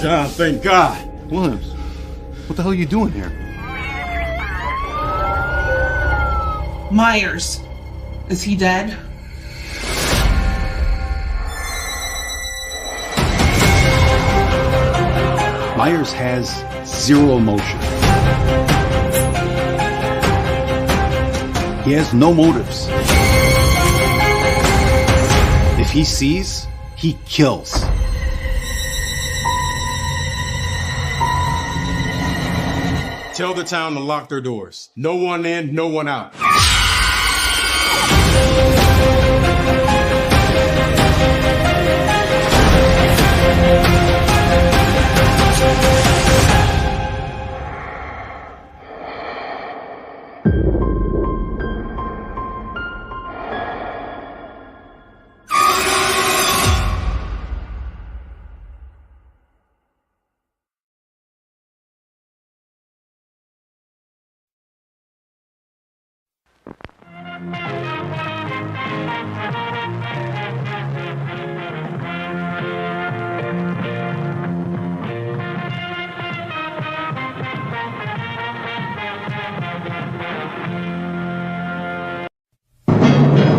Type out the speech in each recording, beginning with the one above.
John, thank God. Williams, what the hell are you doing here? Myers. Is he dead? Myers has zero emotion. He has no motives. If he sees, he kills. Tell the town to lock their doors. No one in, no one out.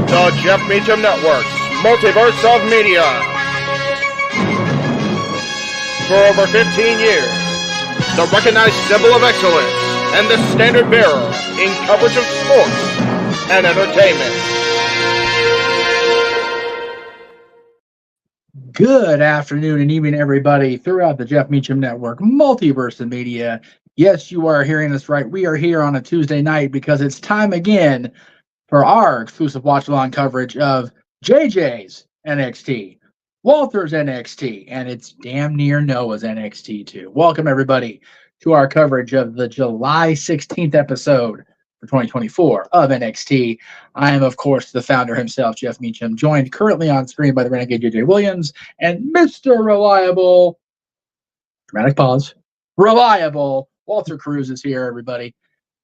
The Jeff Michin Network's Multiverse of Media. For over 15 years, the recognized symbol of excellence and the standard bearer in coverage of sports and entertainment. Good afternoon and evening, everybody, throughout the Jeff Michin Network, Multiverse of Media. Yes, you are hearing us right. We are here on a Tuesday night because it's time again for our exclusive watch-along coverage of JJ's NXT, Walter's NXT, and it's damn near Noah's NXT too. Welcome, everybody, to our coverage of the July 16th episode for 2024 of NXT. I am, of course, the founder himself, Jeff Michin, joined currently on screen by the Renegade JJ Williams and Mr. Reliable, dramatic pause, reliable Walter Cruz is here, everybody.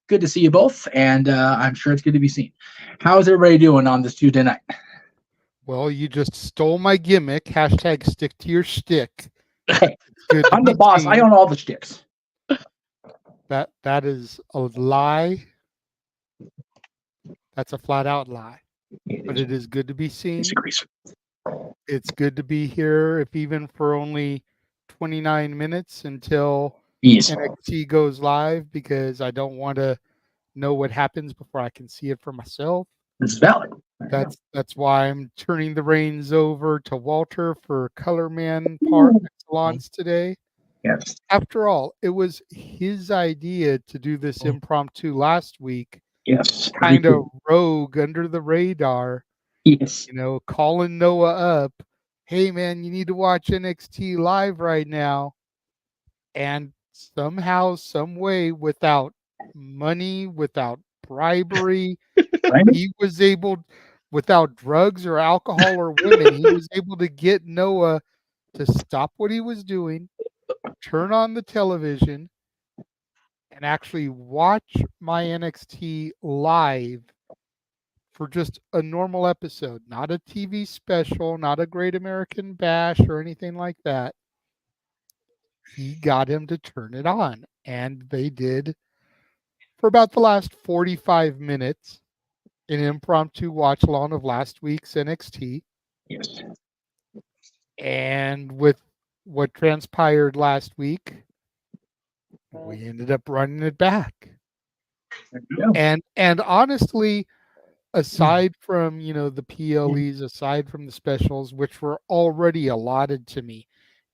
Good to see you both, and I'm sure it's good to be seen. How's everybody doing on this Tuesday night? Well, you just stole my gimmick. Hashtag stick to your shtick. Hey, I'm the boss. I own all the shticks. That is a lie. That's a flat out lie. But it is good to be seen. It's good to be here, if even for only 29 minutes until NXT goes live, because I don't want to know what happens before I can see it for myself. This is valid. That's why I'm turning the reins over to Walter for Color Man par excellence today. Yes. After all, it was his idea to do this impromptu last week. Yes. Kind of rogue, under the radar. Yes. You know, calling Noah up. Hey, man, you need to watch NXT live right now. And somehow, some way, without money, without bribery, he was able, without drugs or alcohol or women, he was able to get Noah to stop what he was doing, turn on the television, and actually watch my NXT live for just a normal episode, not a TV special, not a Great American Bash or anything like that. He got him to turn it on, and they did for about the last 45 minutes, an impromptu watch along of last week's NXT. Yes. And with what transpired last week, we ended up running it back. And honestly, aside from, you know, the PLEs, aside from the specials, which were already allotted to me,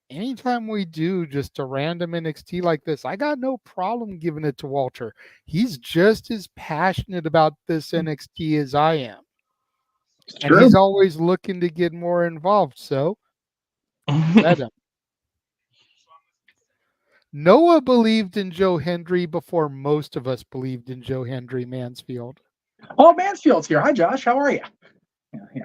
anytime we do just a random NXT like this, I got no problem giving it to Walter. He's just as passionate about this NXT as I am. And he's always looking to get more involved, so let him. Noah believed in Joe Hendry before most of us believed in Joe Hendry Mansfield. Oh, Mansfield's here. Hi, Josh. How are you?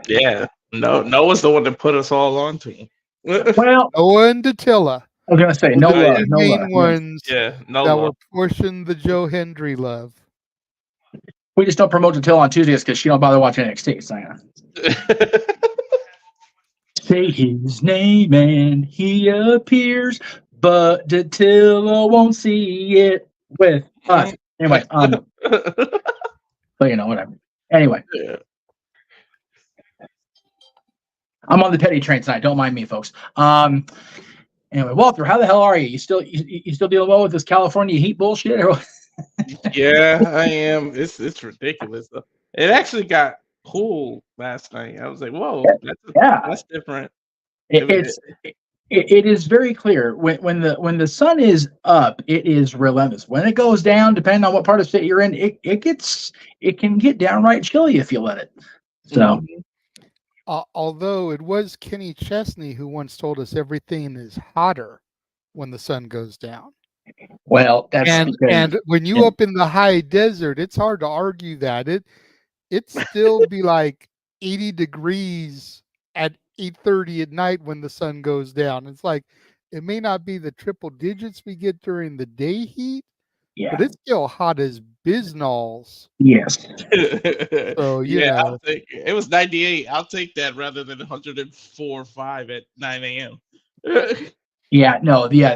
Yeah. Noah's the one that put us all on to him. Well, Noah and Dattila. I was going to say, the main ones that were pushing the Joe Hendry love. We just don't promote Dattila on Tuesdays because she don't bother watching NXT. So, yeah. Say his name and he appears. but Dattilo won't see it with us. Anyway, but you know, whatever. Anyway, Yeah. I'm on the petty train tonight. Don't mind me, folks. Anyway, Walter, how the hell are you? You still dealing well with this California heat bullshit? Yeah, I am. It's ridiculous. It actually got cool last night. I was like, whoa, that's different. It is very clear when the sun is up, it is relentless. When it goes down, depending on what part of the state you're in, it can get downright chilly if you let it. So, although it was Kenny Chesney who once told us everything is hotter when the sun goes down. Well, that's and when you up in the high desert, it's hard to argue that it still be like 80 degrees at 8:30 at night when the sun goes down. It's like it may not be the triple digits we get during the day heat, but it's still hot as biznalls. Yes. So I'll take it. It was 98. I'll take that rather than 104.5 at 9 a.m.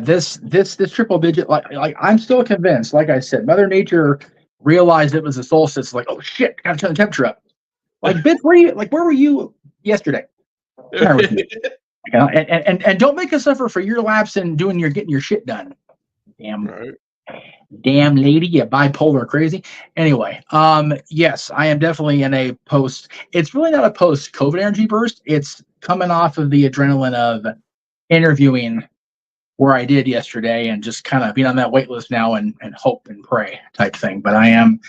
This triple digit, like I'm still convinced. Like I said, Mother Nature realized it was a solstice. Like, oh shit, gotta turn the temperature up. Like, Bit, where were you yesterday? And don't make us suffer for your lapse in getting your shit done. Damn lady, you bipolar crazy. Anyway, yes, I am definitely in a post. It's really not a post-COVID energy burst. It's coming off of the adrenaline of interviewing where I did yesterday and just kind of being on that wait list now and hope and pray type thing. But I am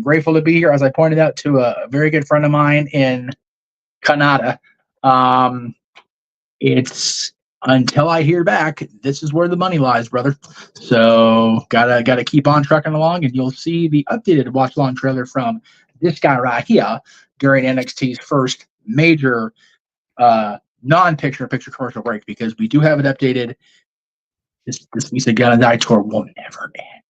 grateful to be here, as I pointed out to a very good friend of mine in Canada. It's until I hear back, this is where the money lies, brother. So gotta keep on trucking along, and you'll see the updated watch along trailer from this guy right here during NXT's first major non-picture commercial break, because we do have it updated. This Lisa Gallows tour will never end.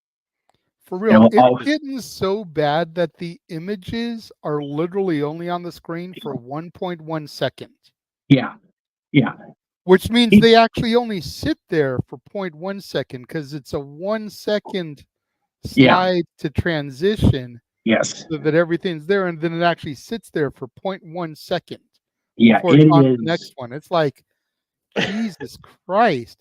For real, it's getting so bad that the images are literally only on the screen for 1.1 seconds. Yeah. Which means they actually only sit there for 0.1 second, because it's a 1 second slide to transition. Yes. So that everything's there, and then it actually sits there for 0.1 second. Yeah, before it's on to the next one. It's like, Jesus Christ.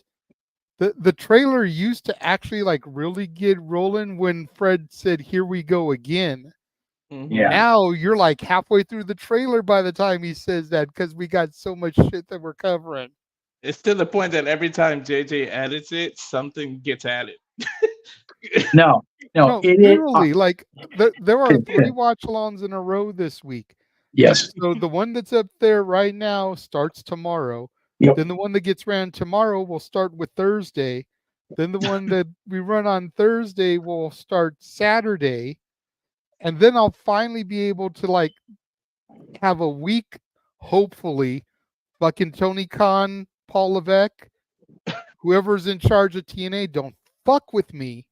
The trailer used to actually like really get rolling when Fred said, "Here we go again." Yeah. Now you're like halfway through the trailer by the time he says that, because we got so much shit that we're covering. It's to the point that every time JJ edits it, something gets added. No, literally, like there are 3 watch-alongs in a row this week. Yes. So the one that's up there right now starts tomorrow. Yep. Then the one that gets ran tomorrow will start with Thursday. Then the one that we run on Thursday will start Saturday. And then I'll finally be able to like have a week, hopefully, fucking Tony Khan, Paul Levesque, whoever's in charge of TNA, don't fuck with me.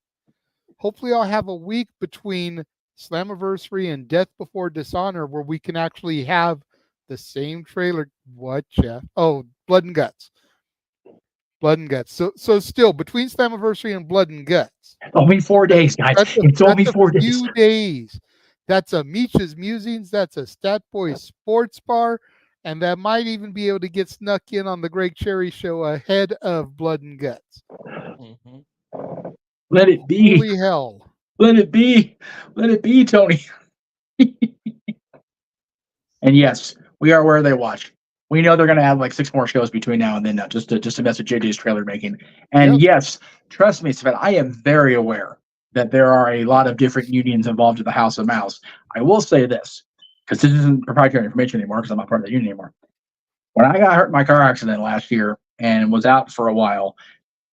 Hopefully I'll have a week between Slammiversary and Death Before Dishonor where we can actually have the same trailer. What, Jeff? Oh, Blood and Guts. Blood and Guts. So still, between Slammiversary and Blood and Guts. Only 4 days, guys. It's only 4 days. Few days. That's a Meech's Musings. That's a Stat Boy Sports Bar. And that might even be able to get snuck in on the Greg Cherry Show ahead of Blood and Guts. Mm-hmm. Let it be. Holy hell. Let it be. Let it be, Tony. And yes, we are where they watch. We know they're going to have like 6 more shows between now and then, just to mess with JJ's trailer making. And yes, trust me, Sven, I am very aware that there are a lot of different unions involved in the House of Mouse. I will say this, because this isn't proprietary information anymore, because I'm not part of the union anymore. When I got hurt in my car accident last year and was out for a while,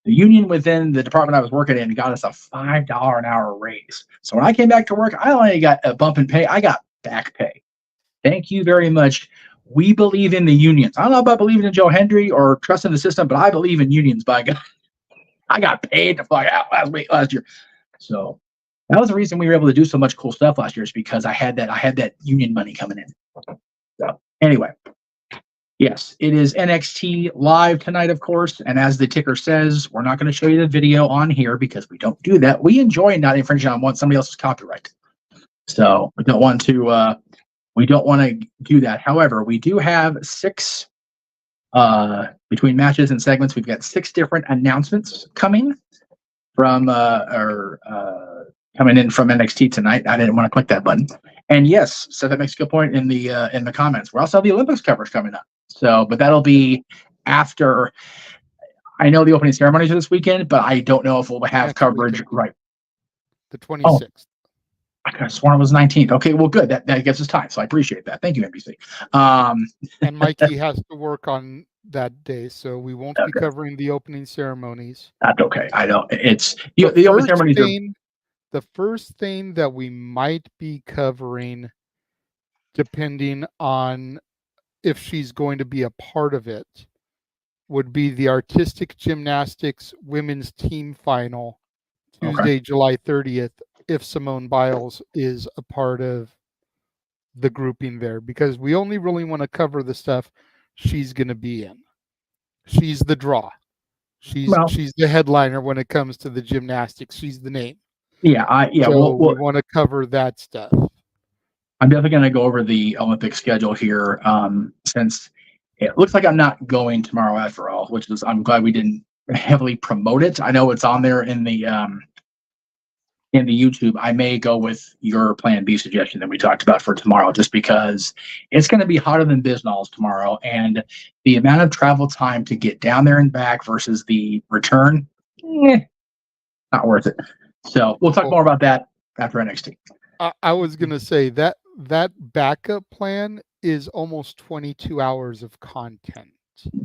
the union within the department I was working in got us a $5 an hour raise. So when I came back to work, I only got a bump in pay. I got back pay. Thank you very much. We believe in the unions. I don't know about believing in Joe Hendry or trusting the system, but I believe in unions. By God, I got paid to fuck out last year. So that was the reason we were able to do so much cool stuff last year, is because I had that union money coming in. So anyway, Yes, it is NXT live tonight, of course. And as the ticker says, we're not going to show you the video on here because we don't do that. We enjoy not infringing on somebody else's copyright. So we don't want to do that. However, we do have 6 between matches and segments. We've got 6 different announcements coming from coming in from NXT tonight. I didn't want to click that button. And yes, so that makes a good point in the comments. We also have the Olympics coverage coming up. So, but that'll be after. I know the opening ceremonies are this weekend, but I don't know if we'll have coverage right. The 26th. I could have sworn it was 19th. Okay, well, good. That gives us time, so I appreciate that. Thank you, NBC. And Mikey has to work on that day, so we won't be covering the opening ceremonies. That's okay. I don't. It's the opening ceremonies. The first thing that we might be covering, depending on if she's going to be a part of it, would be the artistic gymnastics women's team final, Tuesday, July 30th, if Simone Biles is a part of the grouping there, because we only really want to cover the stuff she's going to be in. She's the draw. She's the headliner when it comes to the gymnastics. She's the name. Yeah, So we want to cover that stuff. I'm definitely going to go over the Olympic schedule here, since it looks like I'm not going tomorrow after all, which is, I'm glad we didn't heavily promote it. I know it's on there in the YouTube. I may go with your plan B suggestion that we talked about for tomorrow, just because it's going to be hotter than Bisnalls tomorrow, and the amount of travel time to get down there and back versus the return, not worth it. So we'll talk more about that after NXT. I was going to say that backup plan is almost 22 hours of content.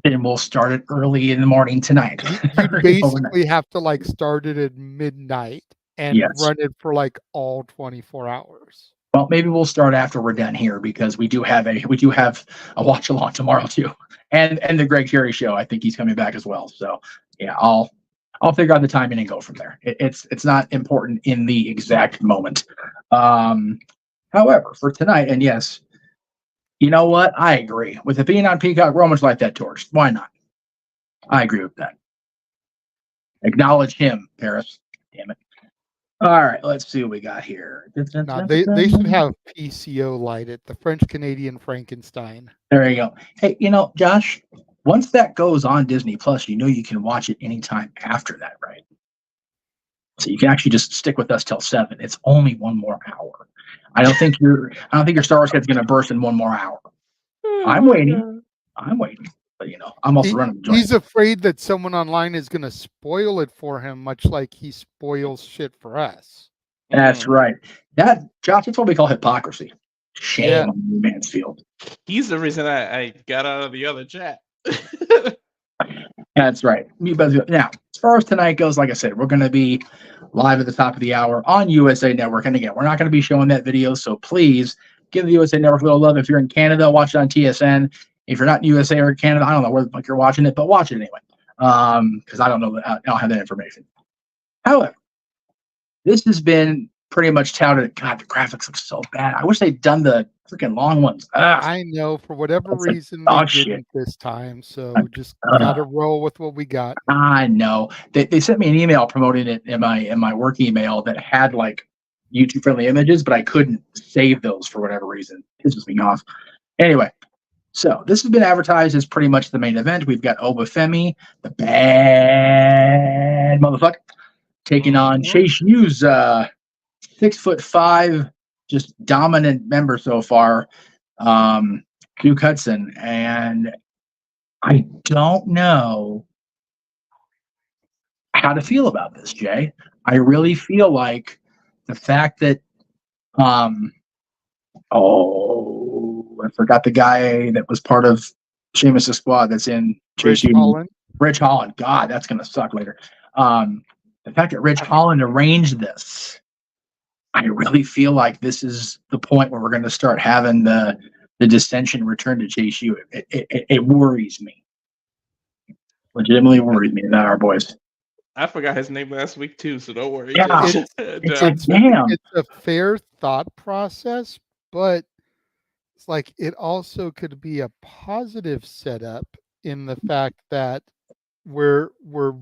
Then we'll start it early in the morning tonight. You basically have to start it at midnight and run it for all 24 hours. Well, maybe we'll start after we're done here, because we do have a watch along tomorrow too, and the Greg Cherry show. I think he's coming back as well. So yeah, I'll figure out the timing and go from there. It's not important in the exact moment. However, for tonight, and yes, you know what? I agree with it being on Peacock. Romans light that torch. Why not? I agree with that. Acknowledge him, Perez. Damn it. All right, let's see what we got here. No, they should have PCO light it, the French Canadian Frankenstein. There you go. Hey, Josh, once that goes on Disney Plus, you can watch it anytime after that, right? So you can actually just stick with us till 7. It's only 1 more hour. I don't think your Star Wars head's going to burst in 1 more hour. I'm waiting. But I'm also running the joint. He's afraid that someone online is going to spoil it for him, much like he spoils shit for us. That's right. Josh, that's what we call hypocrisy. Shame on you, Mansfield. He's the reason I got out of the other chat. That's right. Now, as far as tonight goes, like I said, we're going to be live at the top of the hour on USA Network. And again, we're not going to be showing that video, so please give the USA Network a little love. If you're in Canada, watch it on TSN. If you're not in USA or Canada, I don't know where the fuck you're watching it, but watch it anyway. Because I don't know I don't have that information. However, this has been pretty much touted. God, the graphics look so bad. I wish they'd done the freaking long ones. I know, for whatever reason they didn't this time. So just gotta roll with what we got. I know. They sent me an email promoting it in my work email that had YouTube friendly images, but I couldn't save those for whatever reason. It pisses me off. Anyway. So this has been advertised as pretty much the main event. We've got Femi, the bad motherfucker, taking on Chase U's 6'5", just dominant member so far, Duke Hudson. And I don't know how to feel about this, Jay. I really feel like the fact that I forgot the guy that was part of Sheamus' squad that's in Rich Holland. Rich Holland. God, that's going to suck later. The fact that Rich Holland arranged this, I really feel like this is the point where we're going to start having the dissension return to Chase U. It worries me. Legitimately worries me about our boys. I forgot his name last week too, so don't worry. Yeah, it's a fair thought process, but it's like it also could be a positive setup in the fact that we're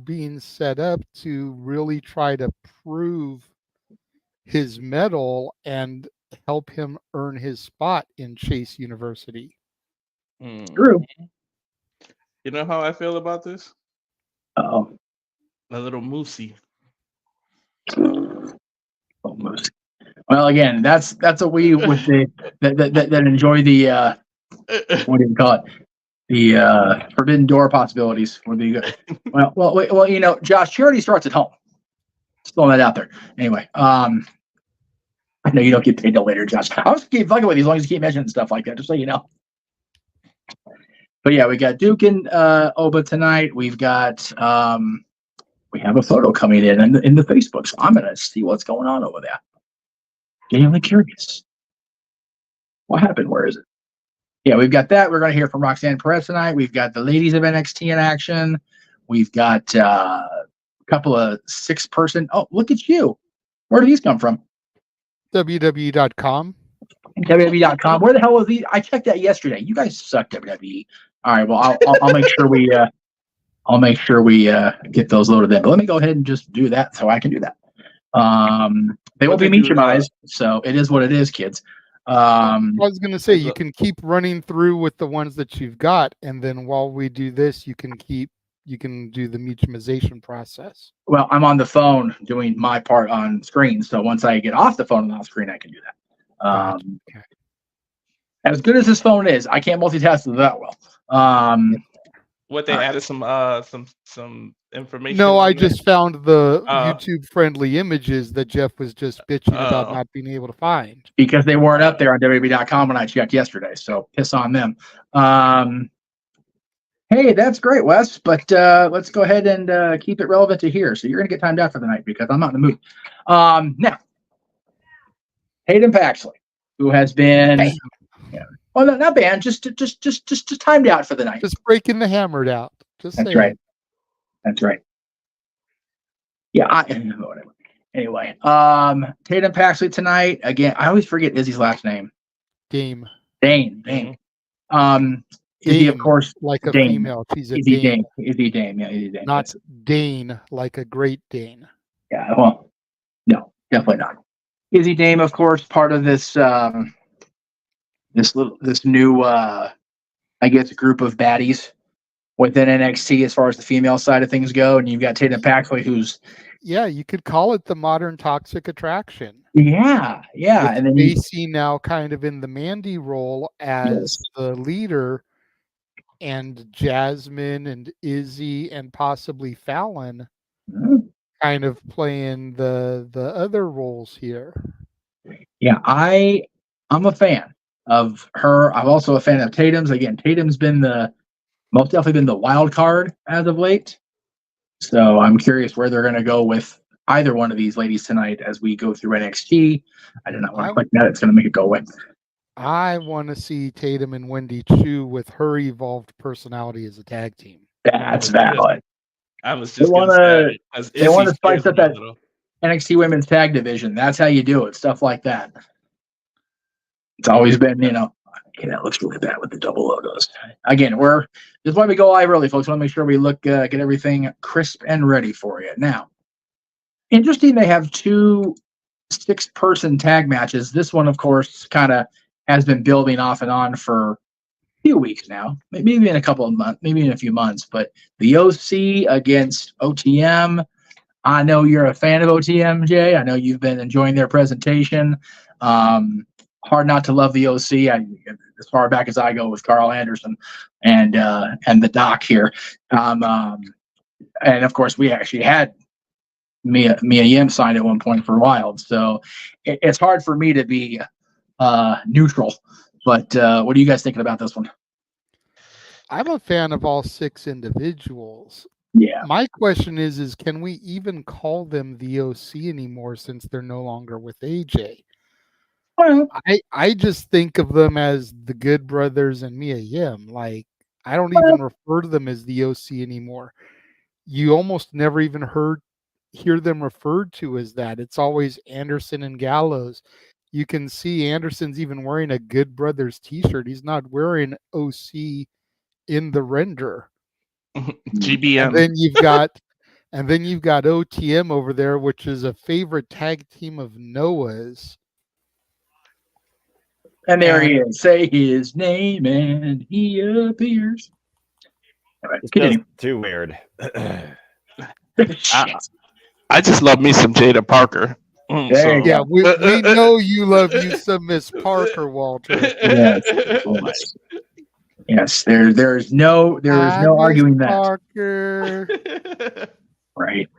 being set up to really try to prove his mettle and help him earn his spot in Chase University. True. You know how I feel about this? Oh, A little moosey. Moose. Well, again, that's a we with the that enjoy the what do you call it? The forbidden door possibilities. Well, you know, Josh, charity starts at home. Just throwing that out there. Anyway, I know you don't get paid till later, Josh. I'll just keep fucking with you as long as you keep mentioning stuff like that, just so you know. But yeah, we got Duke and Oba tonight. We've got we have a photo coming in the Facebook, so I'm gonna see what's going on over there. Genuinely curious. What happened? Where is it? Yeah, we've got that. We're going to hear from Roxanne Perez tonight. We've got the ladies of NXT in action. We've got a couple of 6-person. Oh, look at you. Where do these come from? WWE.com. WWE.com. Where the hell was these? I checked that yesterday. You guys suck, WWE. All right. Well, I'll make sure we get those loaded in. But let me go ahead and just do that so I can do that. They will be Michinized, so it is what it is, kids. I was going to say you can keep running through with the ones that you've got, and then while we do this, you can do the Michinization process. Well, I'm on the phone doing my part on screen, so once I get off the phone and off screen, I can do that. Okay. As good as this phone is, I can't multitask it that well. What they added some information. No, I just found the YouTube friendly images that Jeff was just bitching about not being able to find because they weren't up there on WWE.com when I checked yesterday. So piss on them. Hey, that's great, Wes. But let's go ahead and keep it relevant to here. So you're gonna get timed out for the night because I'm not in the mood. Now, Hayden Paxley, who has been. Well, not banned, just timed out for the night. Just breaking the hammered out. That's right. That's right. Yeah. Whatever. Anyway, Tatum Paxley tonight again. I always forget Izzy's last name. Dane. Izzy, of course, like a Dane. female. She's a Izzy Dane. Izzy Dane. Yeah, Izzy Dane. Not Dane, like a Great Dane. Yeah. Well, no, definitely not. Izzy Dane, of course, part of this. This new, I guess, group of baddies within NXT as far as the female side of things go, and you've got Tatum Paxley, who's you could call it the modern Toxic Attraction. Yeah, and then Macy now kind of in the Mandy role as the leader, and Jasmine and Izzy and possibly Fallon kind of playing the other roles here. Yeah, I'm a fan of her. I'm also a fan of Tatum's. Again, Tatum's been most definitely been the wild card as of late. So I'm curious where they're going to go with either one of these ladies tonight as we go through NXT. I do not want to click that. It's going to make it go away. I want to see Tatum and Wendy Chu with her evolved personality as a tag team. That's valid. I was just they want to spice up that NXT women's tag division. That's how you do it. Stuff like that. It's always been, that looks really bad with the double logos. Again, this is why we go live early, folks. We want to make sure we get everything crisp and ready for you. Now, interesting, they have 2 6-person tag matches. This one, of course, kind of has been building off and on for a few weeks now, maybe in a couple of months, maybe in a few months. But the OC against OTM. I know you're a fan of OTM, Jay. I know you've been enjoying their presentation. Hard not to love the OC. As far back as I go with Karl Anderson and the Doc here, and of course we actually had Mia Yim signed at one point for Wild, so it's hard for me to be neutral. But what are you guys thinking about this one? I'm a fan of all 6 individuals. Yeah. My question is can we even call them the OC anymore since they're no longer with AJ? I just think of them as the Good Brothers and Mia Yim. Like, I don't even refer to them as the OC anymore. You almost never even hear them referred to as that. It's always Anderson and Gallows. you can see Anderson's even wearing a Good Brothers t-shirt. He's not wearing OC in the render. GBM. And then you've got OTM over there, which is a favorite tag team of Noah's. And there he is. Say his name and he appears. All right, it's too weird. I just love me some Jaida Parker. Yeah, we know you love you some Miss Parker, Walter. Yes, yes. There's no arguing that. Parker. Right.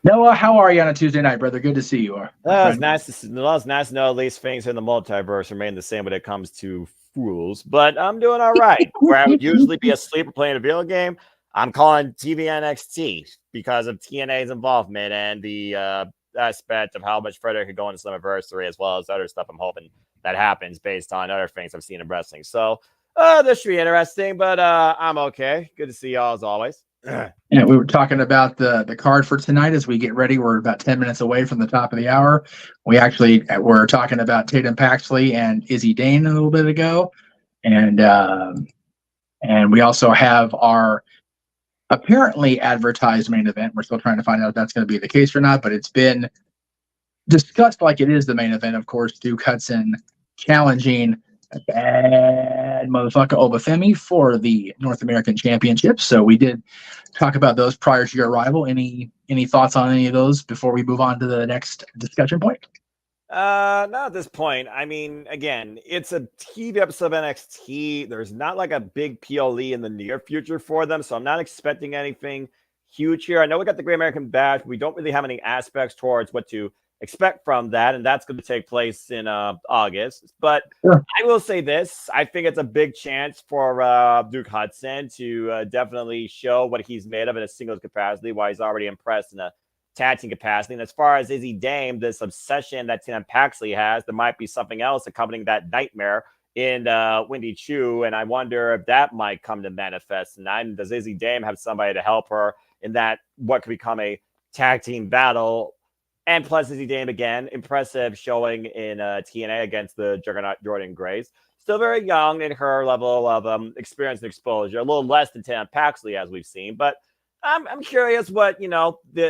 Noah, how are you on a Tuesday night, brother? Good to see you. It's nice to know at least things in the multiverse remain the same when it comes to fools, but I'm doing all right. Where I would usually be asleep or playing a video game, I'm calling TV NXT because of TNA's involvement and the aspect of how much further it could go into Slammiversary, as well as other stuff I'm hoping that happens based on other things I've seen in wrestling. So this should be interesting, but I'm okay. Good to see y'all as always. Yeah, we were talking about the card for tonight as we get ready. We're about 10 minutes away from the top of the hour. We actually were talking about Tatum Paxley and Izzy Dane a little bit ago. And we also have our apparently advertised main event. We're still trying to find out if that's going to be the case or not, but it's been discussed like it is the main event. Of course, Duke Hudson challenging a bad motherfucker Femi for the North American Championship. So we did talk about those prior to your arrival. Any thoughts on any of those before we move on to the next discussion point? Not at this point. I mean, again, it's a TV episode of NXT. There's not like a big PLE in the near future for them, so I'm not expecting anything huge here. I know we got the Great American Bash. We don't really have any aspects towards what to expect from that, and that's going to take place in August. But sure. I will say this. I think it's a big chance for Duke Hudson to definitely show what he's made of in a singles capacity, while he's already impressed in a tag team capacity. And as far as Izzy Dame, this obsession that Tim Paxley has, there might be something else accompanying that nightmare in Wendy Chu, and I wonder if that might come to manifest. And does Izzy Dame have somebody to help her in that what could become a tag team battle? And plus, Izzy Dame, again, impressive showing in TNA against the Juggernaut Jordan Grace. Still very young in her level of experience and exposure. A little less than Tim Paxley, as we've seen. But I'm curious what,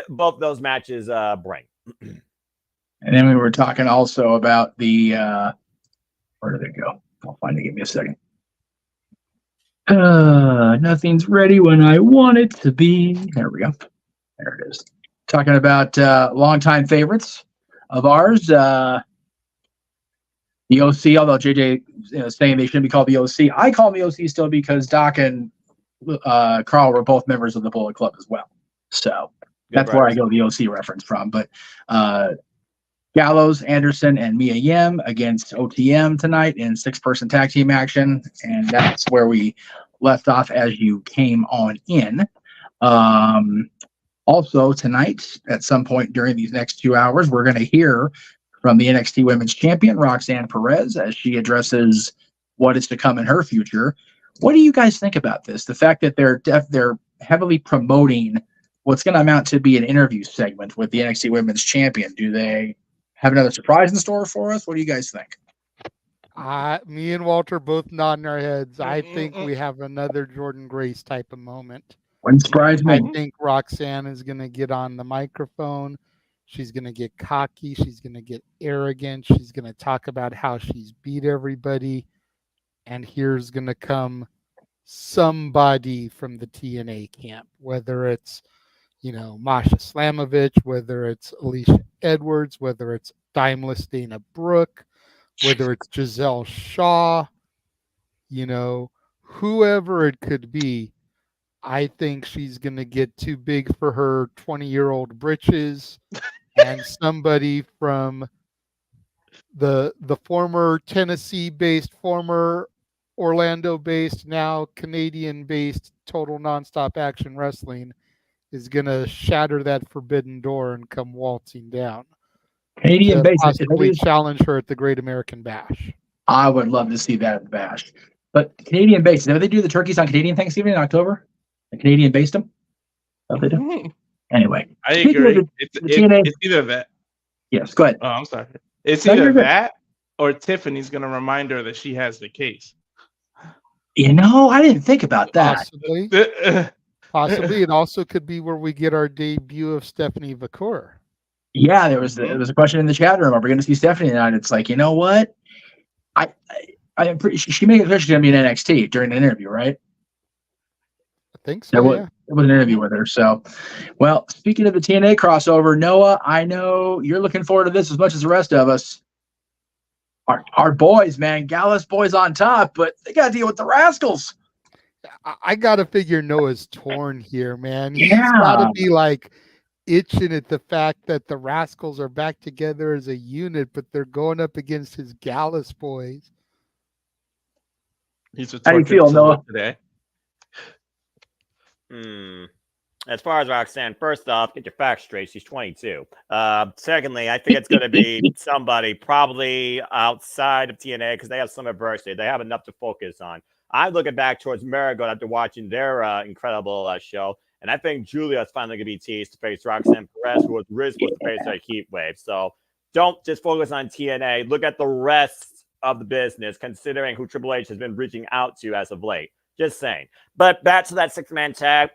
both those matches bring. And then we were talking also about the where did it go? I'll find it. Give me a second. Nothing's ready when I want it to be. There we go. There it is. Talking about longtime favorites of ours. The OC, although JJ is saying they shouldn't be called the OC. I call them the OC still because Doc and Karl were both members of the Bullet Club as well. So that's where I go the OC reference from. But Gallows, Anderson, and Mia Yim against OTM tonight in 6-person tag team action. And that's where we left off as you came on in. Also tonight, at some point during these next 2 hours, we're going to hear from the NXT Women's Champion, Roxanne Perez, as she addresses what is to come in her future. What do you guys think about this? The fact that they're heavily promoting what's going to amount to be an interview segment with the NXT Women's Champion. Do they have another surprise in store for us? What do you guys think? Me and Walter both nodding our heads. I think we have another Jordan Grace type of moment. Wouldn't surprise me. I think Roxanne is going to get on the microphone. She's going to get cocky. She's going to get arrogant. She's going to talk about how she's beat everybody. And here's going to come somebody from the TNA camp, whether it's, Masha Slamovich, whether it's Alicia Edwards, whether it's Daimless Dana Brooke, whether it's Giselle Shaw, whoever it could be. I think she's going to get too big for her 20-year-old britches, and somebody from the former Tennessee-based, former Orlando-based, now Canadian-based Total Nonstop Action Wrestling is going to shatter that forbidden door and come waltzing down. Canadian-based. Possibly challenge her at the Great American Bash. I would love to see that at the Bash. But Canadian-based, did they do the turkeys on Canadian Thanksgiving in October? The Canadian based them? What they do? Anyway. I agree. It's either that. Yes, go ahead. Oh, I'm sorry. It's either that or Tiffany's going to remind her that she has the case. You know, I didn't think about that. Possibly. Possibly. It also could be where we get our debut of Stephanie Vacour. Yeah, there was a question in the chat room. Are we going to see Stephanie tonight? It's like, you know what? I'm pretty. She made it clear she's going to be in NXT during an interview, right? I think so. It was an interview with her. So, well, speaking of the TNA crossover, Noah, I know you're looking forward to this as much as the rest of us. Our boys, man, Gallus boys on top, but they got to deal with the Rascalz. I got to figure Noah's torn here, man. He's got to be like itching at the fact that the Rascalz are back together as a unit, but they're going up against his Gallus boys. How do you feel, Noah? Today? As far as Roxanne, first off, get your facts straight. She's 22. Secondly, I think it's going to be somebody probably outside of TNA because they have some adversity. They have enough to focus on. I'm looking back towards Marigold after watching their incredible show, and I think Julia is finally going to be teased to face Roxanne Perez, who was supposed to face a heat wave. So don't just focus on TNA. Look at the rest of the business, considering who Triple H has been reaching out to as of late. Just saying. But back to that six-man tag.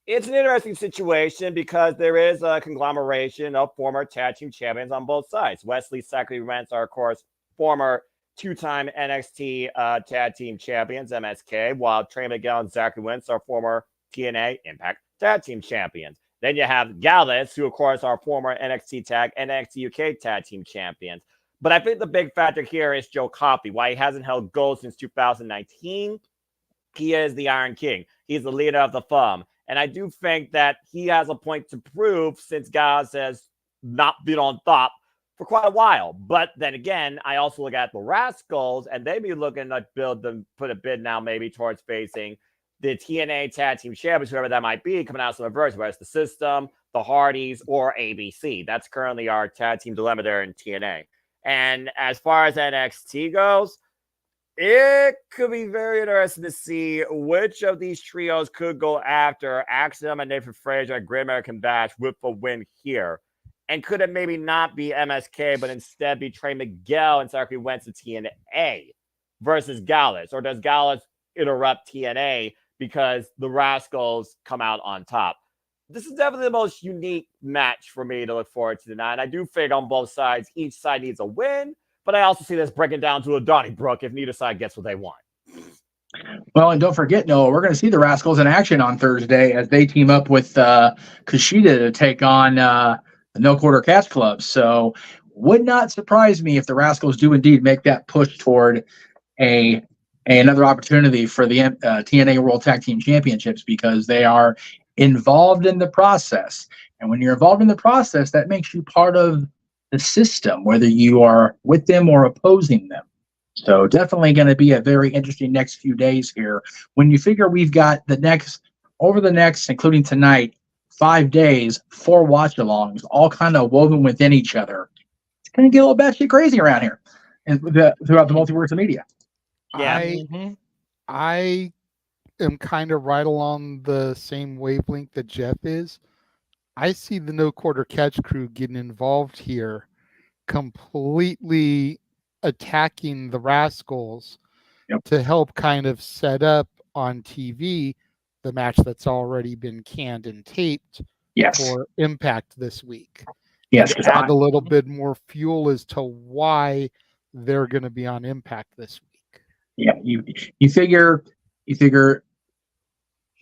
It's an interesting situation because there is a conglomeration of former tag team champions on both sides. Wesley, Zachary, Wentz are, of course, former two-time NXT tag team champions, MSK, while Trey, Miguel, and Zachary Wentz are former TNA Impact tag team champions. Then you have Gallus, who, of course, are former NXT tag, NXT UK tag team champions. But I think the big factor here is Joe Coffey. Why he hasn't held gold since 2019, he is the Iron King. He's the leader of the firm. And I do think that he has a point to prove since Gallus has not been on top for quite a while. But then again, I also look at the Rascalz, and they be looking to put a bid now maybe towards facing the TNA Tag Team Champions, whoever that might be, coming out of Multiverse, whether it's the System, the Hardys, or ABC. That's currently our tag team dilemma there in TNA. And as far as NXT goes, it could be very interesting to see which of these trios could go after Axiom and Nathan Frazier at Great American Bash with a win here. And could it maybe not be MSK, but instead be Trey Miguel and Zachary Wentz to TNA versus Gallus? Or does Gallus interrupt TNA because the Rascalz come out on top? This is definitely the most unique match for me to look forward to tonight. And I do think on both sides, each side needs a win. But I also see this breaking down to a Donnybrook if neither side gets what they want. Well, and don't forget, Noah, we're going to see the Rascalz in action on Thursday as they team up with Kushida to take on the No Quarter Catch Club. So would not surprise me if the Rascalz do indeed make that push toward another opportunity for the TNA World Tag Team Championships because they are involved in the process. And when you're involved in the process, that makes you part of the system, whether you are with them or opposing them. So definitely going to be a very interesting next few days here. When you figure we've got over the next, including tonight, 5 days, 4 watch-alongs, all kind of woven within each other. It's going to get a little batshit crazy around here and throughout the multiverse of media. Yeah. I am kind of right along the same wavelength that Jeff is. I see the No Quarter Catch crew getting involved here, completely attacking the Rascalz to help kind of set up on TV the match that's already been canned and taped for Impact this week. Yes, add a little bit more fuel as to why they're going to be on Impact this week. Yeah, you figure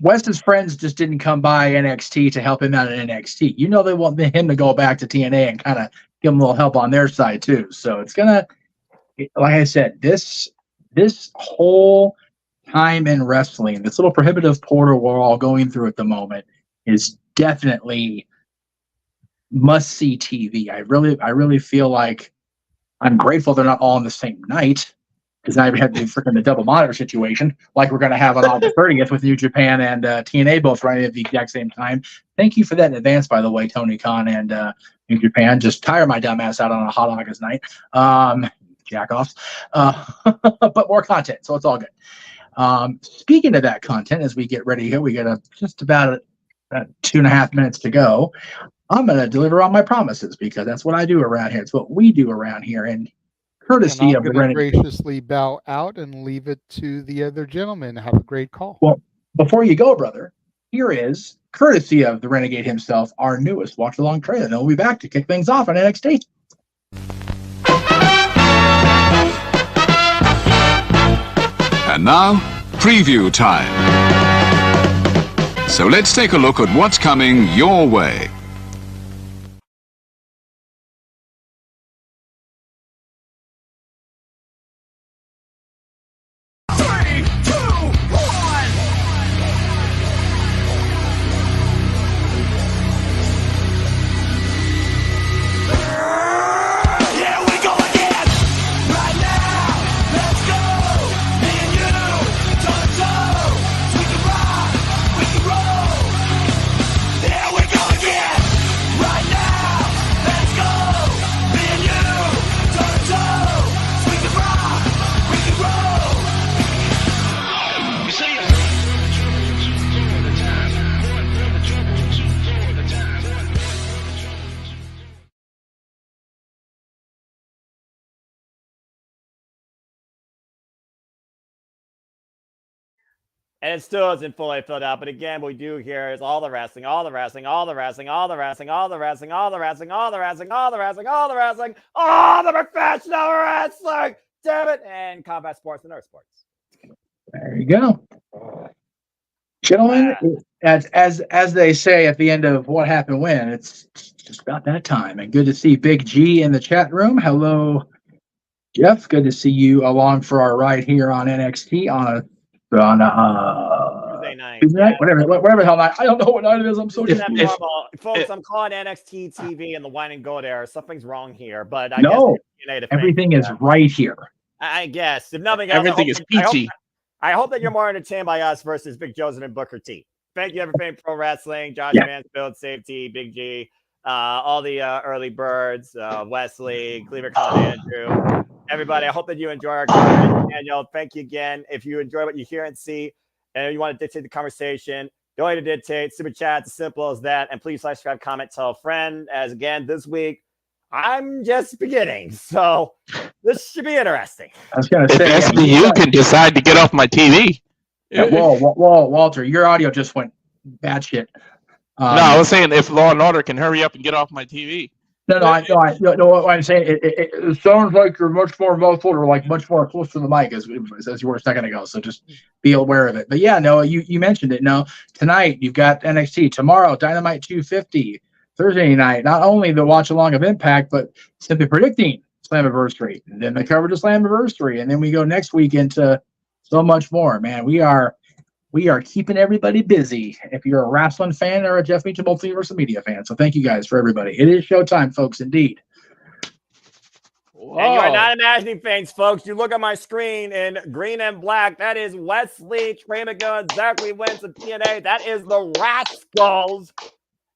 Wes's friends just didn't come by NXT to help him out at NXT. You know they want him to go back to TNA and kind of give him a little help on their side too. So it's gonna, like I said, this whole time in wrestling, this little prohibitive portal we're all going through at the moment is definitely must-see TV. I really feel like I'm grateful they're not all on the same night. Because now we have the double monitor situation, like we're going to have on August 30th with New Japan and TNA both running at the exact same time. Thank you for that in advance, by the way, Tony Khan and New Japan. Just tire my dumb ass out on a hot August night. Jack-offs. But more content, so it's all good. Speaking of that content, as we get ready here, we got just about 2.5 minutes to go. I'm going to deliver on my promises because that's what I do around here. It's what we do around here. And courtesy and of the I'm going to Renegade. graciously bow out and leave it to the other gentleman. Have a great call. Well, before you go, brother, here is courtesy of the Renegade himself, our newest watch along trailer. And we'll be back to kick things off on NXT. And now, preview time. So let's take a look at what's coming your way. And it still isn't fully filled out. But again, what we do here is all the wrestling, all the wrestling, all the wrestling, all the wrestling, all the wrestling, all the wrestling, all the wrestling, all the wrestling, all the wrestling, all the professional wrestling. Damn it. And combat sports and earth sports. There you go. Gentlemen, as they say at the end of What Happened When, it's just about that time. And good to see Big G in the chat room. Hello, Jeff. Good to see you along for our ride here on NXT on Tuesday night. Tuesday night? Whatever the hell night. I don't know what night it is. I'm so confused. Folks, I'm calling NXT TV and the wine and go there. Something's wrong here, but I no, guess everything is right here. I guess. If nothing else, everything is peachy. I hope that you're more entertained by us versus Big Joseph and Booker T. Thank you, everything Pro Wrestling, Josh Mansfield, Safety, Big G, all the early birds, Wesley, Cleaver Con, Andrew, everybody. I hope that you enjoy our content. Daniel, thank you again. If you enjoy what you hear and see, and you want to dictate the conversation, don't need to dictate. Super chat, as simple as that. And please like, subscribe, comment, tell a friend. As again, this week, I'm just beginning, so this should be interesting. I was going to say, if you can decide to get off my TV. Yeah, Walter, your audio just went batshit. No, I was saying if Law and Order can hurry up and get off my TV. No. What I'm saying, it sounds like you're much more muffled or like much more close to the mic as you were a second ago. So just be aware of it. But yeah, no, you mentioned it. No, tonight you've got NXT. Tomorrow, Dynamite 250. Thursday night, not only the watch along of Impact, but simply predicting Slammiversary, and then the coverage of Slammiversary, and then we go next week into so much more. Man, we are keeping everybody busy. If you're a wrestling fan or a Jeff Meacham Multiverse Media fan, so thank you guys for everybody. It is showtime, folks. Indeed. Whoa. And you are not imagining things, folks. You look at my screen in green and black. That is Wesley, Trey, Miguel, Zachary, Wentz, and TNA. That is the Rascalz.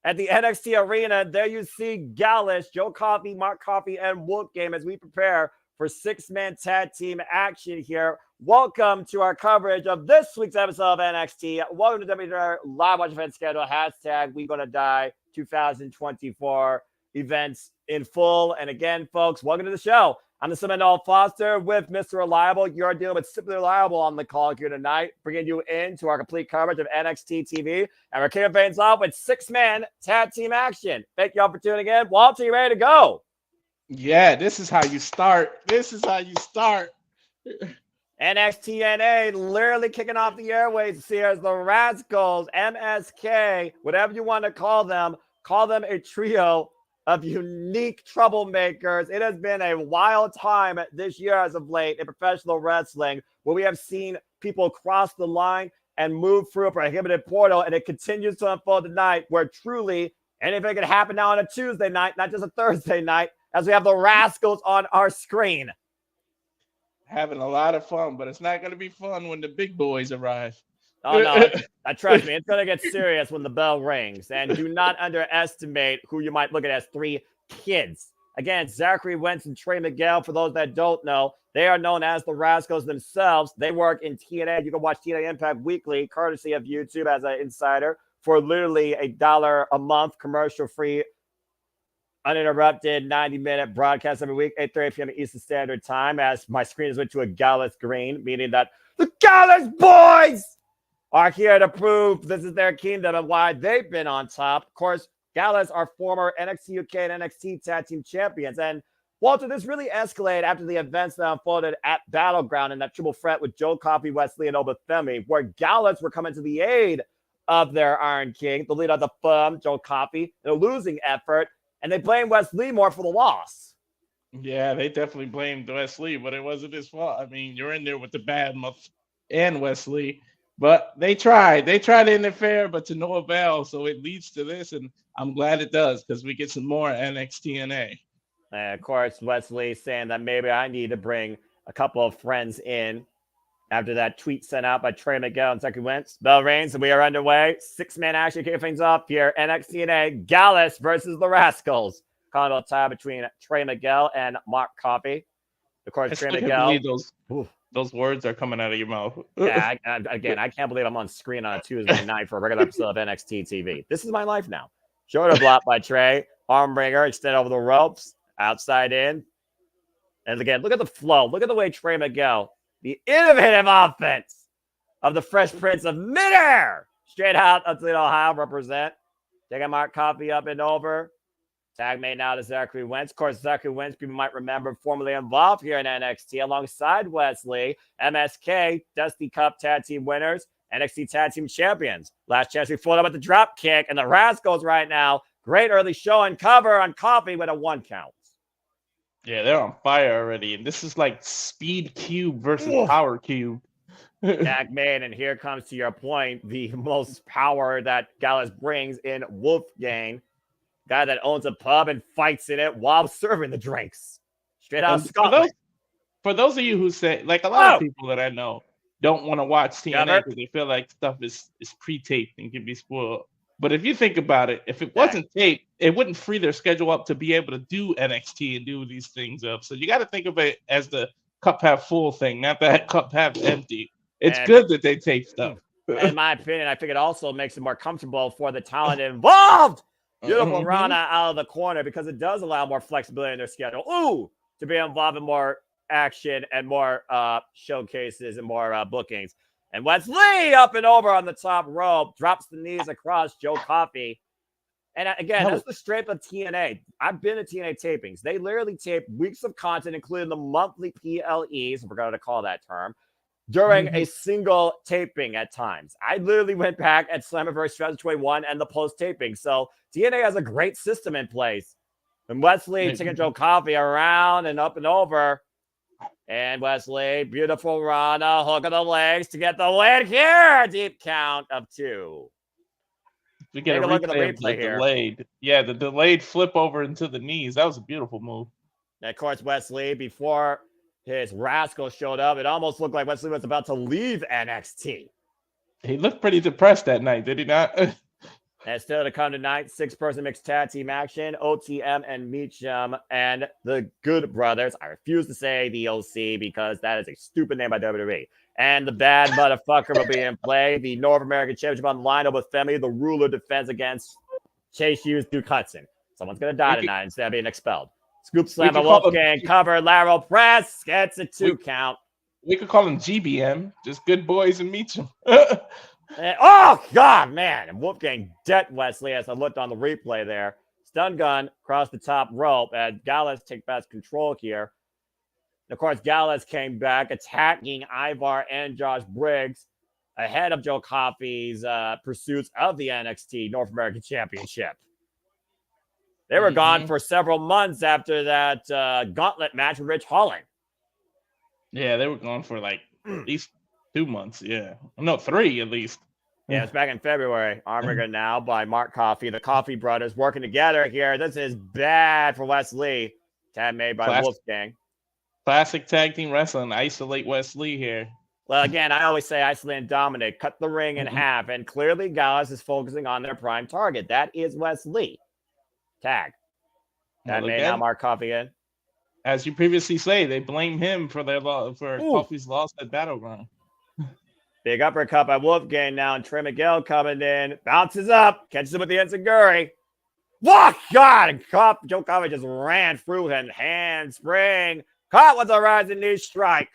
At the NXT arena, there you see Gallus, Joe Coffey, Mark Coffey, and Wolfgang as we prepare for six-man tag team action here. Welcome to our coverage of this week's episode of NXT. Welcome to WWE Live Watch Event Schedule. Hashtag We Gonna Die 2024 events in full. And again, folks, welcome to the show. I'm the Seminole Foster with Mr. Reliable. You're dealing with Simply Reliable on the call here tonight, bringing you into our complete coverage of NXT TV. And we're kicking things off with six-man tag team action. Thank you all for tuning in. Walter, you ready to go? Yeah, this is how you start. NXTNA literally kicking off the airways here as the Rascalz, MSK, whatever you want to call them a trio of unique troublemakers. It has been a wild time this year as of late in professional wrestling where we have seen people cross the line and move through a prohibited portal, and it continues to unfold tonight where truly anything can happen now on a Tuesday night, not just a Thursday night, as we have the Rascalz on our screen. Having a lot of fun, but it's not going to be fun when the big boys arrive. Oh, no. Trust me, it's going to get serious when the bell rings. And do not underestimate who you might look at as three kids. Again, Zachary, Wentz, and Trey Miguel, for those that don't know, they are known as the Rascalz themselves. They work in TNA. You can watch TNA Impact weekly, courtesy of YouTube as an insider, for literally $1 a month, commercial-free uninterrupted 90-minute broadcast every week, 8:30 p.m. Eastern Standard Time, as my screen is went to a Gallus green, meaning that the Gallus boys are here to prove this is their kingdom and why they've been on top. Of course, Gallus are former NXT UK and NXT Tag Team Champions. And Walter, this really escalated after the events that unfolded at Battleground in that triple threat with Joe Coffey, Wesley, and Femi, where Gallus were coming to the aid of their Iron King, the leader of the firm, Joe Coffey, in a losing effort, and they blamed Wesley more for the loss. Yeah, they definitely blamed Wesley, but it wasn't his fault. I mean, you're in there with the bad month and Wesley, but they tried to interfere, but to no avail. So it leads to this, and I'm glad it does because we get some more NXT. And of course, Wesley saying that maybe I need to bring a couple of friends in after that tweet sent out by Trey, Miguel, and Zachary Wentz. Bell rings, and we are underway. 6-man action kicking things off here. NXT Gallus versus the Rascalz. Calling a tie between Trey, Miguel, and Mark Coffey. Of course, Trey, Miguel. Those words are coming out of your mouth. Yeah, I can't believe I'm on screen on a Tuesday night for a regular episode of NXT TV. This is my life now. Shoulder block by Trey. Arm bringer, extend over the ropes. Outside in. And again, look at the flow. Look at the way Trey Miguel, the innovative offense of the Fresh Prince of Midair. Straight out of Toledo, Ohio, represent. Taking Mark Coffey up and over. Tag made now to Zachary Wentz. Of course, Zachary Wentz, people might remember, formerly involved here in NXT alongside Wesley, MSK, Dusty Cup Tag Team winners, NXT Tag Team champions. Last chance we followed up with the drop kick, and the Rascalz right now. Great early show and cover on Coffey with a 1 count. Yeah, they're on fire already. And this is like Speed Cube versus Power Cube. Tag made, and here comes, to your point, the most power that Gallus brings in Wolfgang. Guy that owns a pub and fights in it while serving the drinks. Straight out of Scotland. For those of you who say, like a lot of people that I know, don't want to watch TNA because they feel like stuff is pre-taped and can be spoiled. But if you think about it, if it wasn't taped, it wouldn't free their schedule up to be able to do NXT and do these things up. So you got to think of it as the cup half full thing, not that cup half empty. It's good that they tape stuff. In my opinion, I think it also makes it more comfortable for the talent involved. Beautiful Rana out of the corner because it does allow more flexibility in their schedule. To be involved in more action and more showcases and more bookings. And Wesley up and over on the top rope, drops the knees across Joe Coffey. And again, that's the strength of TNA. I've been to TNA tapings. They literally tape weeks of content, including the monthly PLEs, if we're going to call that term, during a single taping at times. I literally went back at Slammiversary 2021 and the post-taping. So TNA has a great system in place. And Wesley taking Joe Coffey around and up and over. And Wesley, beautiful run, hook of the legs to get the win here. Deep count of 2. We get a look at the replay here. The delayed flip over into the knees. That was a beautiful move. And of course, Wesley, before his Rascal showed up, it almost looked like Wesley was about to leave NXT. He looked pretty depressed that night, did he not? And still to come tonight, 6-person mixed tag team action, OTM and Michin and the Good Brothers. I refuse to say the OC because that is a stupid name by WWE. And the bad motherfucker will be in play. The North American Championship on the line with Femi. The ruler defends against Chase Hughes, Duke Hudson. Someone's going to die tonight instead of being expelled. Scoop slam by Wolfgang, cover, lateral press, gets a 2 count. We could call him GBM, just good boys and Michin. Oh, God, man. And Wolfgang dead Wesley as I looked on the replay there. Stun gun across the top rope as Gallus take best control here. And of course, Gallus came back attacking Ivar and Josh Briggs ahead of Joe Coffey's pursuits of the NXT North American Championship. They were gone for several months after that gauntlet match with Rich Holland. Yeah, they were gone for like at least 2 months. Yeah. No, 3 at least. Yeah, it's back in February. Armringer now by Mark Coffey. The Coffey brothers working together here. This is bad for Wesley. Tag made by Wolfgang. Classic tag team wrestling. Isolate Wesley here. Well, again, I always say isolate and dominate. Cut the ring in half. And clearly, Gallus is focusing on their prime target. That is Wesley. Tag. Tag made now Mark Coffey in. As you previously say, they blame him for their Coffey's loss at Battleground. Big uppercut by Wolfgang now, and Trey Miguel coming in. Bounces up. Catches him with the Enziguri. Oh, God. And Joe Coffey just ran through him. Handspring. Caught with a rising knee strike.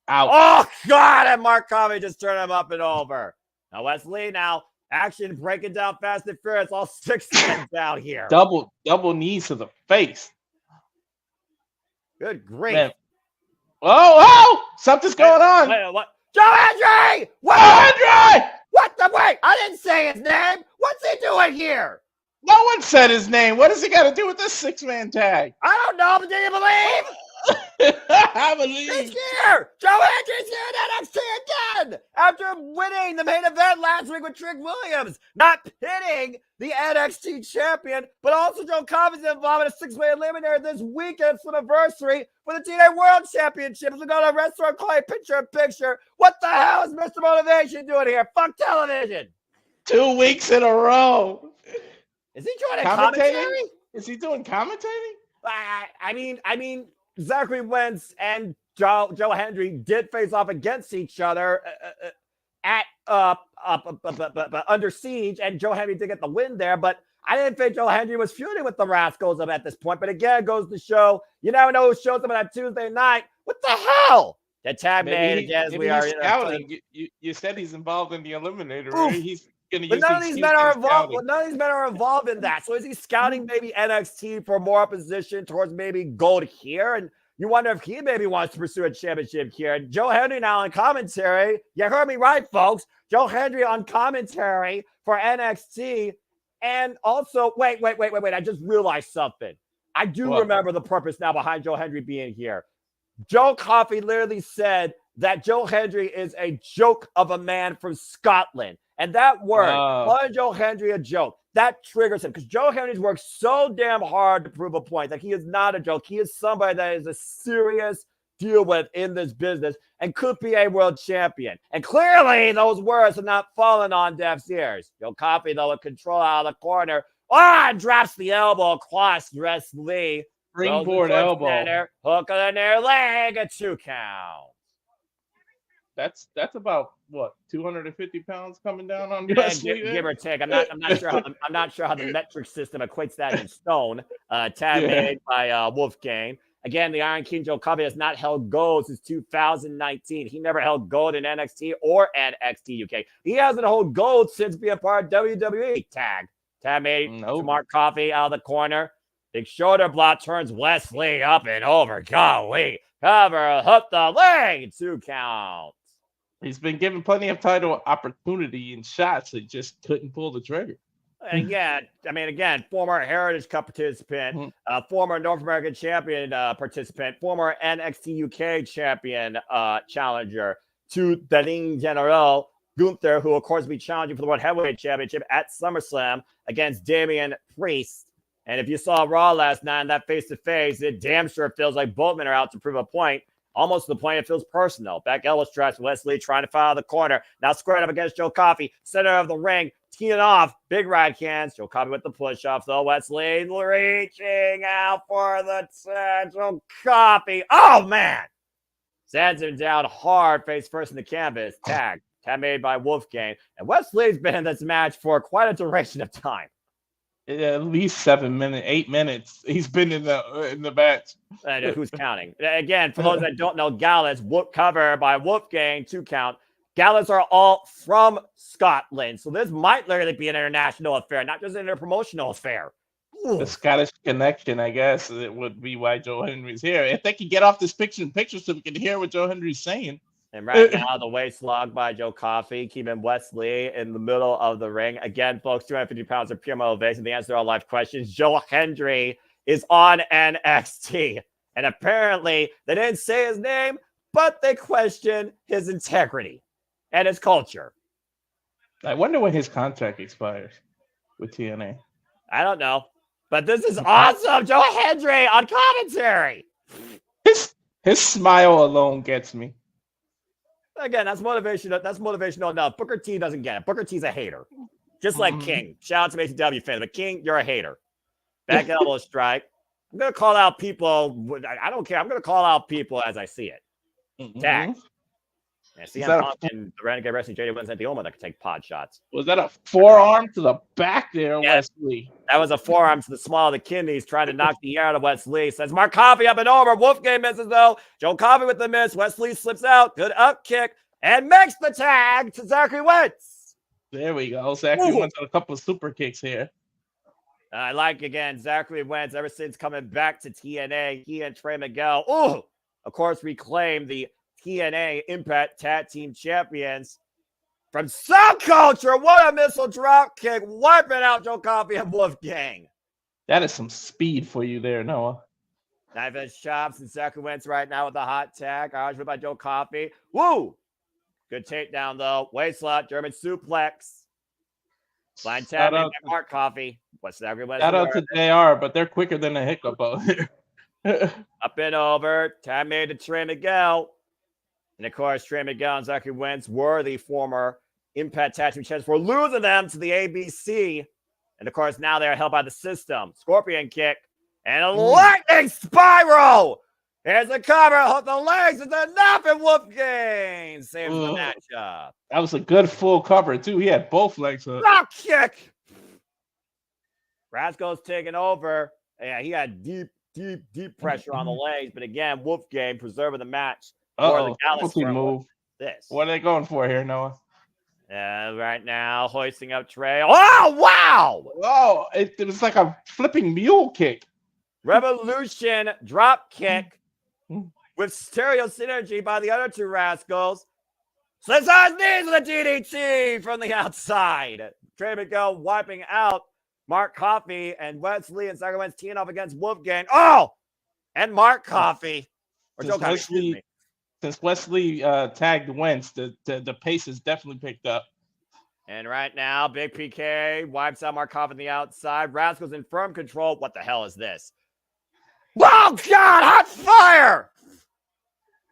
Out. Oh, God. And Mark Coffey just turned him up and over. Now, Wesley now. Action breaking down fast and furious. All 6 men down here. Double knees to the face. Good grief. Man. Oh, something's going on. Wait, what? Joe Hendry! What? Andre! What the wait? I didn't say his name. What's he doing here? No one said his name. What does he got to do with this 6-man tag? I don't know, but do you believe? I believe. He's here! Joe Hendry's here in NXT again! After winning the main event last week with Trick Williams, not pitting the NXT champion, but also Joe Coffey's involved in a 6-way eliminator this weekend for the anniversary for the TNA World Championship. As we go to a restaurant, call it picture-in-picture. What the hell is Mr. Motivation doing here? Fuck television! 2 weeks in a row. Is he trying to commentary? Is he doing commentating? I mean, Zachary Wentz and Joe Hendry did face off against each other at Under Siege, and Joe Hendry did get the win there. But I didn't think Joe Hendry was feuding with the Rascalz at this point. But again, goes to show you never know who shows up on that Tuesday night. What the hell? The tag man again. We are scouting. You said he's involved in the eliminator. Right? He's going to use. None of these men are involved. None of these men are involved in that. So is he scouting maybe NXT for more opposition towards maybe gold here? And you wonder if he maybe wants to pursue a championship here. And Joe Hendry now on commentary. You heard me right, folks. Joe Hendry on commentary for NXT. And also, wait. I just realized something. I do remember the purpose now behind Joe Hendry being here. Joe Coffey literally said that Joe Hendry is a joke of a man from Scotland. And that word, calling Joe Hendry a joke, that triggers him. Because Joe Hendry's worked so damn hard to prove a point that he is not a joke. He is somebody that is a serious deal with in this business and could be a world champion. And clearly those words have not fallen on deaf ears. Joe Coffey, though, with control out of the corner. Drops the elbow across Wesley. Springboard elbow. Center, hook of the near leg, a 2 count. That's about what, 250 pounds coming down on Wesley, give or take. I'm not sure how the metric system equates that in stone. Tab made by Wolfgang. Again, the Iron King Joe Coffey has not held gold since 2019. He never held gold in NXT or NXT UK. He hasn't held gold since being part of WWE. Tab made to Mark Coffey out of the corner. Big shoulder block turns Wesley up and over. Golly. Cover, hook the leg. 2 counts. He's been given plenty of title opportunity and shots. He just couldn't pull the trigger. Again, former Heritage Cup participant, former North American champion participant, former NXT UK champion challenger to the Ring General Gunther, who of course will be challenging for the World Heavyweight Championship at SummerSlam against Damian Priest. And if you saw Raw last night in that face-to-face, it damn sure feels like both men are out to prove a point. Almost to the point it feels personal. Back Ellis traps Wesley trying to foul the corner. Now squared up against Joe Coffey. Center of the ring. Teeing off. Big right hands. Joe Coffey with the push-off, though. Wesley reaching out for the Joe Coffey. Oh, man. Sends him down hard, face first in the canvas. Tag made by Wolfgang. And Wesley's been in this match for quite a duration of time. At least 7 minutes, 8 minutes. He's been in the match. Who's counting? Again, for those that don't know, Gallus, cover by Wolfgang, 2 count. Gallus are all from Scotland. So this might literally be an international affair, not just an interpromotional affair. The Scottish connection, I guess, it would be why Joe Hendry's here. If they can get off this picture so we can hear what Joe Hendry's saying. And right now, the waist log by Joe Coffey, keeping Wesley in the middle of the ring. Again, folks, 250 pounds of pure motivation. The answer to all life questions. Joe Hendry is on NXT. And apparently, they didn't say his name, but they question his integrity and his culture. I wonder when his contract expires with TNA. I don't know. But this is awesome. Joe Hendry on commentary. His smile alone gets me. Again, that's motivational. That's motivational enough. Booker T doesn't get it. Booker T's a hater. Just like King. Shout out to ACW fans. But King, you're a hater. Back elbow strike. I'm going to call out people. I don't care. I'm going to call out people as I see it. Tag. Yeah, CM Punk and the Renegade Wrestling Jaida wins at the Oma that could take pod shots. Was that a forearm to the back there, Yeah, Wesley? That was a forearm to the small of the kidneys, trying to knock the air out of Wesley. Says Mark Coffey up and over. Wolfgang misses though. Joe Coffey with the miss. Wesley slips out. Good up kick and makes the tag to Zachary Wentz. There we go. Zachary went on a couple of super kicks here. I like, again, Zachary Wentz ever since coming back to TNA. He and Trey Miguel, of course, reclaimed the TNA Impact Tag Team Champions from Subculture. What a missile drop kick, wiping out Joe Coffey and Wolfgang. That is some speed for you there, Noah. Knife edge chops and Zachary Wentz right now with the hot tag. Arrangement by Joe Coffey. Woo! Good takedown, though. Waist slot, German suplex. Blind tag by Mark Coffey. What's Zachary Wentz? Shout out to JR, but they're quicker than a hiccup out here. Up and over. Tag made to Trey Miguel. And of course, Trey Miguel and Zachary Wentz were the former Impact Tag Team Champions for losing them to the ABC. And of course, now they're held by the system. Scorpion kick and a lightning spiral. Here's the cover. Hook the legs. It's enough. And Wolfgang saves the matchup. That was a good full cover, too. He had both legs up. Drop kick. Rascalz taking over. Yeah, he had deep pressure on the legs. But again, Wolfgang preserving the match. Or the Gallus move. This. What are they going for here, Noah? Right now, hoisting up Trey. Oh, wow! Oh, it was like a flipping mule kick. Revolution drop kick with stereo synergy by the other two Rascalz. Slips on his knees with a DDT from the outside. Trey Miguel wiping out Mark Coffey and Wesley and Zachary Wentz teeing off against Wolfgang. Oh! And Mark Coffey. Or Joe Coffey, Since Wesley tagged Wentz, the pace has definitely picked up. And right now, Big PK wipes out Mark Coffey on the outside. Rascalz in firm control. What the hell is this? Oh, God! Hot fire!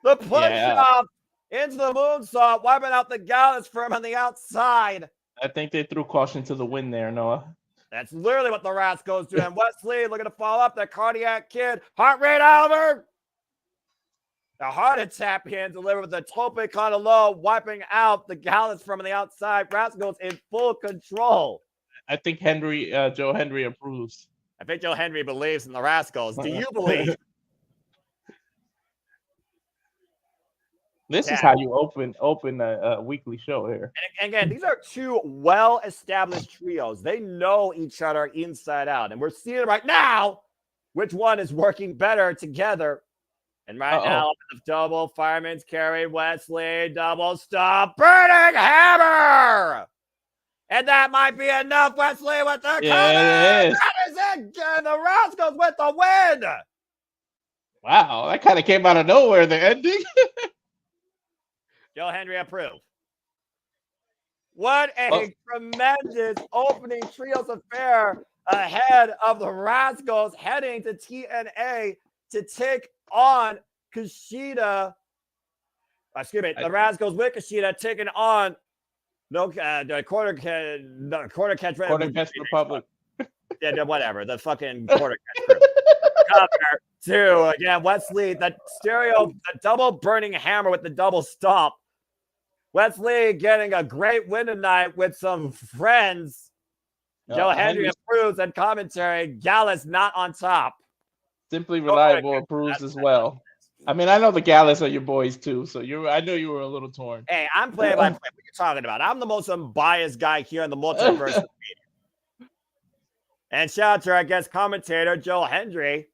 The push-up into the moonsault, wiping out the Gallus firm on the outside. I think they threw caution to the wind there, Noah. That's literally what the Rascalz do. And Wesley looking to follow up that cardiac kid. Heart rate over. The heart attack in delivered with the tope kind of low, wiping out the Gallus from the outside. Rascalz in full control. I think Joe Henry approves. I think Joe Henry believes in the Rascalz. Do you believe? This is how you open a weekly show here. And again, these are two well-established trios. They know each other inside out. And we're seeing right now which one is working better together. And right now, double fireman's carry, Wesley, double stop, burning hammer. And that might be enough, Wesley, with the cover. That is it. And the Rascalz with the win. Wow, that kind of came out of nowhere, the ending. Joe Henry approved. What a tremendous opening trios affair ahead of the Rascalz heading to TNA to take on Kushida. Excuse me, the Rascalz with Kushida taking on the quarter catch Republic. Yeah, whatever. The fucking quarter catch group. Cover to again Wesley, the double burning hammer with the double stomp. Wesley getting a great win tonight with some friends. Joe Henry approves and commentary. Gallus not on top. Simply Reliable approves as well. I mean, I know the Gallus are your boys too, so I know you were a little torn. Hey, I'm playing by play. What are you talking about? I'm the most unbiased guy here in the multiverse. And shout out to our guest commentator, Joe Hendry.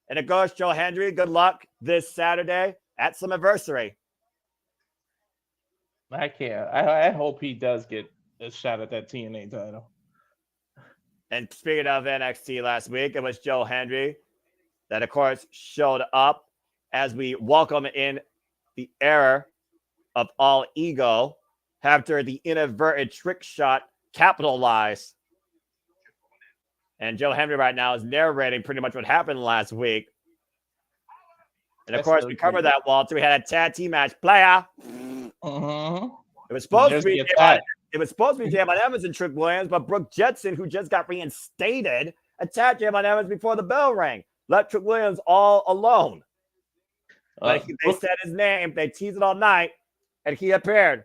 And it goes, Joe Hendry, good luck this Saturday at Slammiversary. I can't. I hope he does get a shot at that TNA title. And speaking of NXT last week, it was Joe Hendry that, of course, showed up as we welcome in the era of all ego after the inadvertent trick shot capitalized. And Joe Henry right now is narrating pretty much what happened last week. And, of course, we covered that, Walter. We had a tag team match. Player. It was supposed to be JMN Evans and Trick Williams, but Brooke Jensen, who just got reinstated, attacked JMN Evans before the bell rang. Left Trick Williams all alone. They said his name. They teased it all night. and he appeared.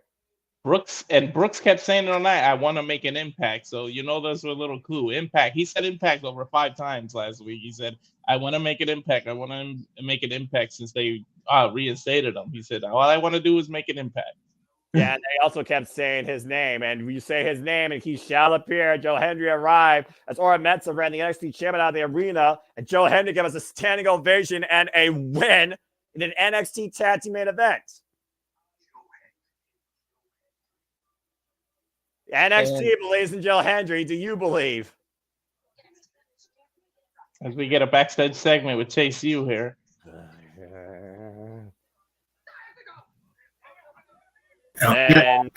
Brooks kept saying it all night, I want to make an impact. So, those were a little clue. Impact. He said impact over 5 times last week. He said, I want to make an impact. I want to make an impact since they reinstated him. He said, all I want to do is make an impact. Yeah, and they also kept saying his name. And you say his name, and he shall appear. Joe Hendry arrived as Ora Mensah ran the NXT champion out of the arena. And Joe Hendry gave us a standing ovation and a win in an NXT tag team main event. NXT believes in Joe Hendry. Do you believe? As we get a backstage segment with Chase U here.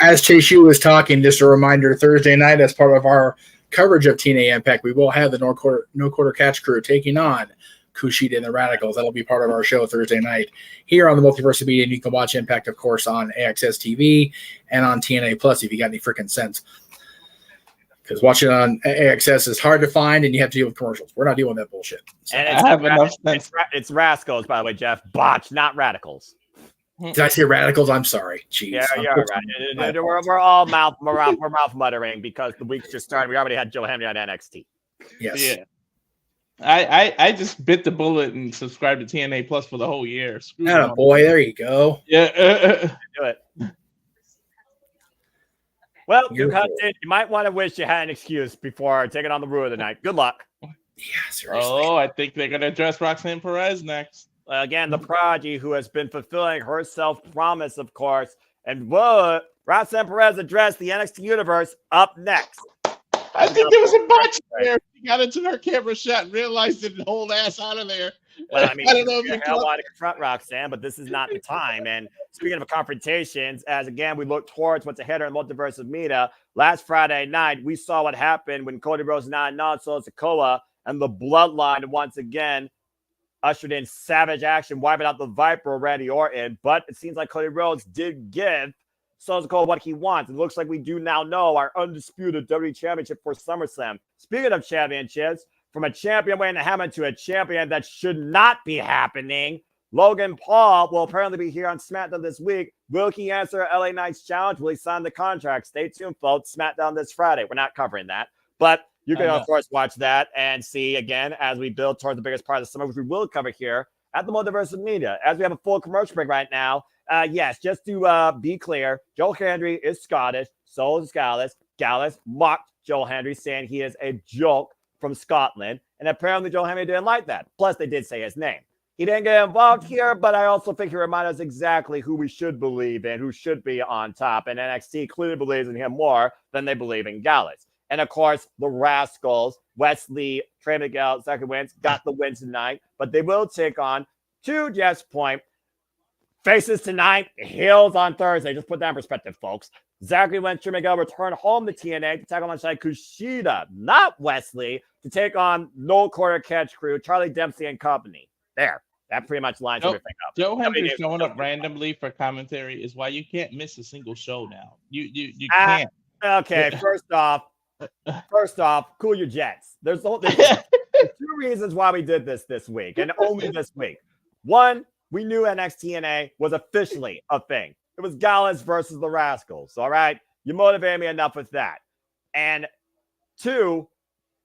As Chase U was talking, just a reminder, Thursday night, as part of our coverage of TNA Impact, we will have the No Quarter Catch crew taking on Kushida and the Rascalz. That'll be part of our show Thursday night here on the Multiverse Media. And you can watch Impact, of course, on AXS TV and on TNA Plus if you got any freaking sense. Because watching it on AXS is hard to find, and you have to deal with commercials. We're not dealing with that bullshit. So. And it's Rascalz, by the way, Jeff. Botch, not Radicals. Did I say Radicals? I'm sorry. Jeez. Yeah, you're right. We're all mouth muttering because the week's just started. We already had Joe Hendry on NXT. Yes. Yeah. I just bit the bullet and subscribed to TNA Plus for the whole year. Boy, there you go. Yeah. Do it. Well, Duke Hudson, you might want to wish you had an excuse before taking on the Rue of the Night. Good luck. Yeah, seriously. Oh, I think they're going to address Roxanne Perez next. Again, the prodigy who has been fulfilling her self-promise, of course. And Roxanne Perez addressed the NXT universe up next. I think there was a botch there. She got into her camera shot and realized it and hold ass out of there. Well, I mean, I don't know if you want to confront Roxanne, but this is not the time. And speaking of confrontations, as again, we look towards what's ahead in Multiverse of Media. Last Friday night, we saw what happened when Cody Rhodes and Sikoa and the Bloodline once again ushered in savage action, wiping out the Viper, Randy Orton. But it seems like Cody Rhodes did give Sikoa what he wants. It looks like we do now know our undisputed WWE Championship for SummerSlam. Speaking of championships, from a champion waiting to happen to a champion that should not be happening, Logan Paul will apparently be here on SmackDown this week. Will he answer LA Knight's challenge? Will he sign the contract? Stay tuned, folks. SmackDown this Friday. We're not covering that, but you can, of course, watch that and see, again, as we build towards the biggest part of the summer, which we will cover here at the Multiverse of Media. As we have a full commercial break right now, yes, just to be clear, Joe Hendry is Scottish, so is Gallus. Gallus mocked Joe Hendry, saying he is a joke from Scotland, and apparently Joe Hendry didn't like that. Plus, they did say his name. He didn't get involved here, but I also think he reminded us exactly who we should believe in, who should be on top, and NXT clearly believes in him more than they believe in Gallus. And, of course, the Rascalz, Wesley, Trey, Miguel, Zachary, Wentz, got the win tonight, but they will take on, to Jeff's point, faces tonight, heels on Thursday. Just put that in perspective, folks. Zachary, Wentz, Trey, Miguel return home to TNA to tackle alongside Kushida, not Wesley, to take on No Quarter Catch crew, Charlie Dempsey and company. There. That pretty much lines everything up. Joe Hendry showing up randomly for commentary is why you can't miss a single show now. You can't. Okay, first off, cool your jets. There's 2 reasons why we did this week, and only this week. One, we knew NXT was officially a thing. It was Gallus versus the Rascalz. All right, you motivated me enough with that. And 2,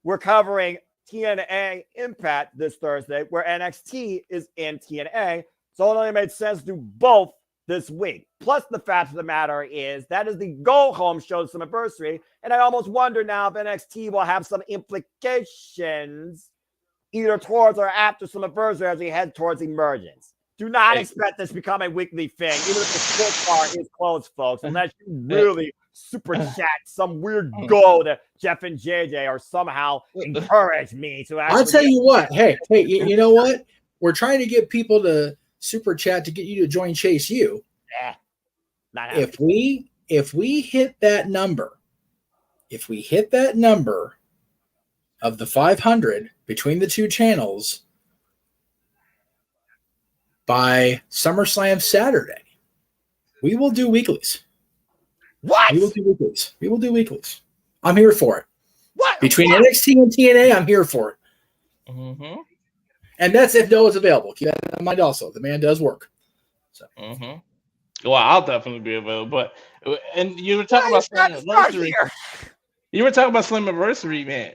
we're covering TNA Impact this Thursday, where NXT is in TNA. So it only made sense to do both this week. Plus, the fact of the matter is that is the go-home show's anniversary, and I almost wonder now if NXT will have some implications either towards or after some anniversary as we head towards emergence. Do not expect this to become a weekly thing, even if the sports bar is closed, folks, unless you really super chat some weird goal to Jeff and JJ or somehow encourage me to actually. I'll tell you what. Hey, you know what? We're trying to get people to super chat to get you to join Chase U. Yeah. Not if we hit that number, of the 500 between the 2 channels by SummerSlam Saturday, we will do weeklies. What? We will do weeklies. I'm here for it. What? Between NXT and TNA, I'm here for it. Mm-hmm. And that's if Noah's available. Keep that in mind also. The man does work. So. Mm-hmm. Well, I'll definitely be available. But and you were talking about Slammiversary. You were talking about Slammiversary, man.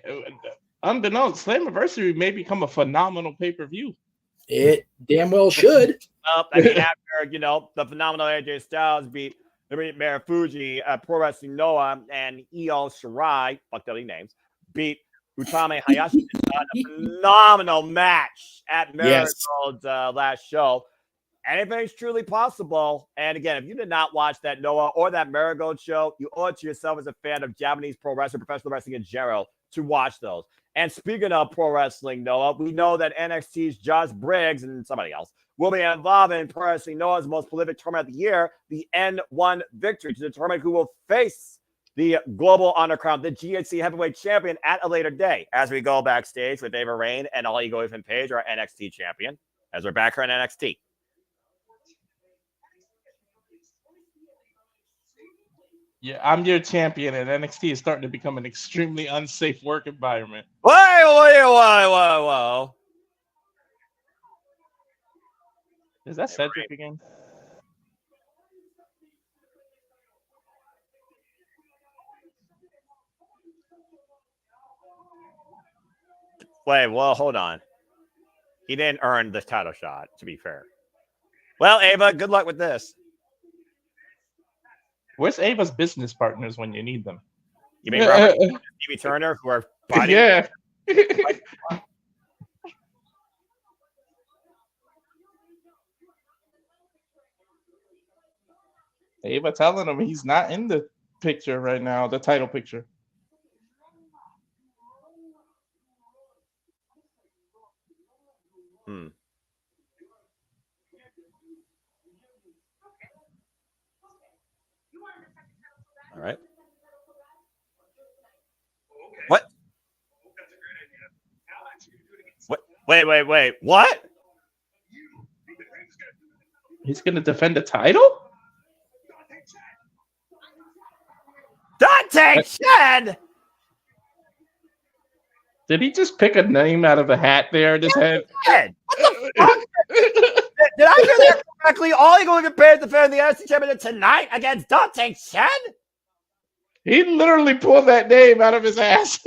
Unbeknownst, Slammiversary may become a phenomenal pay-per-view. It damn well should. Well, I mean, after the phenomenal AJ Styles beat Marufuji, Pro Wrestling Noah, and Io Shirai, fucked up names, beat Utami Hayashi. A phenomenal match at Marigold's last show. Anything's truly possible. And again, if you did not watch that Noah or that Marigold show, you owe it to yourself as a fan of Japanese pro wrestling, professional wrestling in general, to watch those. And speaking of pro wrestling, Noah, we know that NXT's Josh Briggs and somebody else will be involved in Pro Wrestling Noah's most prolific tournament of the year, the N1 Victory, to determine who will face the Global Honor Crown, the GHC Heavyweight Champion, at a later day. As we go backstage with Ava Rain and All Ego Ethan Page, our NXT champion, as we're back here in NXT. Yeah, I'm your champion, and NXT is starting to become an extremely unsafe work environment. Whoa. Is that Cedric again? Wait, well, hold on. He didn't earn the title shot, to be fair. Well, Ava, good luck with this. Where's Ava's business partners when you need them? You mean Robert and Stevie Turner, who are fighting? Yeah. Ava telling him he's not in the picture right now, the title picture. All right. What? Wait. What? He's going to defend the title? Dante Chen! Did he just pick a name out of a hat there in his head? What the fuck? Did I hear that correctly? All Ego Ethan Page defending the NXT Championship tonight against Dante Chen? He literally pulled that name out of his ass.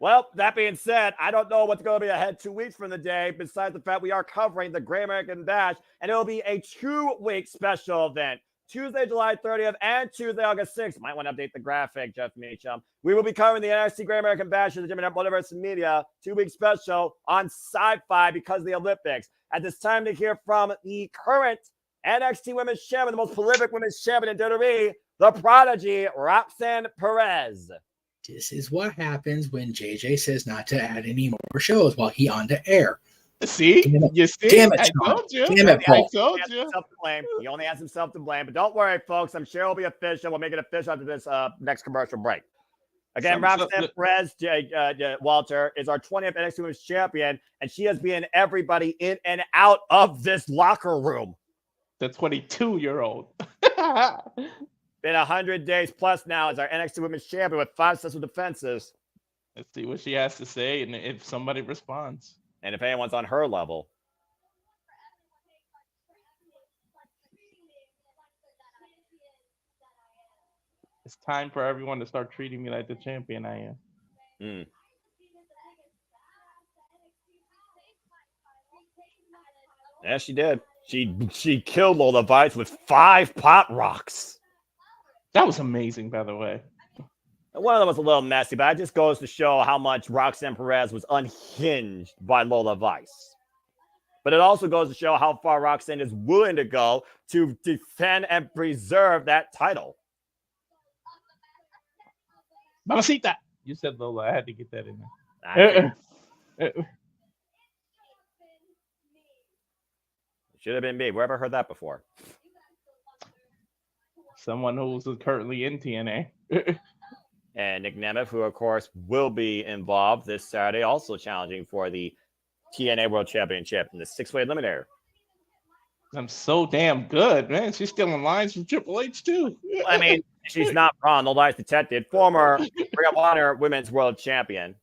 Well, that being said, I don't know what's going to be ahead 2 weeks from the day, besides the fact we are covering the Great American Bash, and it will be a 2-week special event. Tuesday, July 30th, and Tuesday, August 6th. Might want to update the graphic, Jeff Michin. We will be covering the NXT Great American Bash in the JMN Multiverse Media 2-week special on Sci-Fi because of the Olympics. At this time to hear from the current NXT Women's Champion, the most prolific Women's Champion in WWE, the prodigy, Roxanne Perez. This is what happens when JJ says not to add any more shows while he on the air. See? You see? Damn it, I told you. Damn it, Paul. I told you. He only has himself to blame. But don't worry, folks. I'm sure it'll be official. We'll make it official after this next commercial break. Again, Roxanne Perez, Walter, is our 20th NXT Women's Champion, and she has been everybody in and out of this locker room. The 22-year-old. Been 100 days plus now as our NXT Women's Champion with 5 successful defenses. Let's see what she has to say and if somebody responds. And if anyone's on her level. It's time for everyone to start treating me like the champion I am. Yeah, she did. She killed Lola Vice with 5 pot rocks. That was amazing, by the way. One of them was a little messy, but it just goes to show how much Roxanne Perez was unhinged by Lola Vice. But it also goes to show how far Roxanne is willing to go to defend and preserve that title. Mamacita. You said Lola. I had to get that in there. Should have been me. Where have I heard that before? Someone who's currently in TNA. And Nick Nemeth, who, of course, will be involved this Saturday, also challenging for the TNA World Championship in the 6-way eliminator. I'm so damn good, man. She's stealing lines from Triple H, too. I mean, she's not wrong. No lies detected. Former Ring of Honor Women's World Champion.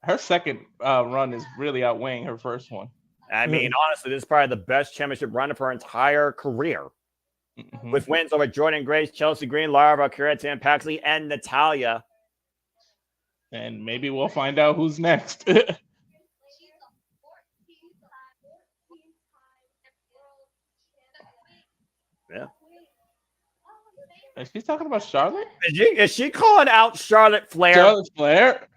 Her second run is really outweighing her first one. I mean, honestly, this is probably the best championship run of her entire career. With wins over Jordan Grace, Chelsea Green, Lara Valkyria, Tam Paxley, and Natalia. And maybe we'll find out who's next. Yeah. Is she talking about Charlotte? Is she calling out Charlotte Flair? Charlotte Flair?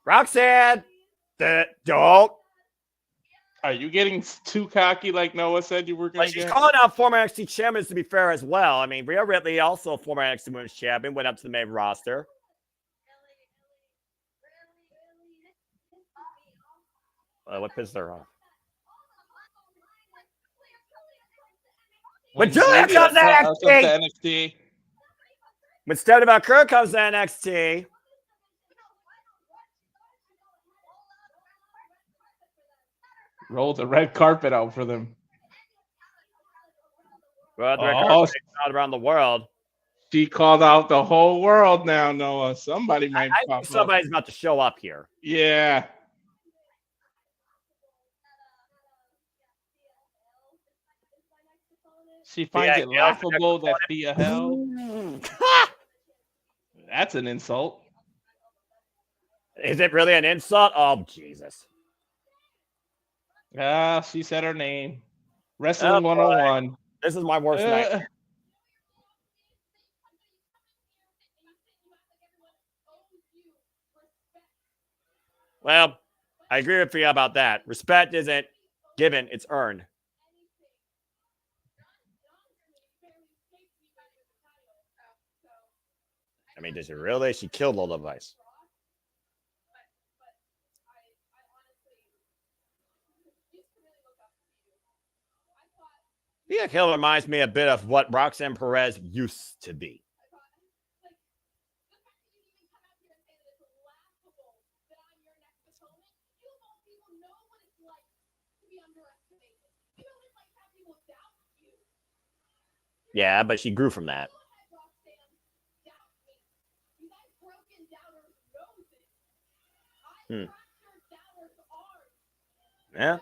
Roxanne, don't. Are you getting too cocky like Noah said you were going to She's get? calling out former NXT champions, to be fair, as well. I mean, Rhea Ripley, also a former NXT Women's Champion, went up to the main roster. What pissed her off? When Julia comes to NXT. When Stephanie Valkyrie comes to NXT. Roll the red carpet out for them. Well, the red carpet out around the world. She called out the whole world now, Noah. Somebody might I think somebody's about to show up here. Yeah. She finds it laughable that Thea held. That's an insult. Is it really an insult? Oh, Jesus. She said her name. Wrestling 101. This is my worst nightmare. Well, I agree with you about that. Respect isn't given, it's earned. I mean, does it really? She killed Lola Vice. Thea Hill reminds me a bit of what Roxanne Perez used to be. Yeah, but she grew from that. Yeah.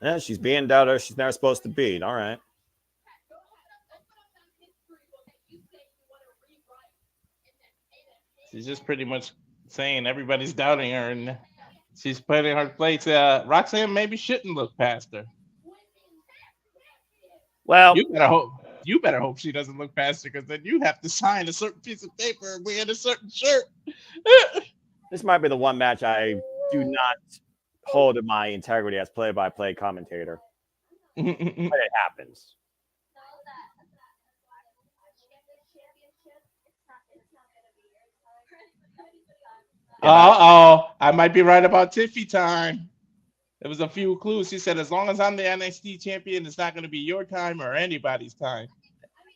Yeah, she's being doubter. She's never supposed to beat. All right. She's just pretty much saying everybody's doubting her, and she's putting her place. Roxanne maybe shouldn't look past her. Well, you better hope she doesn't look past her, because then you have to sign a certain piece of paper and wear a certain shirt. This might be the one match I do not hold in my integrity as play-by-play commentator. But it happens. I might be right about Tiffy time. There was a few clues. She said, as long as I'm the NXT champion, it's not going to be your time or anybody's time.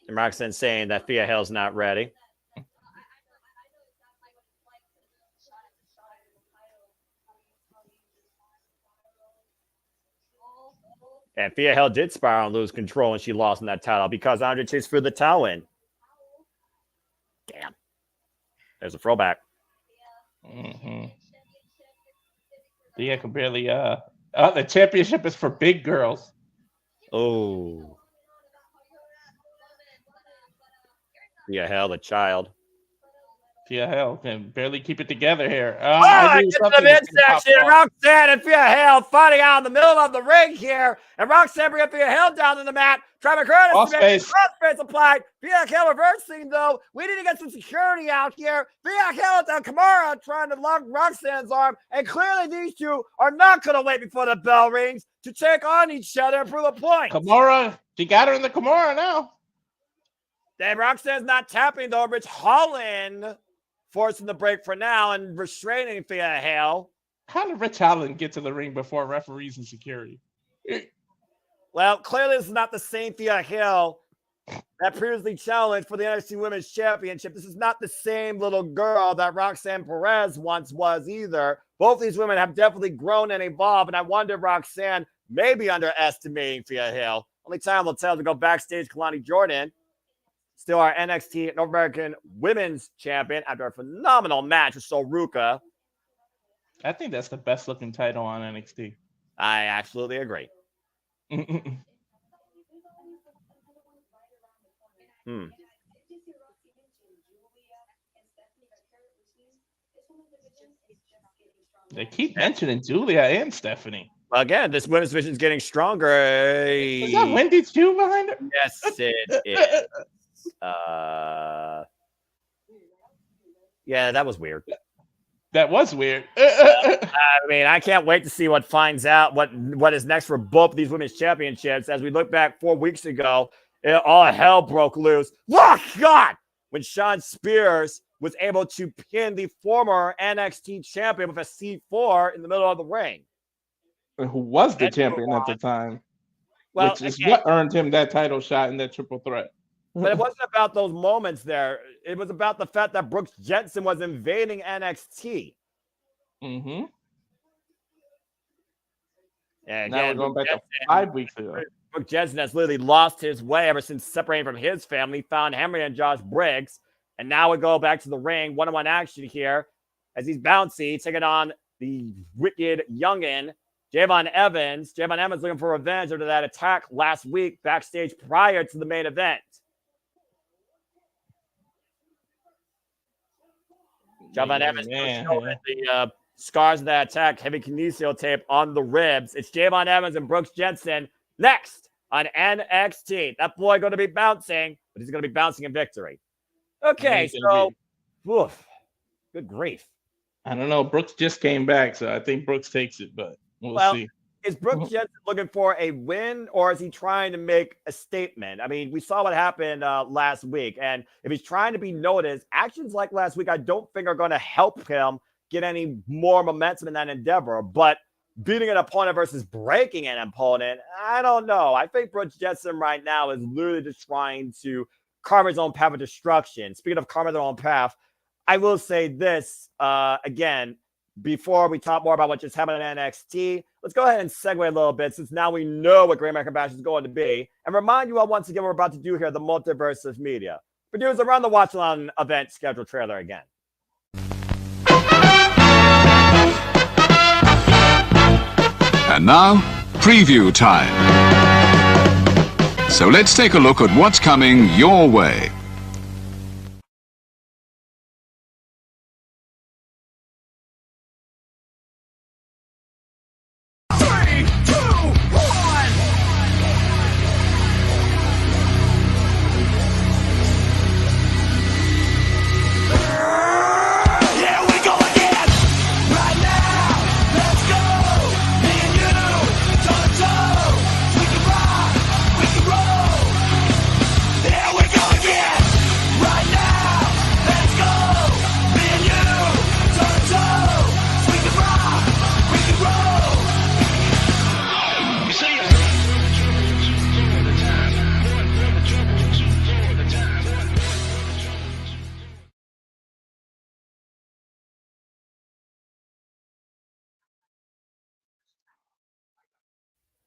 And Roxanne saying that Thea Hill's not ready. And Thea Hill did spiral and lose control, and she lost in that title because Andre Chase threw the towel in. Damn. There's a throwback. Thea can barely. The championship is for big girls. Oh. Thea Hill, the child. Thea Hill can barely keep it together here. Get to the midsection. Roxanne and Thea Hill fighting out in the middle of the ring here. And Roxanne bringing Thea Hill down in the mat. Trey McCurtis crossface applied. Thea Hill reversing, though. We need to get some security out here. Thea Hill at the Kimura trying to lock Roxanne's arm. And clearly these two are not going to wait before the bell rings to take on each other and prove a point. Kimura, she got her in the Kimura now. Then Roxanne's not tapping, though. Rich Holland forcing the break for now and restraining Thea Hill. How did Rich Holland get to the ring before referees and security? Well, clearly this is not the same Thea Hill that previously challenged for the NXT Women's Championship. This is not the same little girl that Roxanne Perez once was either. Both these women have definitely grown and evolved, and I wonder if Roxanne may be underestimating Thea Hill. Only time will tell to go backstage Kalani Jordan. still our NXT North American Women's Champion after a phenomenal match with Soruka. I think that's the best looking title on NXT. I absolutely agree. They keep mentioning Julia and Stephanie. Again, this women's division is getting stronger. Is that Wendy Chu behind her? Yes, it is. Yeah, that was weird. That was weird. I mean, I can't wait to see what finds out what is next for both of these women's championships. As we look back 4 weeks ago, all hell broke loose. Oh, God! When Sean Spears was able to pin the former NXT champion with a C4 in the middle of the ring. Who was the champion at the time. Well, which is what earned him that title shot in that triple threat. But it wasn't about those moments there. It was about the fact that Brooks Jensen was invading NXT. Mm-hmm. And now we're going back to 5 weeks ago. Brooks Jensen has literally lost his way ever since separating from his family, found Henry and Josh Briggs. And now we go back to the ring, one-on-one action here as he's bouncy, taking on the wicked youngin, Javon Evans. Javon Evans looking for revenge after that attack last week backstage prior to the main event. Javon Evans showing the scars of that attack, heavy kinesio tape on the ribs. It's Javon Evans and Brooks Jensen next on NXT. That boy going to be bouncing, but he's going to be bouncing in victory. Okay, so, good grief. I don't know. Brooks just came back, so I think Brooks takes it, but we'll see. Is Brooks Jensen looking for a win, or is he trying to make a statement? I mean, we saw what happened last week, and if he's trying to be noticed, actions like last week I don't think are going to help him get any more momentum in that endeavor. But beating an opponent versus breaking an opponent, I don't know. I think Brooks Jensen right now is literally just trying to carve his own path of destruction. Speaking of carving their own path, I will say this again, before we talk more about what just happened in NXT, let's go ahead and segue a little bit since now we know what Great American Bash is going to be, and remind you all once again what we're about to do here, the Multiverse of Media. Produce around the Watch Along event schedule trailer again. And now, preview time. So let's take a look at what's coming your way.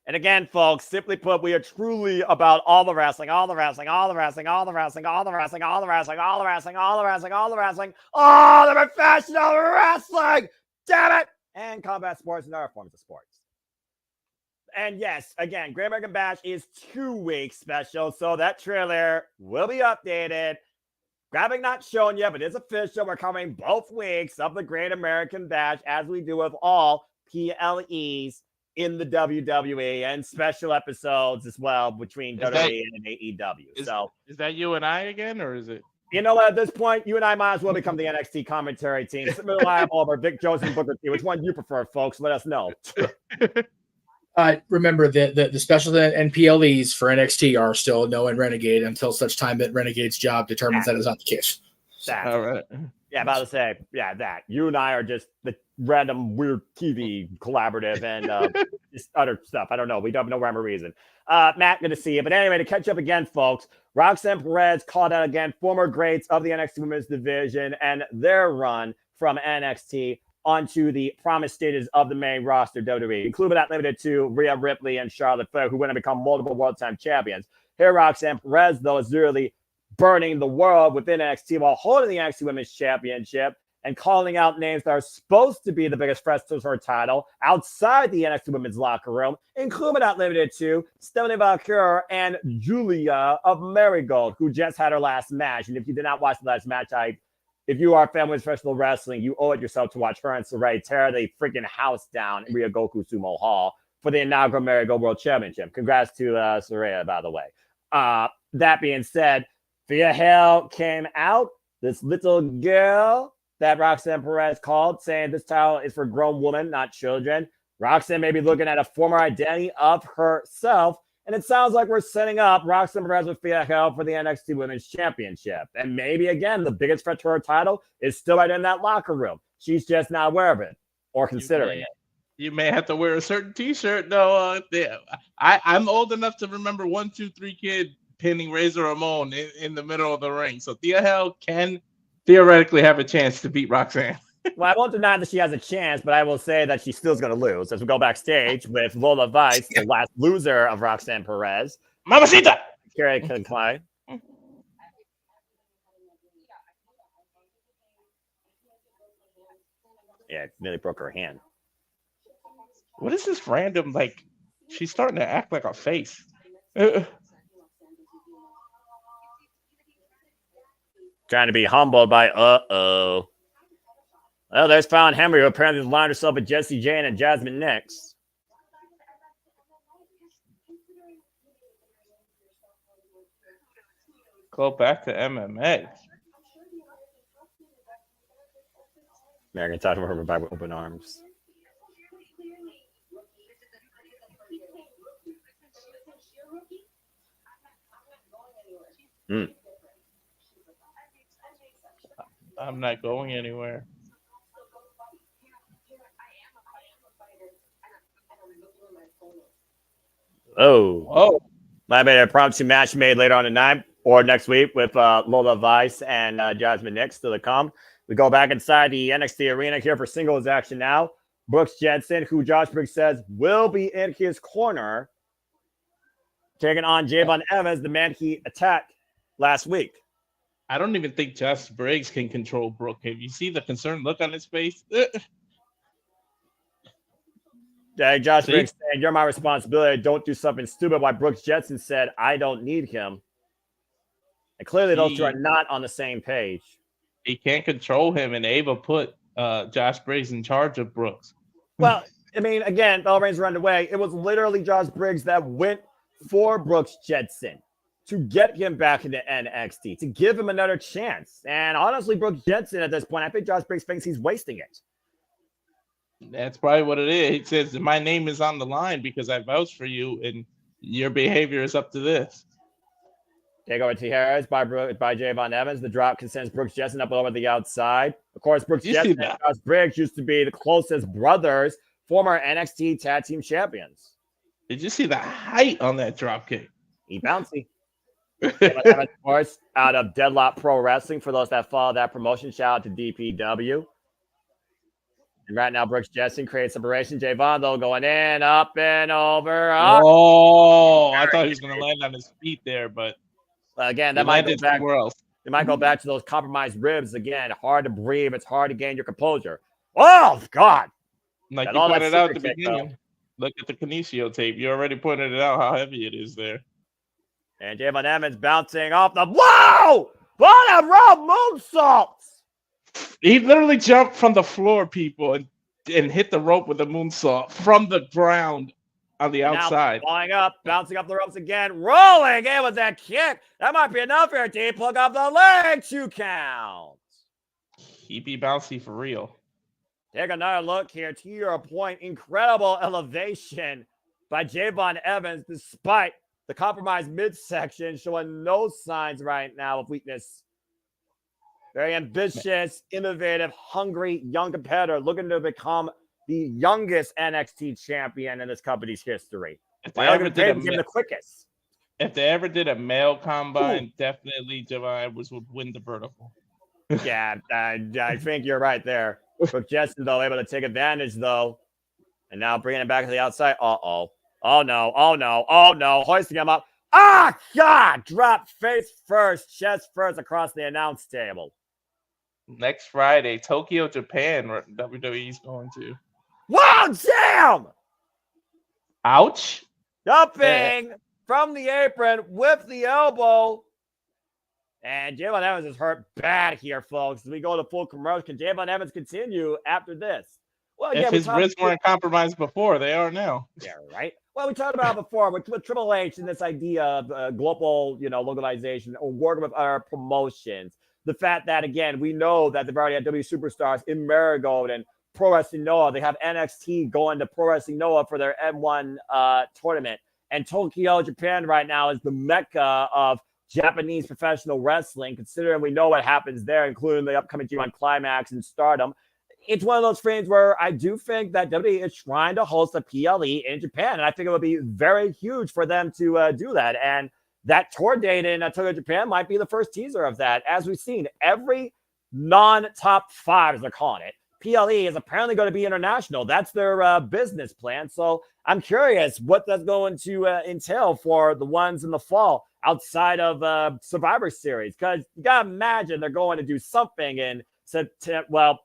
And again, folks, simply put, we are truly about all the wrestling, all the wrestling, all the wrestling, all the wrestling, all the wrestling, all the wrestling, all the wrestling, all the wrestling, all the wrestling, all the professional wrestling, damn it, and combat sports and other forms of sports. And yes, again, Great American Bash is 2 weeks special, so that trailer will be updated. Graphic not shown yet, but it's official. We're covering both weeks of the Great American Bash, as we do with all PLEs in the WWE, and special episodes as well between WWE and AEW. Is that you and I again, or is it? You know what? At this point, you and I might as well become the NXT commentary team. Reliable over Vic Joseph and Booker T. Which one do you prefer, folks? Let us know. Remember the special and PLEs for NXT are still no and Renegade until such time that Renegade's job determines that is not the case. All right. Yeah, about to say, that. You and I are just the random weird TV collaborative and just other stuff. I don't know. We don't have no rhyme or reason. Matt, good to see you. But anyway, to catch up again, folks, Roxanne Perez called out again former greats of the NXT Women's Division and their run from NXT onto the promised stages of the main roster WWE, including but not limited to Rhea Ripley and Charlotte Flair, who went and become multiple world time champions. Here, Roxanne Perez, though, is literally burning the world within NXT while holding the NXT Women's Championship and calling out names that are supposed to be the biggest threats to her title outside the NXT Women's locker room, including but not limited to Stephanie Valkyrie and Julia of Marigold, who just had her last match. And if you did not watch the last match, if you are a fan of professional wrestling, you owe it yourself to watch her and Saray tear the freaking house down in Ryogoku Sumo Hall for the inaugural Marigold World Championship. Congrats to Saraya, by the way. That being said, Via Hell came out. This little girl that Roxanne Perez called, saying this title is for grown women, not children. Roxanne may be looking at a former identity of herself, and it sounds like we're setting up Roxanne Perez with Via Hell for the NXT Women's Championship. And maybe, again, the biggest threat to her title is still right in that locker room. She's just not aware of it or considering it. You may have to wear a certain T-shirt. No, I'm old enough to remember 1, 2, 3 Kid pinning Razor Ramon in the middle of the ring. So Thea Hell can theoretically have a chance to beat Roxanne. Well, I won't deny that she has a chance, but I will say that she's still going to lose. As we go backstage with Lola Vice, the last loser of Roxanne Perez. Mamacita! Carrie Clay. Yeah, nearly broke her hand. What is this random, like, she's starting to act like a face. Trying to be humbled by Well, there's Fallon Henry, who apparently lined herself with Jessie Jane and Jasmine next. Go back to MMA. American talking about her by open arms. I'm not going anywhere. Oh. Might be a impromptu match made later on tonight or next week with Lola Vice and Jasmine Nix still to come. We go back inside the NXT arena here for singles action now. Brooks Jensen, who Josh Briggs says will be in his corner, taking on Javon Evans, the man he attacked last week. I don't even think Josh Briggs can control Brooke. Have you see the concerned look on his face? Yeah, Josh Briggs saying, "You're my responsibility. Don't do something stupid." While Brooks Jensen said, "I don't need him." And clearly those two are not on the same page. He can't control him, and Ava put Josh Briggs in charge of Brooks. Well, I mean, again, bell rings run away. It was literally Josh Briggs that went for Brooks Jensen to get him back into NXT, to give him another chance. And honestly, Brooks Jensen at this point, I think Josh Briggs thinks he's wasting it. That's probably what it is. He says, my name is on the line because I vouched for you, and your behavior is up to this. Takeover Tijeras by Javon Evans. The drop sends Brooks Jensen up over the outside. Of course, Brooks Jensen and Josh Briggs used to be the closest brothers, former NXT Tag Team Champions. Did you see the height on that drop kick? He bouncy. Evans, of course, out of Deadlock Pro Wrestling. For those that follow that promotion, shout out to DPW. And right now, Brooks Jensen creates separation. Javon, though, going in, up and over. Up. Oh, I thought he was going to land on his feet there, but again, that might go back. It might go back to those compromised ribs again. Hard to breathe. It's hard to gain your composure. Oh, God. Like you pointed out at the beginning. Look at the Kinesio tape. You already pointed it out how heavy it is there. And Javon Evans bouncing off the... Whoa! What a round moonsault! He literally jumped from the floor, people, and hit the rope with a moonsault from the ground on the outside. Now flying up, bouncing up the ropes again, rolling in with that kick. That might be enough here, T. Plug up the leg, 2 count. He be bouncy for real. Take another look here. To your point, incredible elevation by Javon Evans, despite the compromised midsection, showing no signs right now of weakness. Very ambitious, innovative, hungry, young competitor looking to become the youngest NXT champion in this company's history. If they ever did the quickest. If they ever did a male combine, definitely Javon Edwards would win the vertical. Yeah, I think you're right there. But Jensen, though, able to take advantage, though. And now bringing it back to the outside. Uh-oh. Oh, no. Oh, no. Oh, no. Hoisting him up. Ah, God! Drop face first, chest first across the announce table. Next Friday, Tokyo, Japan, where WWE's going to. Wow, jam! Ouch. Jumping from the apron with the elbow. And JMN Evans is hurt bad here, folks. As we go to full commercial, can JMN Evans continue after this? Well, if his wrists weren't compromised before, they are now. Yeah, right. Well, we talked about before with Triple H and this idea of global, localization or working with our promotions. The fact that, again, we know that they've already had W superstars in Marigold and Pro Wrestling Noah. They have NXT going to Pro Wrestling Noah for their M1 tournament. And Tokyo, Japan right now is the mecca of Japanese professional wrestling, considering we know what happens there, including the upcoming G1 Climax and Stardom. It's one of those things where I do think that WWE is trying to host a PLE in Japan, and I think it would be very huge for them to do that. And that tour date in Tokyo, Japan might be the first teaser of that. As we've seen, every non-top 5, as they're calling it, PLE is apparently going to be international. That's their business plan. So I'm curious what that's going to entail for the ones in the fall outside of Survivor Series, because you got to imagine they're going to do something in September,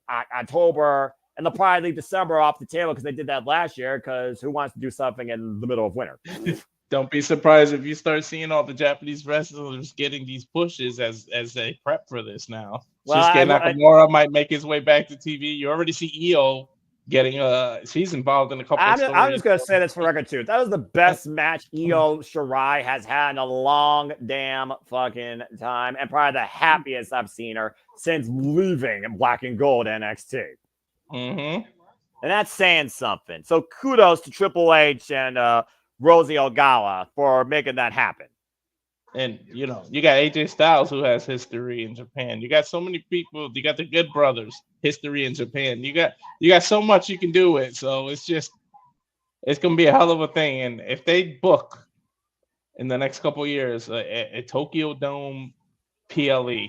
October, and they'll probably leave December off the table because they did that last year, because who wants to do something in the middle of winter? Don't be surprised if you start seeing all the Japanese wrestlers getting these pushes as they prep for this now. Well, Shinsuke Nakamura might make his way back to TV. You already see Io getting she's involved in a couple of stories. I'm just going to say this for record, too. That was the best match Io Shirai has had in a long damn fucking time, and probably the happiest I've seen her since leaving Black and Gold NXT. Mm-hmm. And that's saying something. So kudos to Triple H and Rosie Ogala for making that happen. And, you got AJ Styles, who has history in Japan. You got so many people. You got the Good Brothers, history in Japan. You got so much you can do with. So it's going to be a hell of a thing. And if they book in the next couple of years a Tokyo Dome PLE,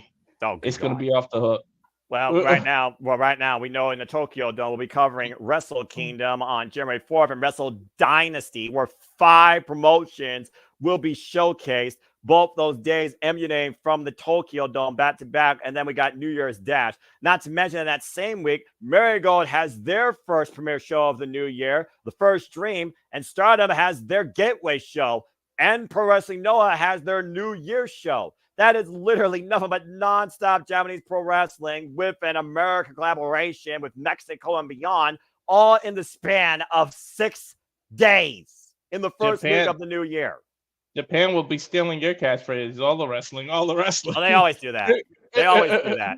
it's going to be off the hook. Well, right now, we know in the Tokyo Dome, we'll be covering Wrestle Kingdom on January 4th and Wrestle Dynasty, where 5 promotions will be showcased. Both those days emanating from the Tokyo Dome back to back. And then we got New Year's Dash. Not to mention, in that same week, Marigold has their first premiere show of the new year, the first Dream, and Stardom has their gateway show, and Pro Wrestling Noah has their New Year show. That is literally nothing but nonstop Japanese pro wrestling with an American collaboration with Mexico and beyond, all in the span of 6 days in the first week of the new year. Japan will be stealing your catchphrase. All the wrestling. Well, they always do that.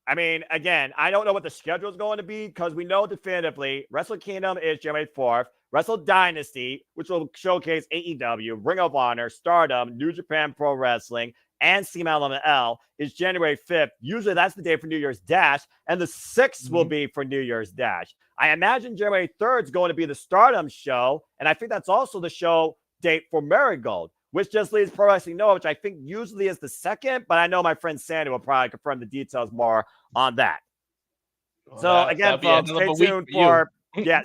I mean, again, I don't know what the schedule is going to be, because we know definitively Wrestle Kingdom is January 4th. Wrestle Dynasty, which will showcase AEW, Ring of Honor, Stardom, New Japan Pro Wrestling, and CMLL, is January 5th. Usually that's the day for New Year's Dash, and the 6th will be for New Year's Dash. I imagine January 3rd is going to be the Stardom show, and I think that's also the show date for Marigold, which just leaves Pro Wrestling Noah, which I think usually is the 2nd, but I know my friend Sandy will probably confirm the details more on that. So again, folks,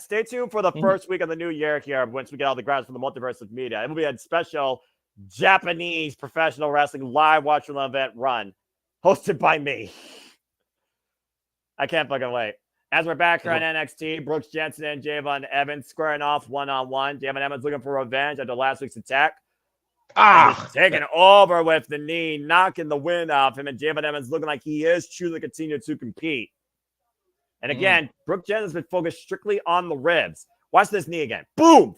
stay tuned for the first week of the new year here once we get all the grounds from the Multiverse of Media. It will be a special Japanese professional wrestling live watch event run hosted by me. I can't fucking wait. As we're back here on NXT, Brooks Jensen and JMN Evans squaring off one-on-one. JMN Evans looking for revenge after last week's attack. Taking over with the knee, knocking the wind off him, and JMN Evans looking like he is choosing to continue to compete. And again, Brooks Jensen's been focused strictly on the ribs. Watch this knee again. Boom!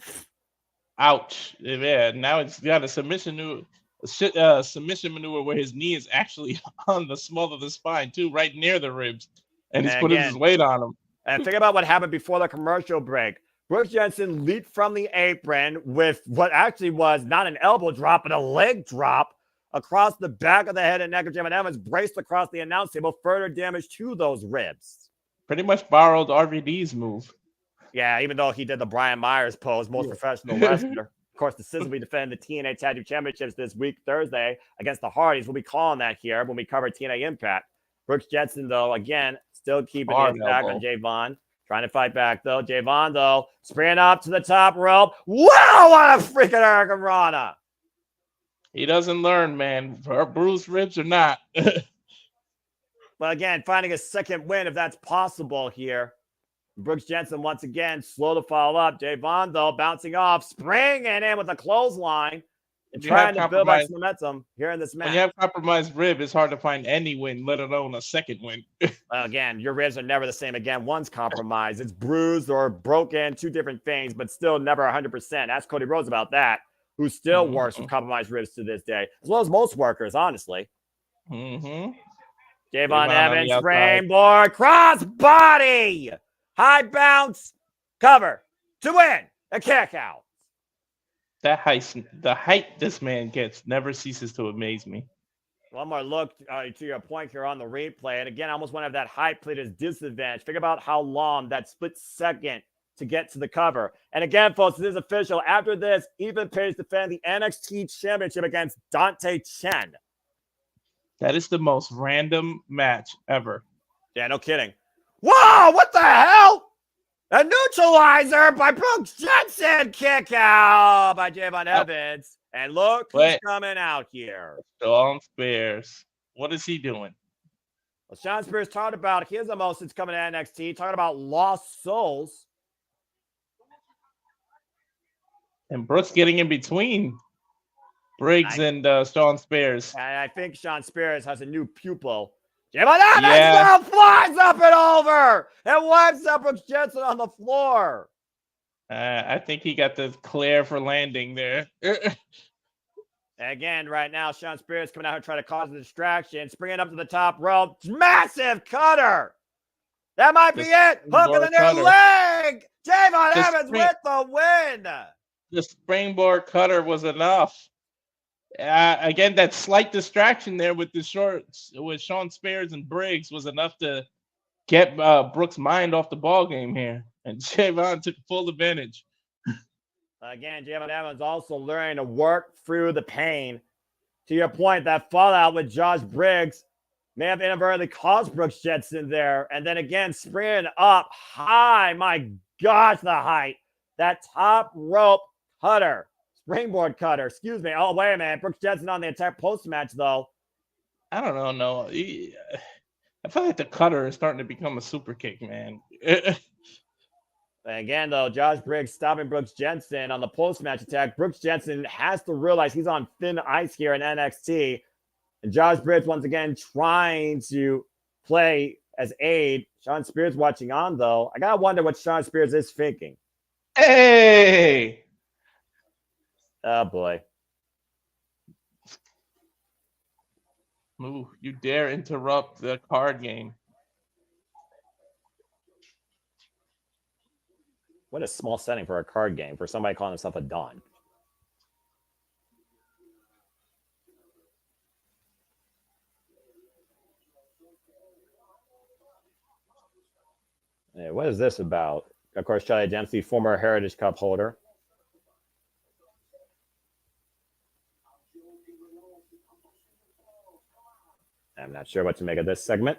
Ouch. Yeah, now it's got a submission maneuver where his knee is actually on the small of the spine, too, right near the ribs. And he's putting his weight on him. And think about what happened before the commercial break. Brooks Jensen leaped from the apron with what actually was not an elbow drop, but a leg drop across the back of the head and neck of JMN Evans, braced across the announce table, further damage to those ribs. Pretty much borrowed RVD's move. Yeah, even though he did the Brian Myers pose, most professional wrestler. Of course, the Scissors will be defending the TNA Tag Team Championships this week, Thursday, against the Hardys. We'll be calling that here when we cover TNA Impact. Brooks Jensen, though, again, still keeping his back on Jay Vaughn, Trying to fight back, though. Javon, though, spraying up to the top rope. Wow, what a freaking Hurricanrana. He doesn't learn, man. For bruised ribs or not. But again, finding a second win, if that's possible here. Brooks Jensen, once again, slow to follow up. Javon, though, bouncing off, springing in with a clothesline. And trying to build back some momentum here in this match. When you have compromised rib, it's hard to find any win, let alone a second win. Well, again, your ribs are never the same again. One's compromised. It's bruised or broken, two different things, but still never 100%. Ask Cody Rhodes about that, who still works with compromised ribs to this day, as well as most workers, honestly. Mm-hmm. Javon Evans, springboard, crossbody, high bounce, cover to win, a kick out. The height this man gets never ceases to amaze me. One more look to your point here on the replay. And again, I almost want to have that height played as disadvantage. Think about how long that split second to get to the cover. And again, folks, this is official. After this, Ethan Page defend the NXT Championship against Dante Chen. That is the most random match ever. Yeah, no kidding. Whoa, what the hell? A neutralizer by Brooks Jensen. Kick out by Javon Evans. And look who's coming out here. Sean Spears. What is he doing? Well, Sean Spears talked about his emotions coming to NXT, talking about lost souls. And Brooks getting in between Briggs and Sean Spears. And I think Sean Spears has a new pupil. Javon Evans now flies up and over and wipes up Brooks Jensen on the floor. I think he got the clear for landing there. Again, right now, Sean Spears coming out here trying to cause a distraction, springing up to the top rope. Massive cutter. That might be it. Hook in the near leg. Javon Evans with the win. The springboard cutter was enough. Again, that slight distraction there with the shorts with Sean Spears and Briggs was enough to get Brooks' mind off the ball game here. And Javon took full advantage. Again, Javon Evans also learning to work through the pain. To your point, that fallout with Josh Briggs may have inadvertently caused Brooks Jensen there. And then again, springing up high. My gosh, the height. That top rope cutter. Springboard cutter. Excuse me. Oh, wait a minute. Brooks Jensen on the entire post-match, though. I don't know. No. I feel like the cutter is starting to become a super kick, man. Again, though, Josh Briggs stopping Brooks Jensen on the post-match attack. Brooks Jensen has to realize he's on thin ice here in NXT. And Josh Briggs, once again, trying to play as aid. Sean Spears watching on, though. I got to wonder what Sean Spears is thinking. Hey! Oh, boy. Ooh, you dare interrupt the card game. What a small setting for a card game for somebody calling himself a Don. Hey, what is this about? Of course, Charlie Dempsey, former Heritage Cup holder. I'm not sure what to make of this segment.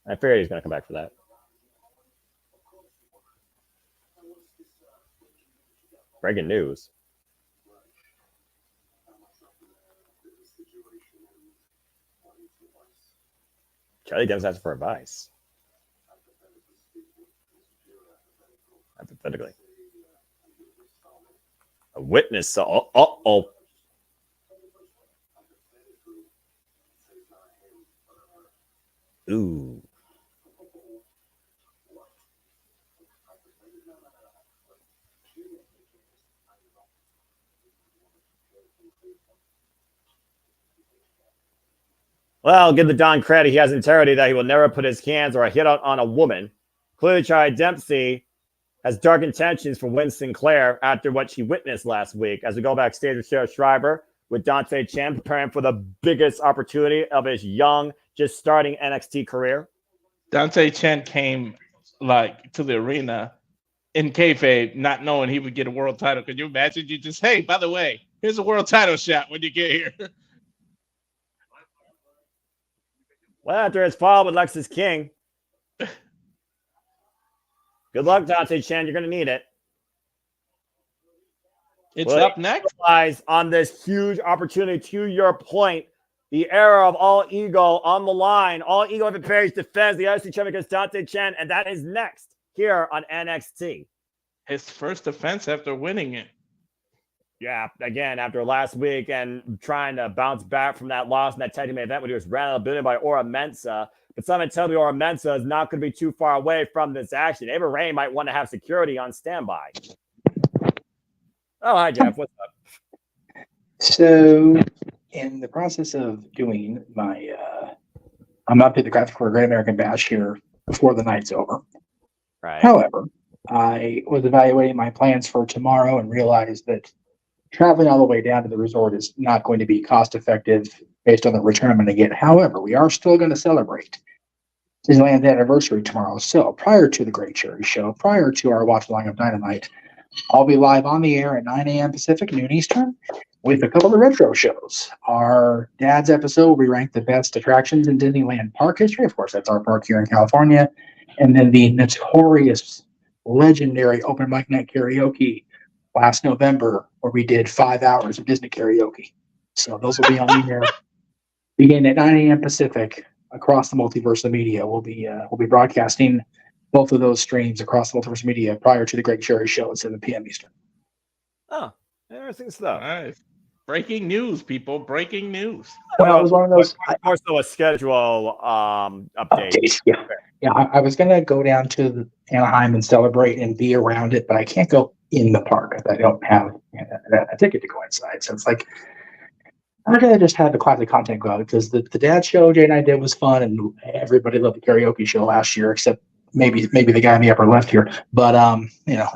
I figured he's going to come back for that. Breaking news. Charlie Dempsey asks for advice. Hypothetically. A witness. Uh-oh. Ooh. Well, give the Don credit. He has integrity that he will never put his hands or a hit out on a woman. Clearly, Charlie Dempsey has dark intentions for Wynn Sinclair after what she witnessed last week. As we go backstage with Sheriff Schreiber, with Dante Chen preparing for the biggest opportunity of his young, just starting NXT career. Dante Chen came to the arena in kayfabe, not knowing he would get a world title. Could you imagine? You just, hey, by the way, Here's a world title shot when you get here. Well, after his fall with Lexus King. Good luck, Dante Chan. You're going to need it. It's up next. On this huge opportunity, to your point, the era of all ego on the line. All ego if it Perez defends the IC champion against Dante Chan, and that is next here on NXT. His first defense after winning it. Yeah, again, after last week and trying to bounce back from that loss in that tag team event when he was ran out of building by Ora Mensa. But something tells me Ora Mensa is not going to be too far away from this action. Ava Ray might want to have security on standby. Oh, hi, Jeff. What's up? So, in the process of doing my, I'm updating the graphic for a Great American Bash here before the night's over. Right. However, I was evaluating my plans for tomorrow and realized that traveling all the way down to the resort is not going to be cost effective based on the return I'm going to get. However, we are still going to celebrate Disneyland's anniversary tomorrow. So prior to the Great Cherry Show, prior to our watch along of Dynamite, I'll be live on the air at 9 a.m. Pacific, noon Eastern, with a couple of retro shows. Our dad's episode will be ranked the best attractions in Disneyland park history. Of course, that's our park here in California. And then the notorious, legendary open mic night karaoke last November, where we did 5 hours of Disney karaoke. So those will be on the air beginning at 9 a.m. Pacific across the Multiverse of Media. We'll be broadcasting both of those streams across the Multiverse Media prior to the Great Cherry Show at 7 p.m. Eastern. Oh, interesting stuff. Nice. Breaking news, people. Breaking news. Well, it was one of those. More so a schedule update. Yeah. I was going to go down to Anaheim and celebrate and be around it, but I can't go in the park because I don't have a ticket to go inside. So it's like, I'm going to just have the classic content go out because the dad show Jay and I did was fun and everybody loved the karaoke show last year, except maybe the guy in the upper left here. But,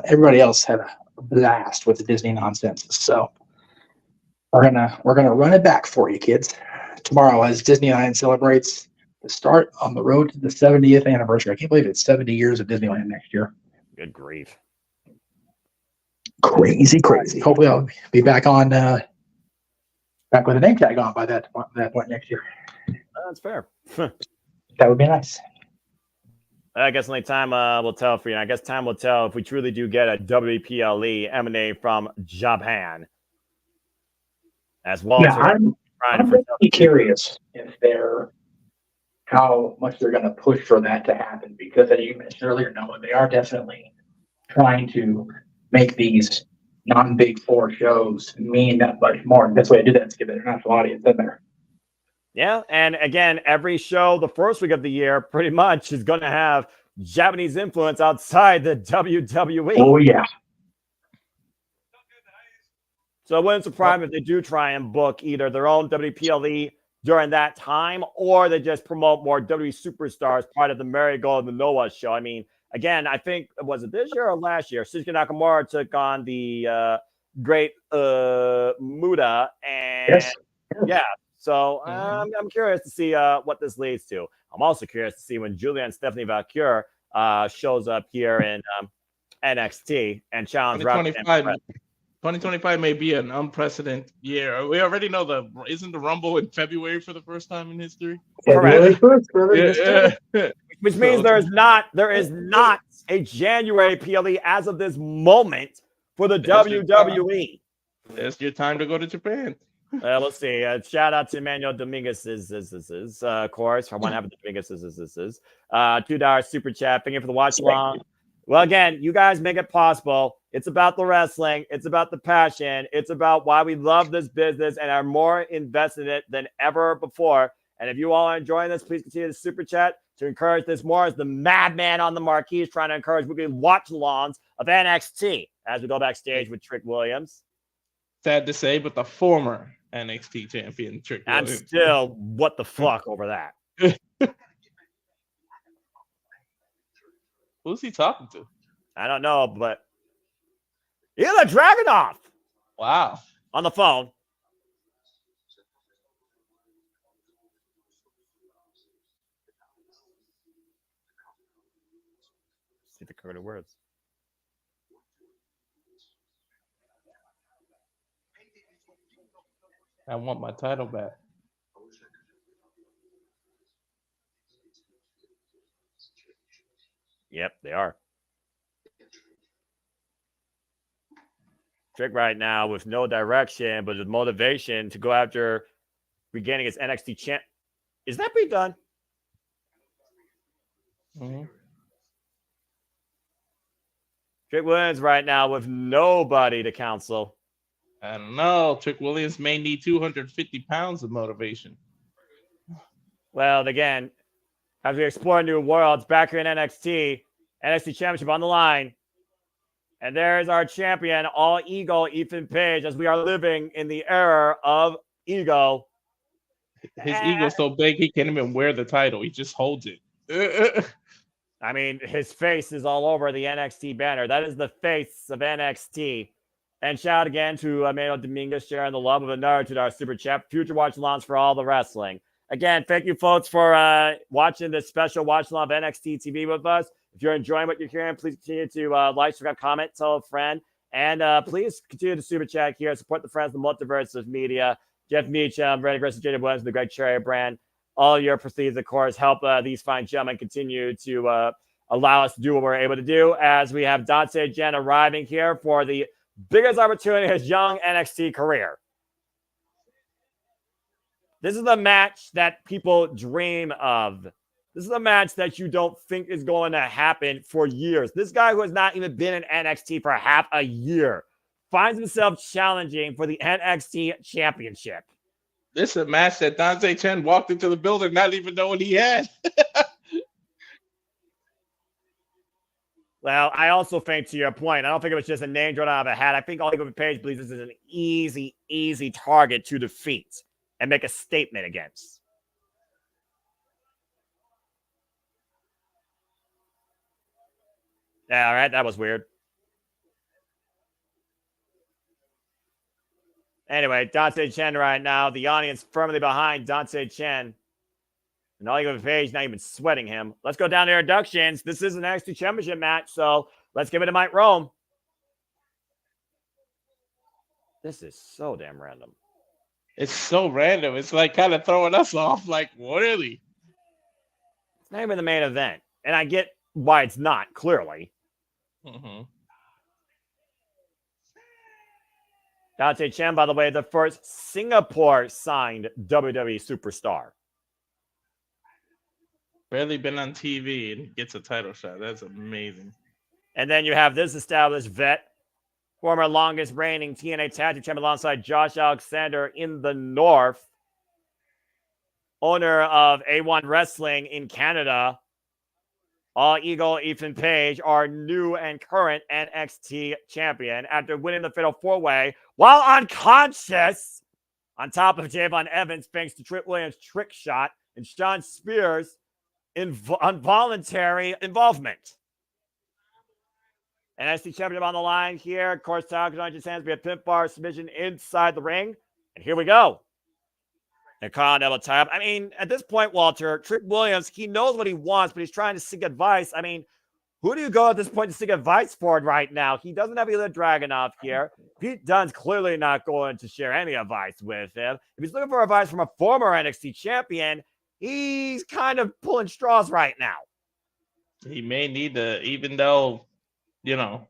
everybody else had a blast with the Disney nonsense. So we're gonna run it back for you, kids, tomorrow as Disneyland celebrates the start on the road to the 70th anniversary. I can't believe it's 70 years of Disneyland next year. Good grief. Crazy. Hopefully I'll be back on back with a name tag on by that point next year. That's fair. That would be nice. I guess only time will tell for you. I guess time will tell if we truly do get a WPLE emanate from Japan. As well. Yeah, I'm really curious if how much they're going to push for that to happen, because as you mentioned earlier, Noah, they are definitely trying to make these non-Big Four shows mean that much more. And that's why I do that, to get an international audience in there. Yeah, and again, every show the first week of the year pretty much is going to have Japanese influence outside the WWE. Oh, yeah. So it wouldn't surprise me if they do try and book either their own WPLE during that time, or they just promote more WWE superstars part of the Marigold and the Noah show. I mean, again, I think, was it this year or last year? Shinsuke Nakamura took on the great Muda. And yes. Yeah, so I'm curious to see what this leads to. I'm also curious to see when Julia and Stephanie Valkyrie shows up here in NXT and challenge 2025 may be an unprecedented year. We already know isn't the Rumble in February for the first time in history? Correct. Yeah. Which means there is not a January PLE as of this moment for the WWE. It's your time to go to Japan. Let's see. Shout out to Emmanuel Dominguez's course. I want to have Dominguez's $2 super chat. Thank you for the watch along. Well, again, you guys make it possible. It's about the wrestling. It's about the passion. It's about why we love this business and are more invested in it than ever before. And if you all are enjoying this, please continue to super chat to encourage this more as the madman on the marquee is trying to encourage weekly watch-alongs of NXT as we go backstage with Trick Williams. Sad to say, but the former NXT champion, Trick Williams. I'm still what the fuck over that. Who's he talking to? I don't know, but Ilya Dragunov. Wow. On the phone. See the coded words. I want my title back. Yep, they are. Trick right now with no direction, but with motivation to go after regaining his NXT champ. Is that be done? Mm-hmm. Trick Williams right now with nobody to counsel. I don't know. Trick Williams may need 250 pounds of motivation. Well, again, as we explore new worlds back here in NXT Championship on the line. And there's our champion, all ego, Ethan Page, as we are living in the era of ego. His ego's so big he can't even wear the title. He just holds it. I mean, his face is all over the NXT banner. That is the face of NXT. And shout out again to Emmanuel Dominguez sharing the love of another to our super chat. Future watch alongs for all the wrestling. Again, thank you, folks, for watching this special watch along of NXT TV with us. If you're enjoying what you're hearing, please continue to like, subscribe, comment, tell a friend. And please continue to super chat here. Support the friends of the Multiverse of Media. Jeff Michin, Randy versus Jaida Williams, the Greg Cherry brand. All your proceeds, of course, help these fine gentlemen continue to allow us to do what we're able to do as we have Dante Jen arriving here for the biggest opportunity of his young NXT career. This is the match that people dream of. This is a match that you don't think is going to happen for years. This guy who has not even been in NXT for half a year finds himself challenging for the NXT Championship. This is a match that Dante Chen walked into the building not even knowing he had. Well, I also think, to your point, I don't think it was just a name drawn out of a hat. I think all Ego Page believes this is an easy target to defeat and make a statement against. Yeah, all right, that was weird. Anyway, Dante Chen right now. The audience firmly behind Dante Chen. And all Ego Page not even sweating him. Let's go down to introductions. This is an NXT Championship match, so let's give it to Mike Rome. This is so damn random. It's so random. It's like kind of throwing us off. Like, really? It's not even the main event. And I get why it's not, clearly. Mm-hmm. Dante Chen, by the way, the first Singapore-signed WWE superstar. Barely been on TV and gets a title shot. That's amazing. And then you have this established vet, former longest reigning TNA Tag Team Champion alongside Josh Alexander in the North, owner of A1 Wrestling in Canada. All Ego Ethan Page, our new and current NXT champion, after winning the Fatal 4-Way while unconscious on top of Javon Evans, thanks to Trick Williams' trick shot and Sean Spears' involuntary involvement. NXT championship on the line here. Of course, Tiger on his hands. We have pin bar submission inside the ring. And here we go. And Karl double tap. I mean, at this point, Walter, Trick Williams, he knows what he wants, but he's trying to seek advice. I mean, who do you go at this point to seek advice for right now? He doesn't have Ilya Dragunov here. Pete Dunne's clearly not going to share any advice with him. If he's looking for advice from a former NXT champion, he's kind of pulling straws right now. He may need to, even though, you know,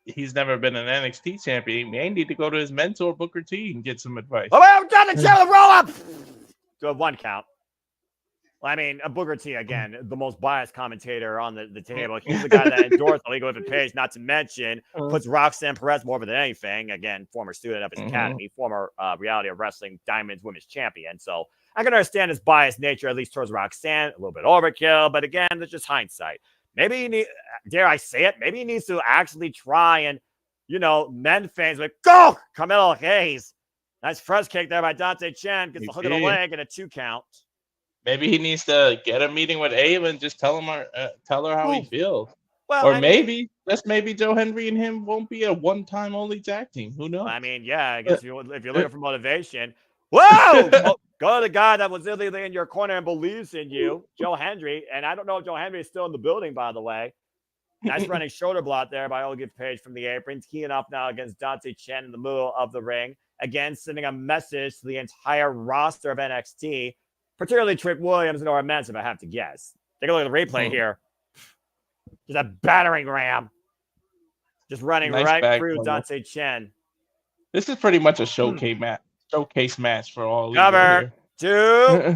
he's never been an NXT champion, he may need to go to his mentor, Booker T, and get some advice. Oh, I'm trying to tell the roll up to a 1 count. Well, I mean, Booker T, again, the most biased commentator on the table. He's the guy that endorsed the League of Page, not to mention, puts Roxanne Perez more than anything. Again, former student of his academy, former Reality of Wrestling Diamonds Women's Champion. So I can understand his biased nature, at least towards Roxanne. A little bit overkill, but again, that's just hindsight. Maybe he need, dare I say it, maybe he needs to actually try and, you know, mend things like, go! Carmelo Hayes. Nice press kick there by Dante Chen. Gets the hook of the leg and a 2 count. Maybe he needs to get a meeting with Ava and just tell her how he feels. Well, or maybe Joe Henry and him won't be a one-time only tag team. Who knows? I mean, yeah, I guess if you're looking for motivation, whoa! Go to the guy that was literally in your corner and believes in you, Joe Hendry. And I don't know if Joe Hendry is still in the building, by the way. Nice running shoulder block there by Olga Page from the apron. Teeing up now against Dante Chen in the middle of the ring. again, sending a message to the entire roster of NXT, particularly Trick Williams and Ora Mens, if I have to guess. Take a look at the replay here. Just a battering ram. Just running right through Dante Chen. This is pretty much a showcase match for all. Cover 2.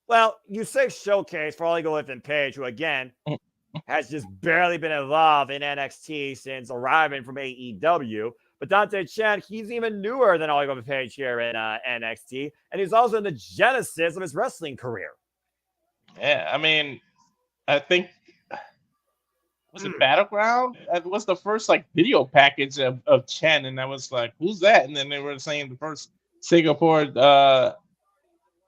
Well, you say showcase for All Eagle Ethan Page, who again has just barely been involved in NXT since arriving from AEW. But Dante Chen, he's even newer than All Eagle Ethan Page here in NXT, and he's also in the genesis of his wrestling career. Yeah, I mean, I think was it Battleground? That was the first like video package of Chen, and I was like, "Who's that?" And then they were saying the first Singapore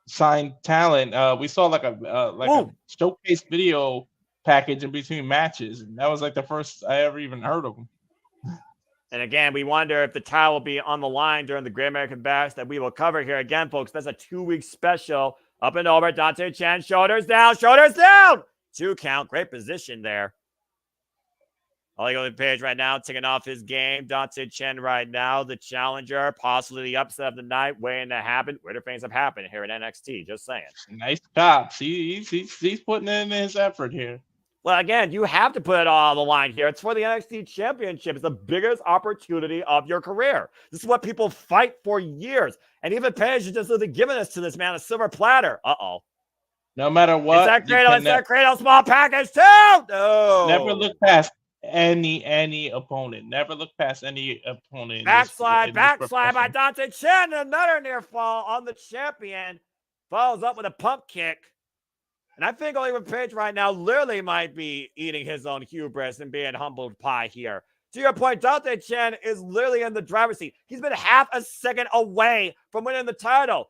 signed talent. We saw like a showcase video package in between matches, and that was like the first I ever even heard of him. And again, we wonder if the title will be on the line during the Great American Bash that we will cover here again, folks. That's a 2-week special. Up and over, Dante Chen, shoulders down, 2 count, great position there. All Eagle Ethan Page right now, taking off his game. Dante Chen right now, the challenger, possibly the upset of the night, waiting to happen. Weirder things have happened here in NXT, just saying. Nice chops. He's putting in his effort here. Well, again, you have to put it all on the line here. It's for the NXT Championship. It's the biggest opportunity of your career. This is what people fight for years. And even Page is just literally giving us to this man a silver platter. Uh-oh. No matter what. Is that Cradle small package too? No. Never look past any opponent. Never look past any opponent. Backslide by Dante Chen. Another near fall on the champion. Follows up with a pump kick. And I think Oliver Page right now literally might be eating his own hubris and being humbled pie here. To your point, Dante Chen is literally in the driver's seat. He's been half a second away from winning the title.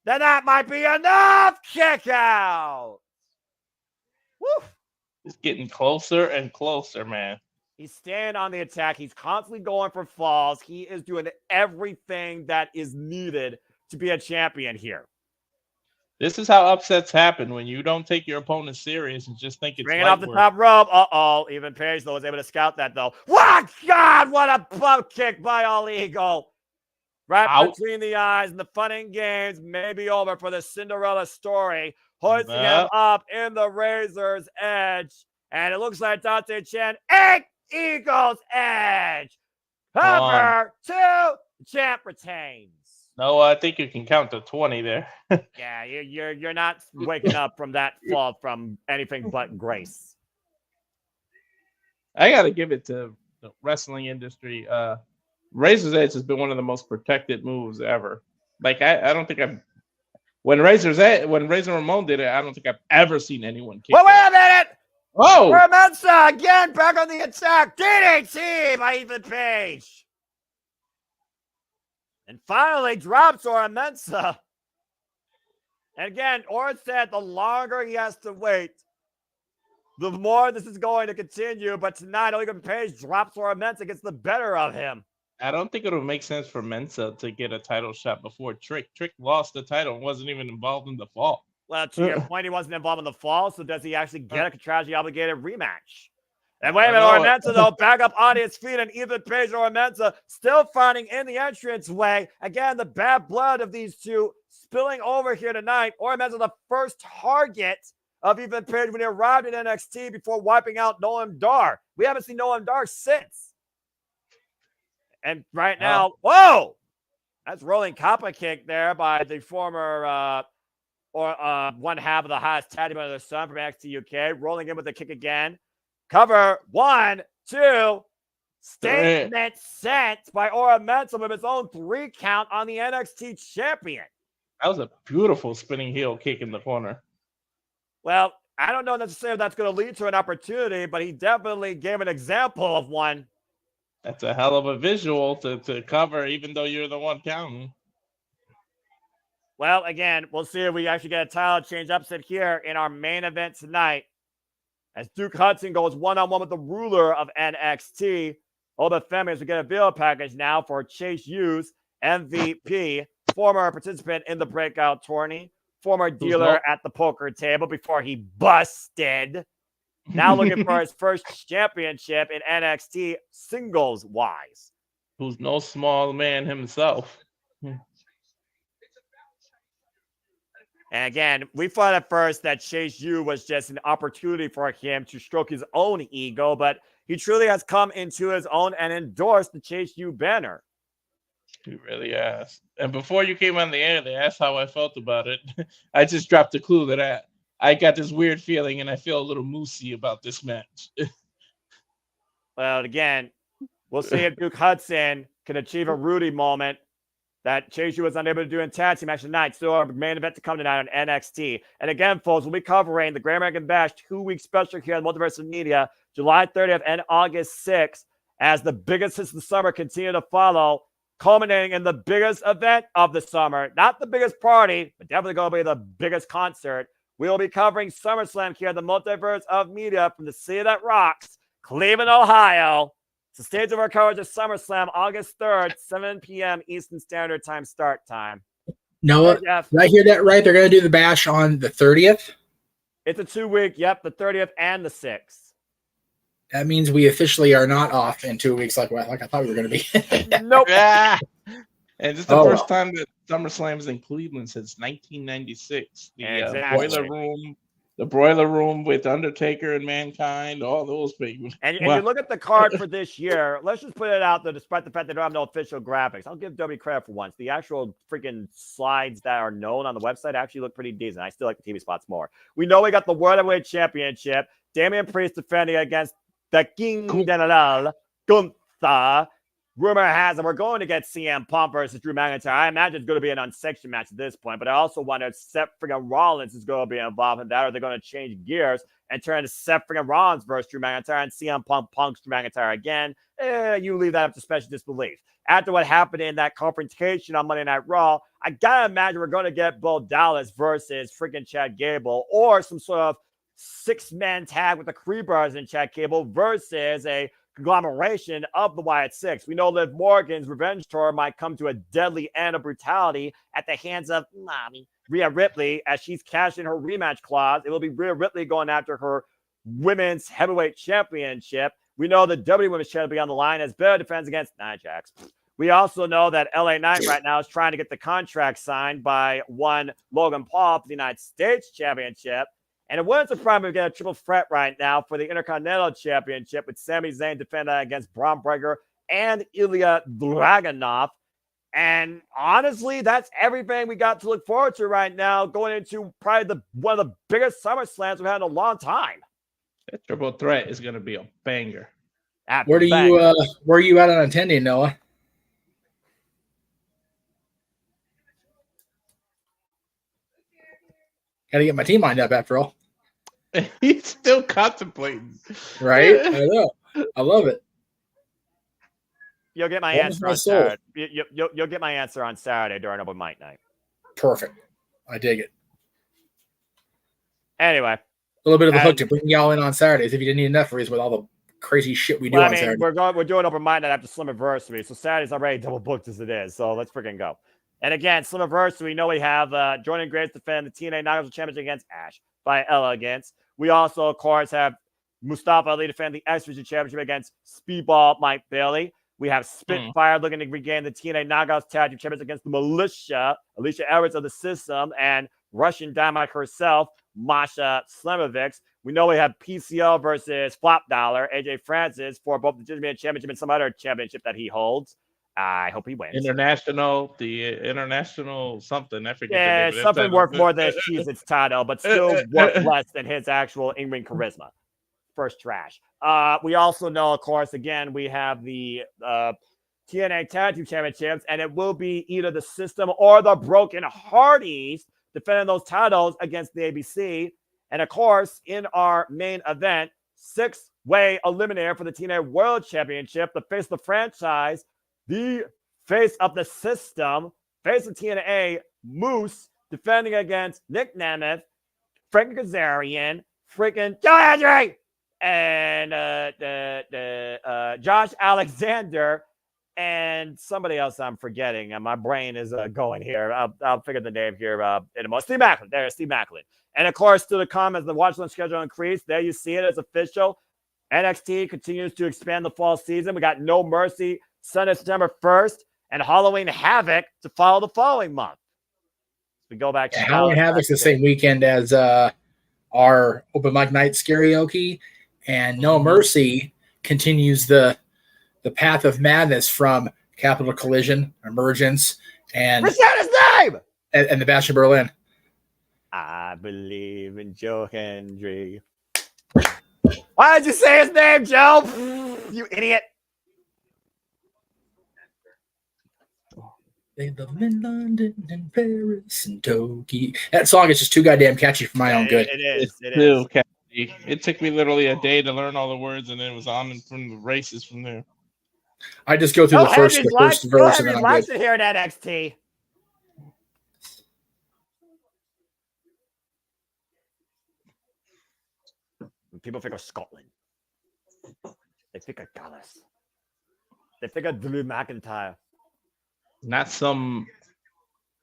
Then that might be enough. Kick out. Woo. It's getting closer and closer, man. He's staying on the attack. He's constantly going for falls. He is doing everything that is needed to be a champion here. This is how upsets happen when you don't take your opponent serious and just think it's bringing off the top rope. Uh-oh. Even Perez, though, was able to scout that, though. What? God, what a bump kick by All Eagle. Right between the eyes, and the fun and games may be over for the Cinderella story. Hoisting him up in the Razor's Edge. And it looks like Dante Chen, 8 Eagles Edge. Cover 2, champ retains. No, I think you can count to 20 there. Yeah, you're not waking up from that fall from anything but grace. I got to give it to the wrestling industry. Razor's Edge has been one of the most protected moves ever. Like I don't think when Razor Ramon did it, I don't think I've ever seen anyone kick. Wait a minute! Oh, Mensa again back on the attack. DDT by Ethan Page. And finally drops Ora Mensa. And again, Ora said the longer he has to wait, the more this is going to continue. But tonight, Ethan Page drops Ora Mensa, gets the better of him. I don't think it'll make sense for Mensa to get a title shot before Trick. Trick lost the title and wasn't even involved in the fall. Well, to your point, he wasn't involved in the fall, so does he actually get a contractually obligated rematch? And wait a minute, Ora Mensa, though, back up on his feet, and Ethan Page and Ora Mensa still fighting in the entranceway. Again, the bad blood of these two spilling over here tonight. Ora Mensa, the first target of Ethan Page when he arrived in NXT before wiping out Noam Dar. We haven't seen Noam Dar since. And right now, whoa! That's rolling Kappa kick there by the former one half of the highest tag team under the sun from NXT UK. Rolling in with the kick again. Cover 1, 2. Statement sent by Ora Mensa with his own 3 count on the NXT champion. That was a beautiful spinning heel kick in the corner. Well, I don't know necessarily if that's going to lead to an opportunity, but he definitely gave an example of one. That's a hell of a visual to cover, even though you're the one counting. Well, again, we'll see if we actually get a title change upset here in our main event tonight. As Duke Hudson goes one-on-one with the ruler of NXT. Oba Femi, as we get a video package now for Chase Hughes, MVP, former participant in the breakout tourney, former dealer at the poker table before he busted. Now looking for his first championship in NXT singles-wise. Who's no small man himself. And again, we thought at first that Chase U was just an opportunity for him to stroke his own ego, but he truly has come into his own and endorsed the Chase U banner. He really has. And before you came on the air, they asked how I felt about it. I just dropped a clue that I got this weird feeling, and I feel a little moosey about this match. Well, again, we'll see if Duke Hudson can achieve a Rudy moment that Chase U was unable to do in tag team match tonight. Still our main event to come tonight on NXT. And again, folks, we'll be covering the Great American Bash 2-week special here on Multiverse of Media, July 30th and August 6th, as the biggest hits of the summer continue to follow, culminating in the biggest event of the summer. Not the biggest party, but definitely going to be the biggest concert. We will be covering SummerSlam here at the Multiverse of Media from the city that rocks, Cleveland, Ohio. It's the stage of our coverage of SummerSlam, August 3rd, 7 p.m. Eastern Standard Time start time. Noah, did I hear that right? They're going to do the bash on the 30th? It's a 2-week, yep, the 30th and the 6th. That means we officially are not off in 2 weeks like I thought we were going to be. Nope. Yeah. And this is the first time that SummerSlam's in Cleveland since 1996. The Boiler Room with Undertaker and Mankind, all those people. And you look at the card for this year, let's just put it out there, despite the fact they don't have no official graphics. I'll give W credit for once. The actual freaking slides that are known on the website actually look pretty decent. I still like the TV spots more. We know we got the World Heavyweight Championship. Damian Priest defending against the King General, Gunther. Rumor has it we're going to get CM Punk versus Drew McIntyre. I imagine it's going to be an unsanctioned match at this point, but I also wonder if Seth freaking Rollins is going to be involved in that, or they're going to change gears and turn to Seth freaking Rollins versus Drew McIntyre and CM Punk punks Drew McIntyre again. You leave that up to special disbelief. After what happened in that confrontation on Monday Night Raw, I gotta imagine we're going to get Bo Dallas versus freaking Chad Gable, or some sort of 6-man tag with the Creepers and Chad Gable versus a conglomeration of the Wyatt Six. We know Liv Morgan's revenge tour might come to a deadly end of brutality at the hands of Mommy Rhea Ripley as she's cashing her rematch clause. It will be Rhea Ripley going after her women's heavyweight championship. We know the WWE Women's Championship will be on the line as Bear defends against Nia Jax. We also know that LA Knight right now is trying to get the contract signed by one Logan Paul for the United States Championship. And it wouldn't surprise me to get a triple threat right now for the Intercontinental Championship with Sami Zayn defending against Braun Breaker and Ilya Dragunov. And honestly, that's everything we got to look forward to right now, going into probably one of the biggest SummerSlams we've had in a long time. That triple threat is going to be a banger. Where are you at on attending, Noah? Got to get my team lined up after all. He's still contemplating. Right? I know. I love it. You'll get my answer on Saturday. You'll get my answer on Saturday during Open Mic Night. Perfect. I dig it. Anyway. A little bit of a hook to bring y'all in on Saturdays if you didn't need enough for with all the crazy shit we do on Saturday. We're doing Open Mic Night after Slammiversary, so Saturday's already double booked as it is. So let's freaking go. And again, Slammiversary, we know we have Jordan Grace defend the TNA Knockouts Championship against Ash by Elegance. We also, of course, have Mustafa Ali defend the X Division Championship against Speedball Mike Bailey. We have Spitfire looking to regain the TNA Knockouts Tag Team Championship against the Militia, Alicia Everett of the System, and Russian Dynamite herself, Masha Slemovics. We know we have PCO versus Flop Dollar, AJ Francis, for both the Judgment Championship and some other championship that he holds. I hope he wins. International something. I forget. Yeah, the name something worth more than his title, but still worth less than his actual in-ring charisma. First trash. We also know, of course, again, we have the TNA Tag Team Championships, and it will be either the System or the Broken Hardys defending those titles against the ABC. And of course, in our main event, 6-way eliminator for the TNA World Championship, the face of the franchise, the face of the System, face of TNA, Moose, defending against Nick Nemeth, Frank Kazarian, freaking John Andre, and Josh Alexander, and somebody else I'm forgetting. And my brain is going here. I'll figure the name here in a moment. Steve Macklin. There's Steve Macklin. And of course, to the comments, the watch list schedule increased. There you see it. It's official. NXT continues to expand the fall season. We got No Mercy Sunday, September 1st and Halloween Havoc to follow the following month. We go back to Halloween Havoc's the same weekend as our open mic night karaoke, and No Mercy continues the path of madness from Capital Collision, Emergence, and what's that his name? And the Bash in Berlin. I believe in Joe Hendry. Why did you say his name, Joe? You idiot. They love them in London and Paris and Tokyo. That song is just too goddamn catchy for my own good. It is. It took me literally a day to learn all the words, and then it was on from the races from there. I just go through the first verse and then I'm likes good. it here at NXT. People think of Scotland. They think of Gallus. They think of Drew McIntyre. Not some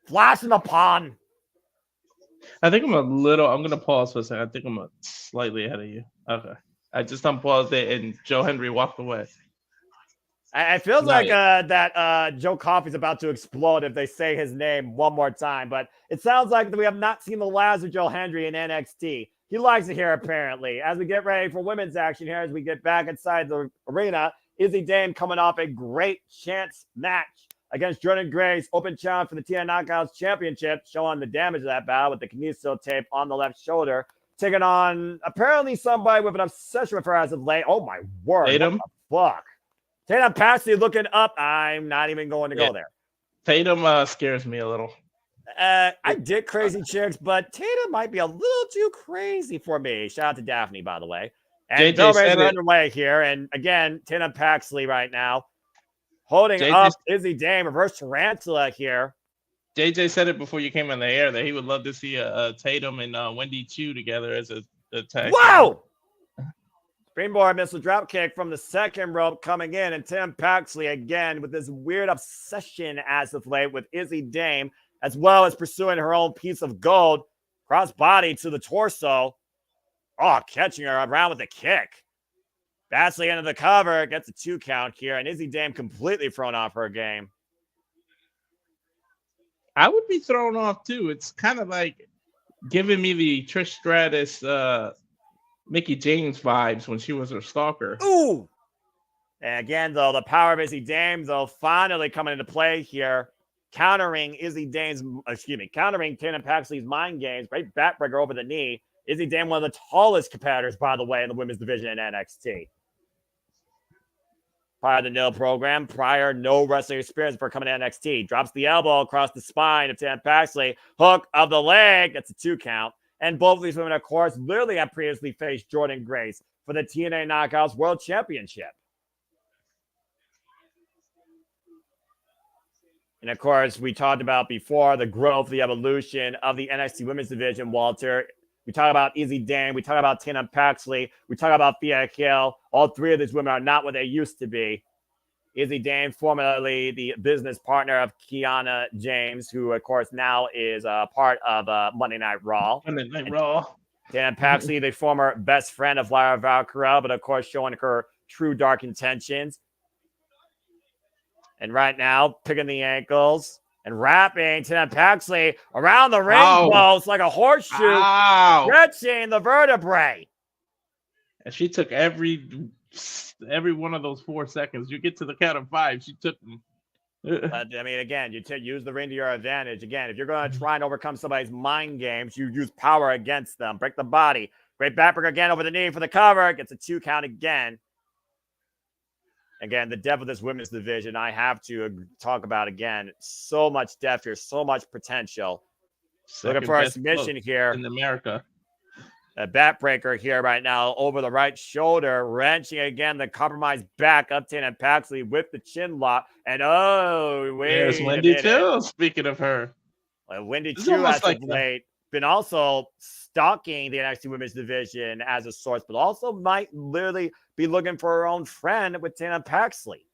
Flash in the pond. I think I'm going to pause for a second. I think I'm slightly ahead of you. Okay. I just unpaused it and Joe Hendry walked away. It feels like that Joe Coffey's about to explode if they say his name one more time, but it sounds like we have not seen the last of Joe Hendry in NXT. He likes it here, apparently. As we get ready for women's action here, as we get back inside the arena, Izzy Dame coming off a great chance match against Jordan Grace, open challenge for the TNA Knockouts Championship, showing the damage of that battle with the kineso tape on the left shoulder, taking on apparently somebody with an obsession with her as of late. Oh, my word. Tatum? What the fuck? Tatum Patsy looking up. I'm not even going to go there. Tatum scares me a little. I did crazy chicks, but Tatum might be a little too crazy for me. Shout out to Daphne, by the way. And Bill Ray's underway here. And again, Tatum Paxley right now holding up Izzy Dame, reverse tarantula here. JJ said it before you came on the air that he would love to see Tatum and Wendy Chu together as a tag. Wow! Springboard missile drop kick from the second rope coming in, and Tim Paxley again with this weird obsession as of late with Izzy Dame, as well as pursuing her own piece of gold. Cross body to the torso. Oh, catching her around with a kick. Paxley into the cover, gets a 2 count here, and Izzy Dame completely thrown off her game. I would be thrown off too. It's kind of like giving me the Trish Stratus, Mickie James vibes when she was her stalker. Ooh! And again, though, the power of Izzy Dame, though, finally coming into play here, countering countering Tatum Paxley's mind games. Great backbreaker over the knee. Izzy Dame, one of the tallest competitors, by the way, in the women's division in NXT. Prior to the NIL program, no wrestling experience before coming to NXT. Drops the elbow across the spine of Tatum Paxley. Hook of the leg. That's a 2 count. And both of these women, of course, literally have previously faced Jordan Grace for the TNA Knockouts World Championship. And, of course, we talked about before the growth, the evolution of the NXT women's division, Walter. We talk about Izzy Dame. We talk about Tatum Paxley. We talk about Thea Hill. All three of these women are not what they used to be. Izzy Dame, formerly the business partner of Kiana James, who, of course, now is a part of Monday Night Raw. Monday Night Raw. Tatum Paxley, the former best friend of Lyra Valkyra, but, of course, showing her true dark intentions. And right now, picking the ankles and wrapping Tatum Paxley around the ring post like a horseshoe, stretching the vertebrae. And she took every one of those 4 seconds. You get to the count of 5, she took them. I mean, again, you use the ring to your advantage. Again, if you're going to try and overcome somebody's mind games, you use power against them. Break the body. Great backbreaker again over the knee for the cover. Gets a 2 count again. Again, the depth of this women's division, I have to talk about again. So much depth here, so much potential. Looking for a submission here. In America. A backbreaker here right now over the right shoulder, wrenching again the compromised back up Tatum Paxley with the chin lock. And there's Wendy too. Speaking of her, Wendy too as of late been also stalking the NXT women's division as a source, but also might literally be looking for her own friend with Tatum Paxley.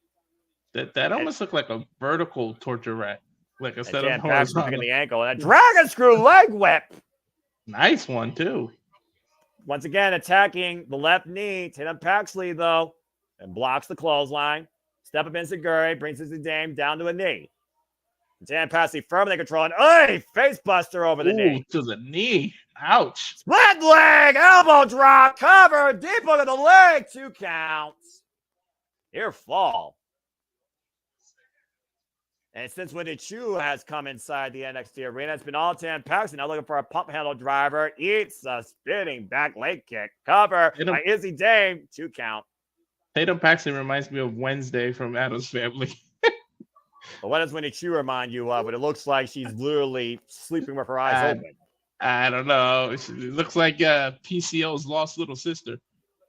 That almost looked like a vertical torture rack, like a set of horizontal. Picking the ankle and a dragon screw leg whip. Nice one too. Once again, attacking the left knee. Tatum Paxley, though, and blocks the clothesline. Step up in Zachary, brings his Dame down to a knee. Dan Passy firmly controlling. Hey, face buster over the knee. To the knee. Ouch. Split leg, elbow drop, cover, deep under the leg, 2 counts. Here fall. And since Wendy Chu has come inside the NXT arena, it's been all 10 packs. Now looking for a pump handle driver. Eats a spinning back leg kick. Cover by Izzy Dame, 2 count. Tatum Paxton reminds me of Wednesday from Addams Family. But what does Wendy Chu remind you of? But it looks like she's literally sleeping with her eyes open. I don't know. It looks like PCO's lost little sister.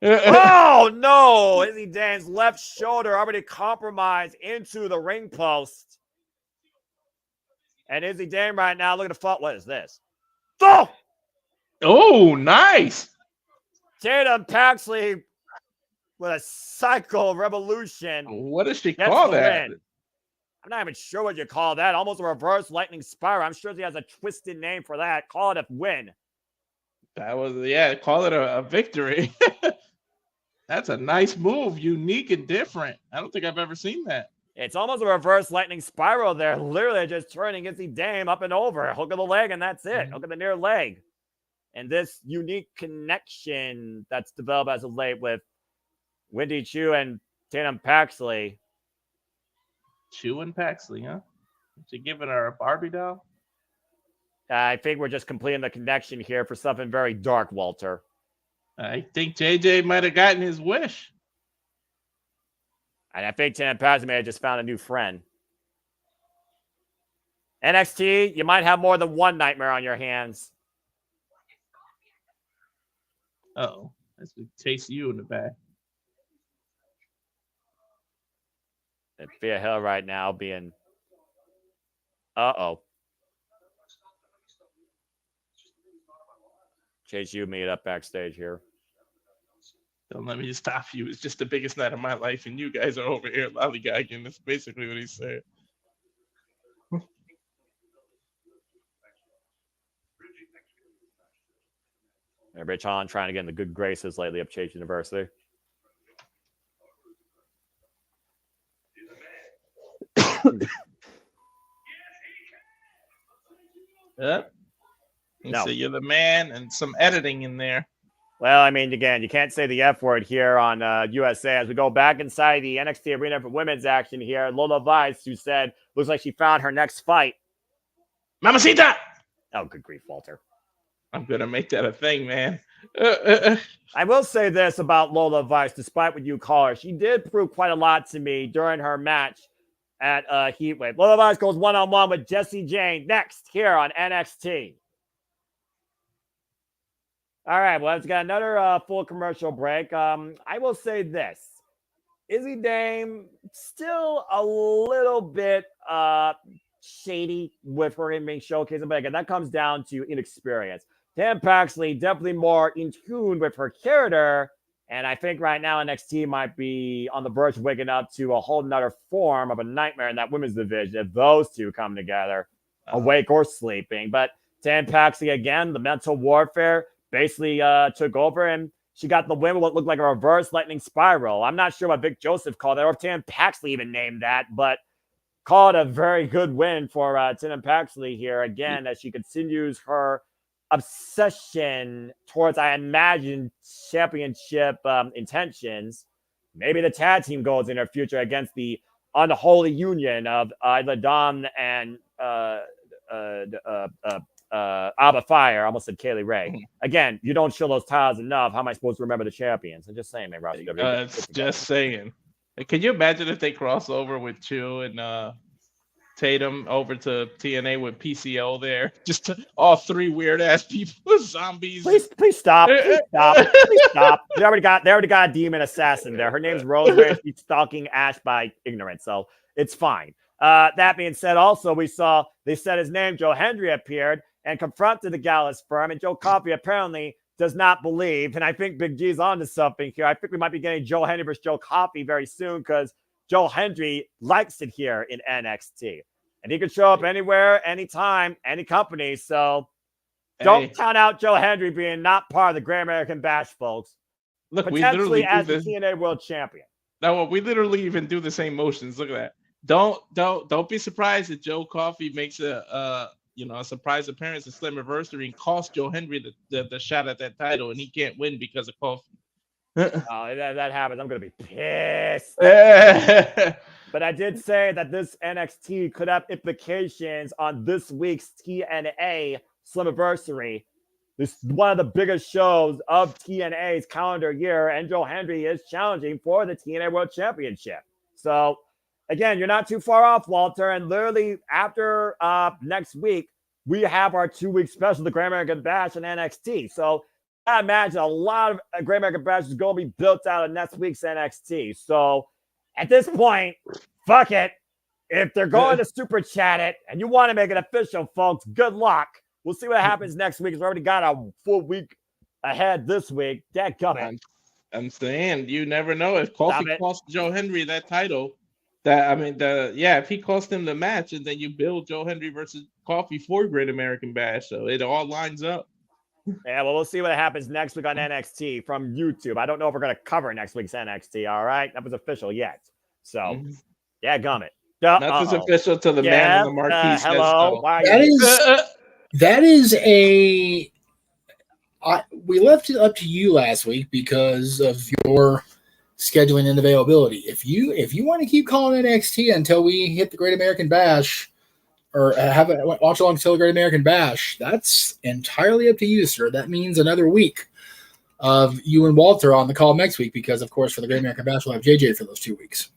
Oh, no. Izzy Dame's left shoulder already compromised into the ring post. And Izzy Dame right now, look at the fault. What is this? Oh, nice. Tatum Paxley with a cycle revolution. What does she call that? Win. I'm not even sure what you call that. Almost a reverse lightning spiral. I'm sure she has a twisted name for that. Call it a win. That was, call it a victory. That's a nice move. Unique and different. I don't think I've ever seen that. It's almost a reverse lightning spiral there. Literally just turning Izzy Dame up and over. Hook of the leg, and that's it. Hook of the near leg. And this unique connection that's developed as of late with Wendy Chu and Tatum Paxley. Chu and Paxley, huh? She giving her a Barbie doll? I think we're just completing the connection here for something very dark, Walter. I think JJ might have gotten his wish. And I think Tatum Paxley may have just found a new friend. NXT, you might have more than one nightmare on your hands. Uh-oh. That's what chase you in the back. And Thea Hill right now being... Uh-oh. Chase, you meet up backstage here. Don't let me just stop you. It's just the biggest night of my life, and you guys are over here lollygagging. That's basically what he said. Rich Hahn trying to get in the good graces lately of Chase University. Yep. No. So you're the man, and some editing in there. Well, I mean, again, you can't say the F word here on USA. As we go back inside the NXT arena for women's action here, Lola Vice, who said, looks like she found her next fight. Mamacita! Oh, good grief, Walter. I'm going to make that a thing, man. I will say this about Lola Vice, despite what you call her. She did prove quite a lot to me during her match at Heatwave. Lola Vice goes one-on-one with Jessie Jane next here on NXT. All right, well, it's got another full commercial break. I will say this. Izzy Dame still a little bit shady with her being showcased. But again, that comes down to inexperience. Tatum Paxley definitely more in tune with her character. And I think right now NXT might be on the verge of waking up to a whole nother form of a nightmare in that women's division if those two come together, awake or sleeping. But Tatum Paxley, again, the mental warfare basically took over, and she got the win with what looked like a reverse lightning spiral. I'm not sure what Vic Joseph called it, or if Tatum Paxley even named that, but called a very good win for Tatum Paxley here, again, as she continues her obsession towards, I imagine, championship intentions. Maybe the tag team goals in her future against the unholy union of Isla Dawn and Abba Fire. I almost said Kaylee Ray. Again, you don't show those titles enough. How am I supposed to remember the champions? I'm just saying, man, Ross. Just saying. Can you imagine if they cross over with Chu and Tatum over to TNA with PCO there? Just all three weird ass people, zombies. Please stop. Please stop. Please stop. They already got a demon assassin there. Her name's Rosemary. She's stalking Ash by ignorance, so it's fine. That being said, also we saw they said his name. Joe Hendry appeared and confronted the Gallus firm, and Joe Coffey apparently does not believe. And I think Big G's onto something here. I think we might be getting Joe Hendry versus Joe Coffey very soon because Joe Hendry likes it here in NXT. And he could show up anywhere, anytime, any company. So don't count out Joe Hendry being not part of the Great American Bash, folks. Look, potentially as the TNA World Champion. Now we literally even do the same motions. Look at that. Don't be surprised if Joe Coffey makes a surprise appearance at Slammiversary and costs Joe Hendry the shot at that title, and he can't win because of Coffey. Oh, that happens, I'm gonna be pissed. But I did say that this NXT could have implications on this week's TNA Slammiversary. This is one of the biggest shows of TNA's calendar year, and Joe Hendry is challenging for the TNA World Championship. So, again, you're not too far off, Walter. And literally after next week, we have our 2-week special, the Great American Bash and NXT. So, I imagine a lot of Great American Bash is going to be built out of next week's NXT. So, at this point, fuck it. If they're going to super chat it and you want to make it official, folks, good luck. We'll see what happens next week. We've already got a full week ahead this week. Dadgummit. I'm saying you never know if Coffey cost Joe Hendry that title. If he cost him the match, and then you build Joe Hendry versus Coffey for Great American Bash, so it all lines up. Yeah, well, we'll see what happens next week on NXT from YouTube. I don't know if we're going to cover next week's NXT. All right, that was official yet. So, yeah, gummit. Nothing's official till the man on the marquee says so. That is a. We left it up to you last week because of your scheduling and availability. If you want to keep calling NXT until we hit the Great American Bash, or have it watch along until the Great American Bash, that's entirely up to you, sir. That means another week of you and Walter on the call next week, because of course for the Great American Bash we'll have JJ for those 2 weeks.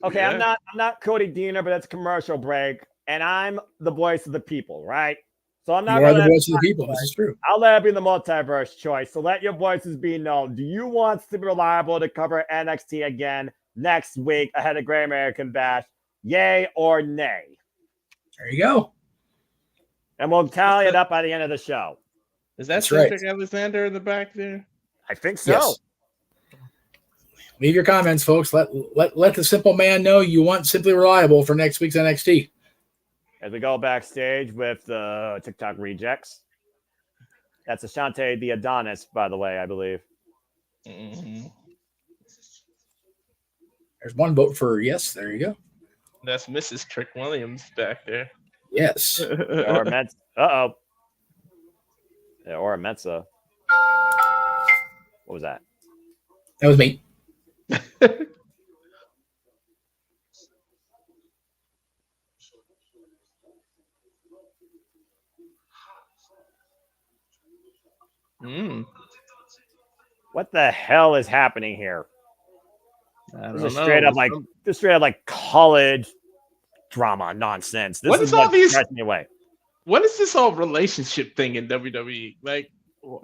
Okay, yeah. I'm not Cody Deaner, but it's a commercial break, and I'm the voice of the people, right? So I'm not the voice of the people. This is true. I'll let it be the multiverse choice. So let your voices be known. Do you want Super Reliable to cover NXT again next week ahead of Great American Bash? Yay or nay? There you go. And we'll tally it up by the end of the show. Is that Cedric Alexander in the back there? I think so. Yes. Leave your comments, folks. Let the simple man know you want Simply Reliable for next week's NXT. As we go backstage with the TikTok rejects. That's Ashante the Adonis, by the way, I believe. Mm-hmm. There's one vote for yes. There you go. That's Mrs. Trick Williams back there. Yes. Or Metz. Uh-oh. Yeah, or Metza. What was that? That was me. What the hell is happening here? This is straight up like college drama nonsense. This is what drives me away. What is this whole relationship thing in WWE? Like,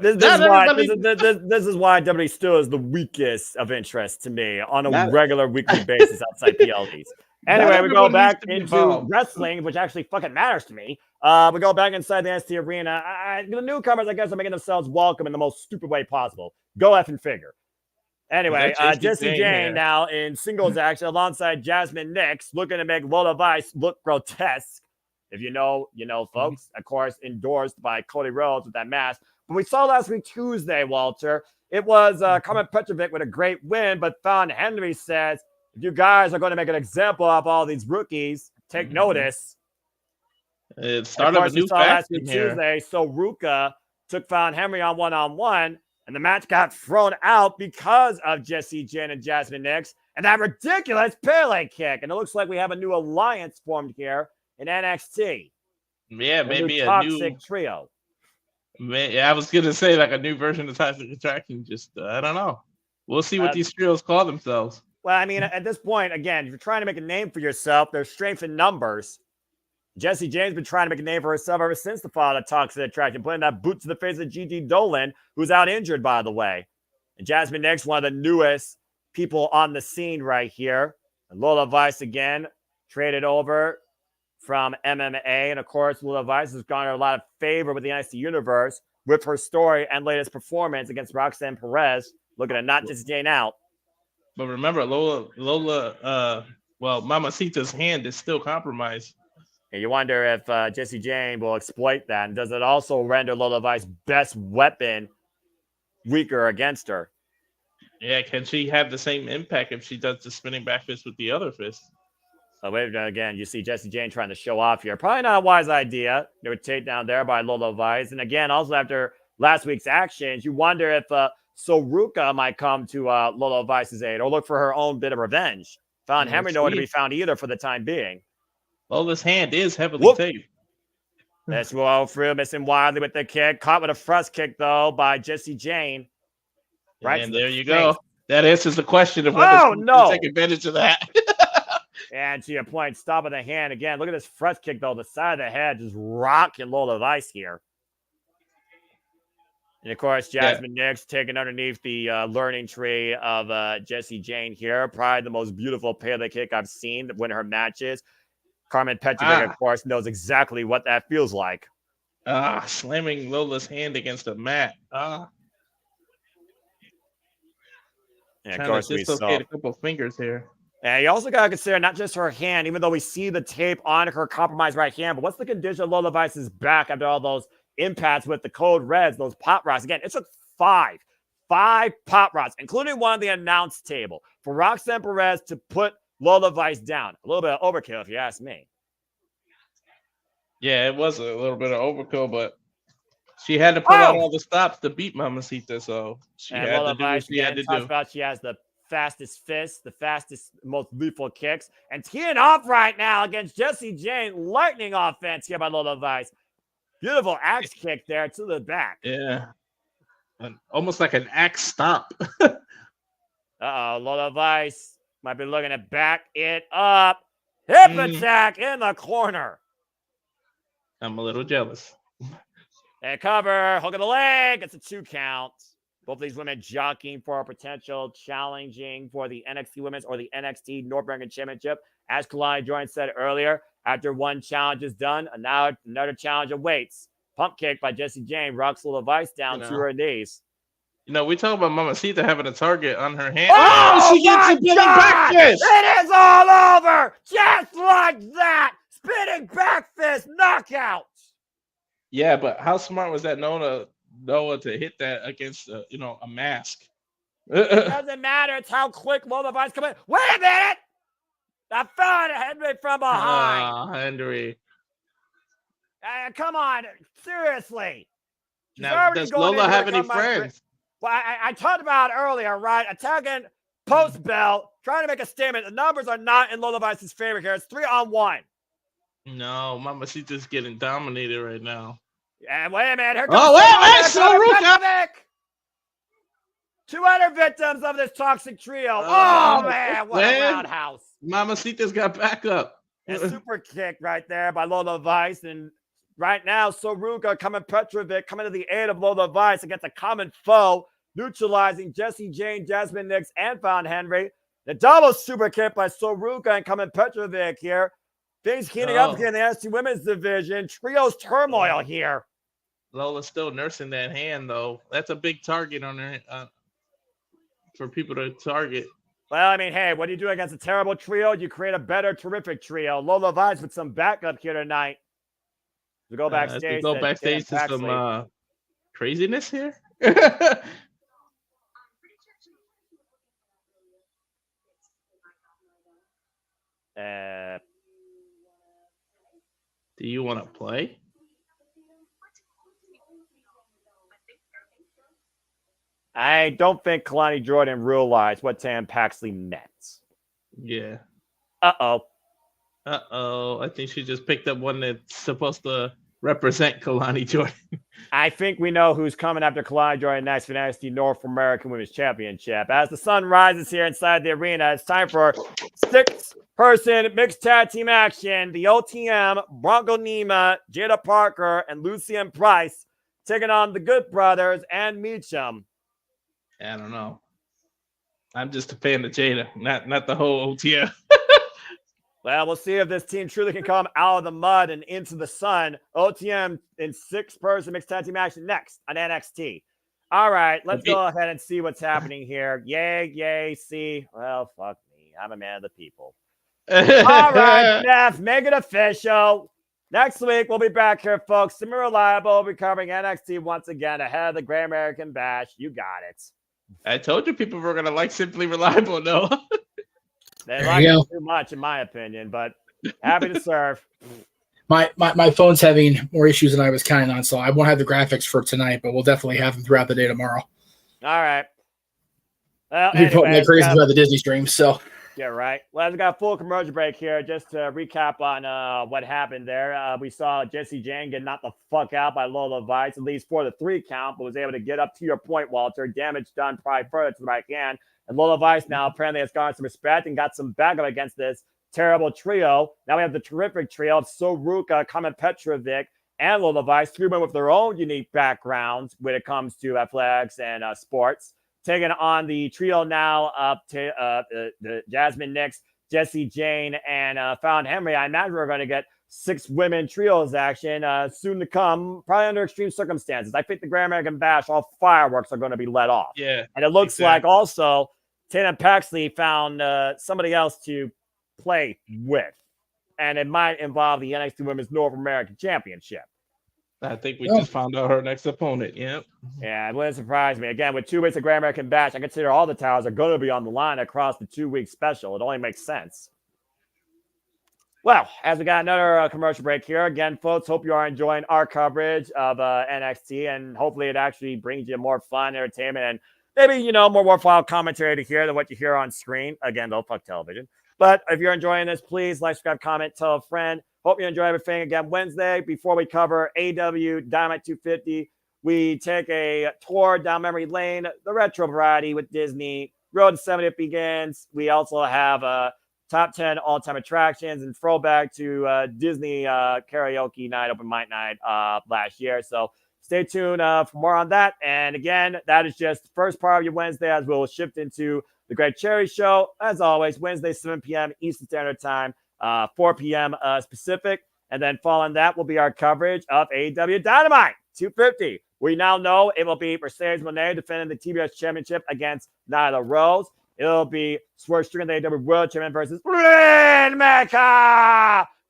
this is why WWE still is the weakest of interest to me on a regular weekly basis outside PLDs. Anyway, we go back into wrestling, which actually fucking matters to me. We go back inside the NXT arena. The newcomers, I guess, are making themselves welcome in the most stupid way possible. Go effing figure. Anyway, Jessie Jane now in singles action alongside Jasmine Nix, looking to make Lola Vice look grotesque. If you know, folks. Of course, endorsed by Cody Rhodes with that mask. But we saw last week Tuesday, Walter. It was Carmen Petrovic with a great win, but Fallon Henry says, if you guys are going to make an example of all these rookies, take notice. It started a new faction here. Tuesday, so Ruka took Fallon Henry on one-on-one, and the match got thrown out because of Jessie Jane and Jasmine Nix and that ridiculous Pele kick. And it looks like we have a new alliance formed here in NXT. Yeah, maybe a toxic trio. Yeah, I was gonna say like a new version of Toxic Attraction. Just I don't know. We'll see what these trios call themselves. Well, I mean, at this point, again, if you're trying to make a name for yourself, there's strength in numbers. Jessie Jane's been trying to make a name for herself ever since the fall of Toxic Attraction, putting that boot to the face of Gigi Dolan, who's out injured, by the way. And Jasmine Nix, one of the newest people on the scene right here. And Lola Vice again, traded over from MMA. And of course, Lola Vice has garnered a lot of favor with the NXT universe with her story and latest performance against Roxanne Perez, looking to knock Jessie Jane out. But remember, Mamacita's hand is still compromised. And you wonder if Jessie Jane will exploit that. And does it also render Lola Vice's best weapon weaker against her? Yeah, can she have the same impact if she does the spinning back fist with the other fist? Wait, again, you see Jessie Jane trying to show off here. Probably not a wise idea. They were taken down there by Lola Vice. And again, also after last week's actions, you wonder if Soruka might come to Lola Vice's aid or look for her own bit of revenge. Found Henry nowhere to be found either for the time being. Lola's hand is heavily taped. Let's roll through, missing wildly with the kick. Caught with a thrust kick, though, by Jessie Jane. Right, and there you go. That answers the question of whether she can take advantage of that. And to your point, stop with the hand again. Look at this thrust kick, though. The side of the head just rocking Lola Vice here. And, of course, Jasmine Nix taking underneath the learning tree of Jessie Jane here. Probably the most beautiful Pele kick I've seen to win her matches. Carmen Petrovic, of course, knows exactly what that feels like. Slamming Lola's hand against the mat. And, of course, we saw a couple fingers here. And you also got to consider not just her hand, even though we see the tape on her compromised right hand, but what's the condition of Lola Vice's back after all those impacts with the code reds, those pop rocks? Again, it took five pop rocks, including one on the announce table, for Roxanne Perez to put Lola Vice down. A little bit of overkill, if you ask me. Yeah, it was a little bit of overkill, but she had to put out all the stops to beat Mamacita, so she had to do what she had to do. About she has the fastest fists, the fastest, most lethal kicks, and teeing off right now against Jessie Jane. Lightning offense here by Lola Vice. Beautiful axe kick there to the back. Yeah. Almost like an axe stop. Lola Vice might be looking to back it up. Hip attack in the corner. I'm a little jealous. And cover, hook of the leg. It's a 2 count. Both of these women jockeying for a potential challenging for the NXT Women's or the NXT North American Championship. As Kalani Jordan said earlier, after one challenge is done, another challenge awaits. Pump kick by Jessie Jane rocks Lola Vice down to her knees. You know, we talk about Mamacita having a target on her hand. Oh, she gets a spinning back fist! It is all over! Just like that! Spinning back fist knockout! Yeah, but how smart was that Noah to hit that against a mask? It doesn't matter. It's how quick Lola Vice come in. Wait a minute! I found Henry from behind. Henry. Come on, seriously. Now, does Lola have any friends? Well, I talked about it earlier, right? Attacking post bell, trying to make a statement. The numbers are not in Lola Vice's favor here. It's 3-on-1. No, Mamacita's getting dominated right now. And wait a minute. Here comes Soruka! 2 other victims of this toxic trio. Oh, man. What a roundhouse. Mamacita's got backup. A super kick right there by Lola Vice. And right now, Soruka Petrovic coming to the aid of Lola Vice against a common foe, neutralizing Jessie Jane, Jasmine Nix, and Found Henry. The double super kick by Soruka and Petrovic here. Things heating up here in the NXT Women's Division. Trios turmoil here. Lola's still nursing that hand, though. That's a big target on her for people to target. Well, I mean, hey, what do you do against a terrible trio? You create a better, terrific trio. Lola Vice with some backup here tonight. We go backstage. To some craziness here. Do you want to play? I don't think Kalani Jordan realized what Tam Paxley meant. Yeah. Uh-oh. I think she just picked up one that's supposed to represent Kalani Jordan. I think we know who's coming after Kalani Jordan next for the NXT North American Women's Championship. As the sun rises here inside the arena, it's time for 6-person mixed tag team action. The OTM, Bronco Nima, Jaida Parker, and Lucien Price taking on the Good Brothers and Michin. I don't know. I'm just a fan of Jaida, not the whole OTM. Well, we'll see if this team truly can come out of the mud and into the sun. OTM in 6-person mixed tag team action next on NXT. All right, let's go ahead and see what's happening here. Yay, see. Well, fuck me. I'm a man of the people. All right, Jeff, make it official. Next week, we'll be back here, folks. Semi Reliable will be covering NXT once again ahead of the Great American Bash. You got it. I told you people were gonna like Simply Reliable. No, They like it too much, in my opinion. But happy to serve. My phone's having more issues than I was counting on, so I won't have the graphics for tonight, but we'll definitely have them throughout the day tomorrow. All right. Well, You're putting like crazy about the Disney stream, so. Yeah, right. Well, we got a full commercial break here. Just to recap on what happened there. We saw Jessie Jane get knocked the fuck out by Lola Vice, at least for the 3 count, but was able to get up to your point, Walter. Damage done probably further to the right hand. And Lola Vice now apparently has gotten some respect and got some backup against this terrible trio. Now we have the terrific trio of Soruka, Kamen Petrovic, and Lola Vice, 3 men with their own unique backgrounds when it comes to athletics and sports. Taking on the trio now up to the Jasmine Nix, Jessie Jane, and Fallon Henry. I imagine we're going to get 6 women trios action soon to come, probably under extreme circumstances. I think the Grand American Bash, all fireworks are going to be let off. Yeah. And it looks like also Tatum Paxley found somebody else to play with. And it might involve the NXT Women's North American Championship. I think we just found out her next opponent. Yep. Yeah, it wouldn't surprise me. Again, with 2 weeks of Grand American Bash, I consider all the titles are going to be on the line across the 2-week special. It only makes sense. Well, as we got another commercial break here, again, folks, hope you are enjoying our coverage of NXT, and hopefully it actually brings you more fun, entertainment, and maybe, more worthwhile commentary to hear than what you hear on screen. Again, though, fuck television. But if you're enjoying this, please like, subscribe, comment, tell a friend. Hope you enjoy everything. Again, Wednesday, before we cover AW Dynamite 250, we take a tour down memory lane, the retro variety with Disney. Road to 70th begins. We also have top 10 all-time attractions and throwback to Disney karaoke night, open mic night last year. So stay tuned for more on that. And again, that is just the first part of your Wednesday as we'll shift into the Greg Cherry Show. As always, Wednesday, 7 p.m. Eastern Standard Time. 4 p.m. Pacific. And then following that will be our coverage of AEW Dynamite 250. We now know it will be Mercedes Moné defending the TBS Championship against Nyla Rose. It'll be Swerve Strickland, the AEW World Champion versus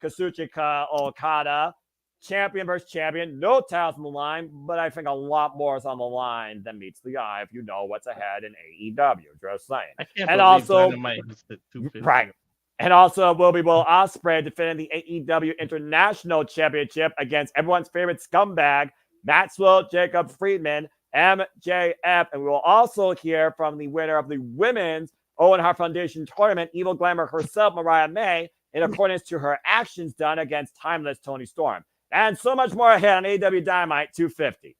Kazuchika Okada. Champion versus champion. No titles on the line, but I think a lot more is on the line than meets the eye if you know what's ahead in AEW. Just saying. I can't and believe also, Dynamite is the 250. Right. And also will be Will Ospreay defending the AEW International Championship against everyone's favorite scumbag, Maxwell Jacob Friedman, MJF. And we will also hear from the winner of the Women's Owen Hart Foundation Tournament, Evil Glamour herself, Mariah May, in accordance to her actions done against timeless Toni Storm. And so much more ahead on AEW Dynamite 250.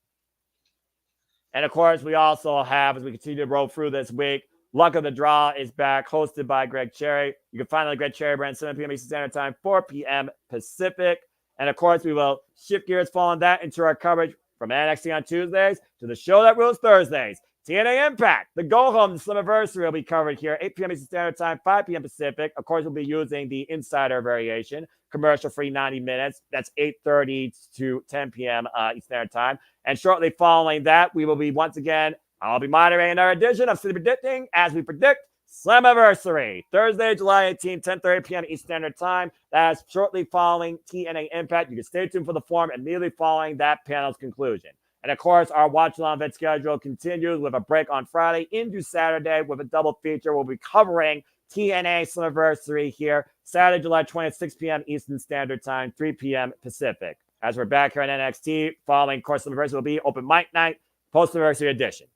And of course, we also have, as we continue to roll through this week, Luck of the Draw is back, hosted by Greg Cherry. You can find it on the Greg Cherry brand, 7 p.m. Eastern Standard Time, 4 p.m. Pacific. And of course, we will shift gears following that into our coverage from NXT on Tuesdays to the show that rules Thursdays. TNA Impact, the Go Home Slammiversary will be covered here, 8 p.m. Eastern Standard Time, 5 p.m. Pacific. Of course, we'll be using the Insider variation, commercial-free 90 minutes. That's 8:30 to 10 p.m. Eastern Standard Time. And shortly following that, we will be once again, I'll be moderating our edition of City Predicting as we predict Slammiversary, Thursday, July 18, 10:30 p.m. Eastern Standard Time. That's shortly following TNA Impact. You can stay tuned for the forum immediately following that panel's conclusion. And of course, our Watch Along event schedule continues with a break on Friday into Saturday with a double feature. We'll be covering TNA Slammiversary here Saturday, July 20th, 6 p.m. Eastern Standard Time, 3 p.m. Pacific. As we're back here on NXT, following course Slammiversary will be Open Mic Night, Post-Slammiversary edition.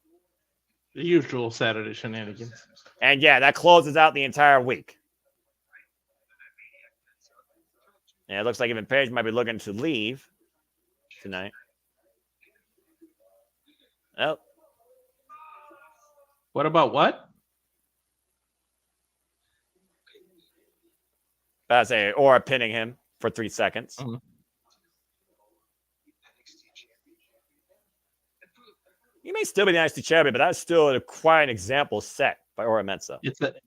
The usual Saturday shenanigans. And yeah, that closes out the entire week. And it looks like even Paige might be looking to leave tonight. Oh. What about what? I say, or pinning him for 3 seconds. Mm-hmm. He may still be the NXT champion, but that's still quite an example set by Ora Mensah.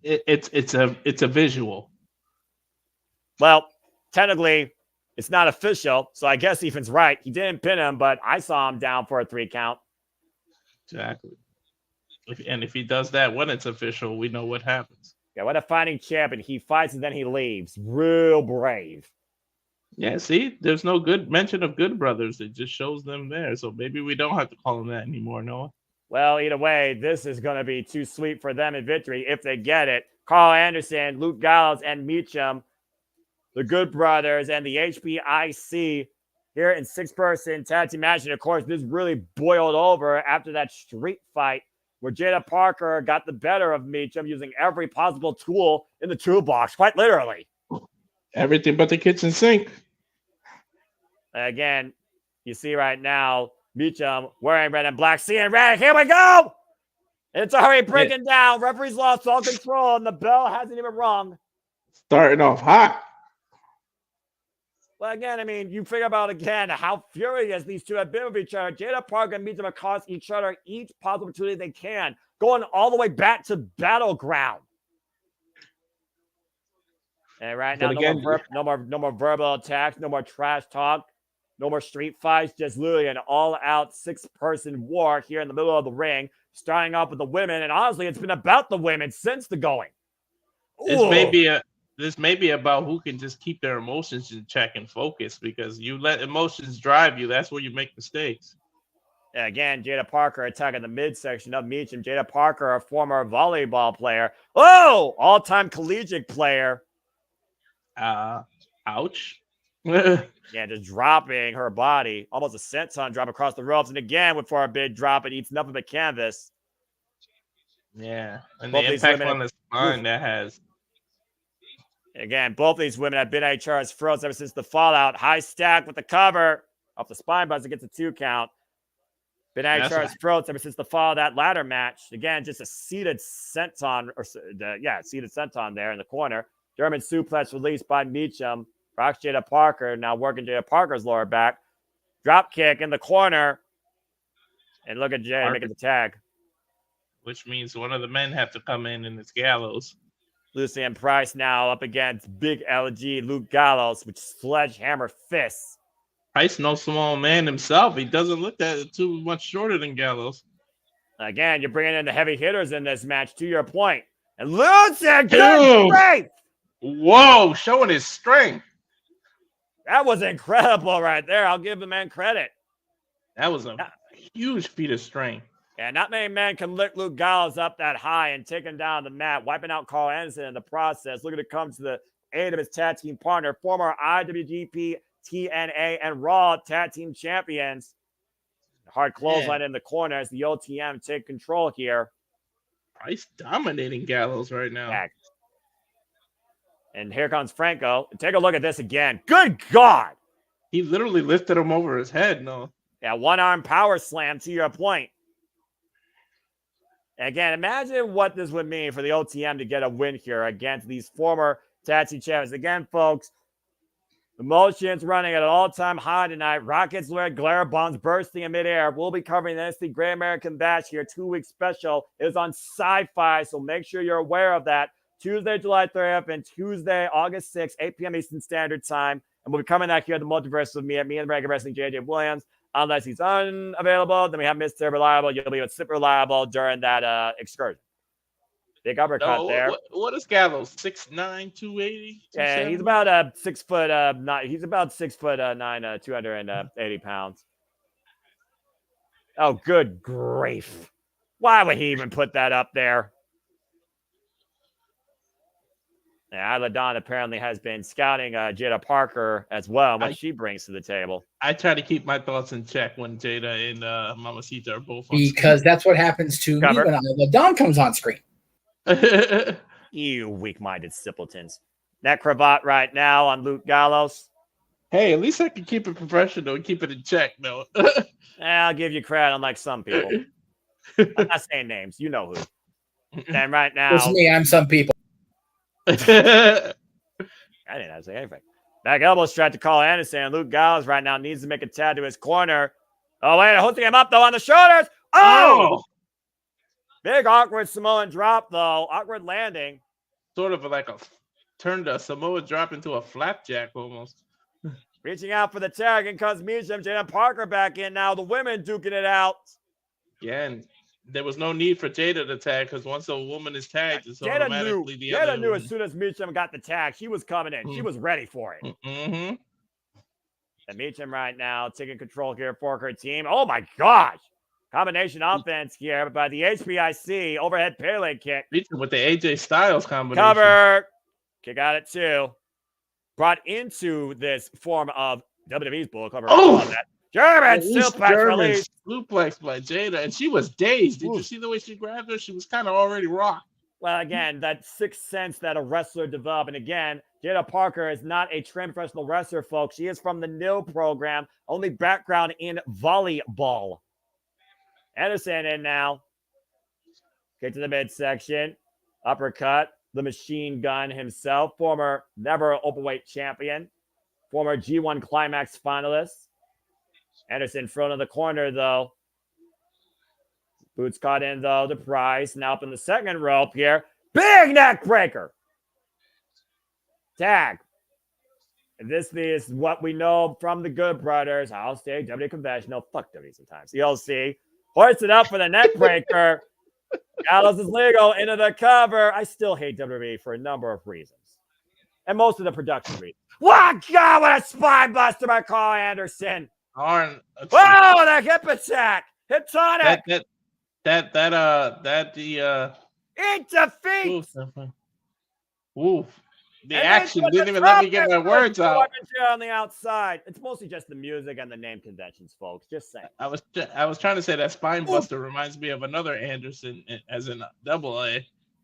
It's a visual. Well, technically, it's not official, so I guess Ethan's right. He didn't pin him, but I saw him down for a 3 count. Exactly. If he does that when it's official, we know what happens. Yeah, what a fighting champion. He fights and then he leaves. Real brave. Yeah, see, there's no good mention of Good Brothers. It just shows them there. So maybe we don't have to call them that anymore, Noah. Well, either way, this is going to be too sweet for them in victory if they get it. Karl Anderson, Luke Gallows, and Michin, the Good Brothers, and the HBIC here in six-person tag team match. And, of course, this really boiled over after that street fight where Jaida Parker got the better of Michin using every possible tool in the toolbox, quite literally. Everything but the kitchen sink. Again, you see right now, Michin wearing red and black, seeing red. Here we go! It's already breaking down. Referee's lost all control, and the bell hasn't even rung. Starting off hot. Well, again, I mean, you figure about again how furious these two have been with each other. Jaida Parker and Michin across each other each possible opportunity they can, going all the way back to Battleground. And right now, no more verbal attacks, no more trash talk, no more street fights, just literally an all-out six-person war here in the middle of the ring, starting off with the women. And honestly, it's been about the women since the going. This may be about who can just keep their emotions in check and focus, because you let emotions drive you. That's where you make mistakes. Again, Jaida Parker attacking the midsection of Michin. Jaida Parker, a former volleyball player. Oh, all-time collegiate player. Ouch. Yeah, just dropping her body. Almost a senton drop across the ropes. And again, for a big drop, it eats nothing but canvas. Yeah, and the impact on the spine that has. Again, both these women have been at each other's throats ever since the fallout. High stack with the cover off the spine buzzer gets a 2 count. Been at each other's throats ever since the fall of that ladder match. Again, just a seated senton, seated senton there in the corner. German suplex released by Michin. Rocks Jaida Parker, now working Jaida Parker's lower back. Drop kick in the corner. And look at Jaida making the tag. Which means one of the men have to come in, and it's Gallows. Lucien Price now up against big LG Luke Gallows with sledgehammer fists. Price no small man himself. He doesn't look that too much shorter than Gallows. Again, you're bringing in the heavy hitters in this match, to your point. And Lucien, good strength! Whoa, showing his strength. That was incredible right there. I'll give the man credit. That was a huge feat of strength. Yeah, not many men can lift Luke Gallows up that high and take him down the mat, wiping out Karl Anderson in the process. Looking to come to the aid of his tag team partner, former IWGP, TNA, and Raw tag team champions. Hard clothesline in the corner as the OTM take control here. Price dominating Gallows right now. Yeah. And here comes Franco. Take a look at this again. Good God! He literally lifted him over his head. No. Yeah, one-arm power slam, to your point. Again, imagine what this would mean for the OTM to get a win here against these former tag team champions. Again, folks, emotions running at an all-time high tonight. Rockets lit, glare bombs bursting in midair. We'll be covering the NXT Great American Bash here, 2-week special. It is on Sci-Fi, so make sure you're aware of that. Tuesday, July 30th, and Tuesday, August 6th, 8 p.m. Eastern Standard Time. And we'll be coming back here at the Multiverse with me and Regular Wrestling, JJ Williams. Unless he's unavailable, then we have Mr. Reliable. You'll be with Super Reliable during that excursion. Big uppercut there. What is Gallows? 6'9", 280? Yeah, he's about 6 foot 9. He's about 6 foot 9, 280 pounds. Oh, good grief! Why would he even put that up there? Yeah, Isla Dawn apparently has been scouting Jaida Parker as well, and what she brings to the table. I try to keep my thoughts in check when Jaida and Mamacita are both on because that's what happens to me when Isla Dawn comes on screen. You weak-minded simpletons. Neck cravat right now on Luke Gallows. Hey, at least I can keep it professional and keep it in check, though. I'll give you credit, unlike some people. I'm not saying names. You know who. And right now... It's me. I'm some people. I didn't have to say anything. Back elbow strike to Karl Anderson. And Luke Gallows right now needs to make a tag to his corner. Oh, wait, holding him up, though, on the shoulders. Oh! Big awkward Samoan drop, though. Awkward landing. Sort of like turned a Samoa drop into a flapjack almost. Reaching out for the tag, and comes Michin. Jaida Parker back in now. The women duking it out. Yeah, and there was no need for Jaida to tag because once a woman is tagged, it's automatically the other. Jaida knew as soon as Michin got the tag, she was coming in. She was ready for it. Mm-hmm. And Michin right now taking control here for her team. Oh, my gosh. Combination offense here by the HBIC overhead Pele kick. With the AJ Styles combination. Cover. Kick out at 2. Brought into this form of WWE's bull cover. Oh! German suplex release. Suplex by Jaida. And she was dazed. Did you see the way she grabbed her? She was kind of already rocked. Well, again, that sixth sense that a wrestler developed. And again, Jaida Parker is not a trained professional wrestler, folks. She is from the NIL program. Only background in volleyball. Anderson in now. Kick to the midsection. Uppercut. The machine gun himself. Former never openweight champion. Former G1 Climax finalist. Anderson thrown in the corner, though. Boots caught in, though. The prize. Now up in the second rope here. Big neck breaker. Tag. And this is what we know from the Good Brothers. I'll stay W conventional. Fuck W sometimes. You'll see. Hoist it up for the neck breaker. Gallus is legal into the cover. I still hate WWE for a number of reasons. And most of the production reasons. What? God, what a spine buster by Karl Anderson. Whoa, the hip attack. Hip tonic. Eat defeat. Oof. The action didn't even let me get my words out. On the outside, it's mostly just the music and the name conventions, folks. Just saying. I was trying to say that spine buster reminds me of another Anderson, as in AA.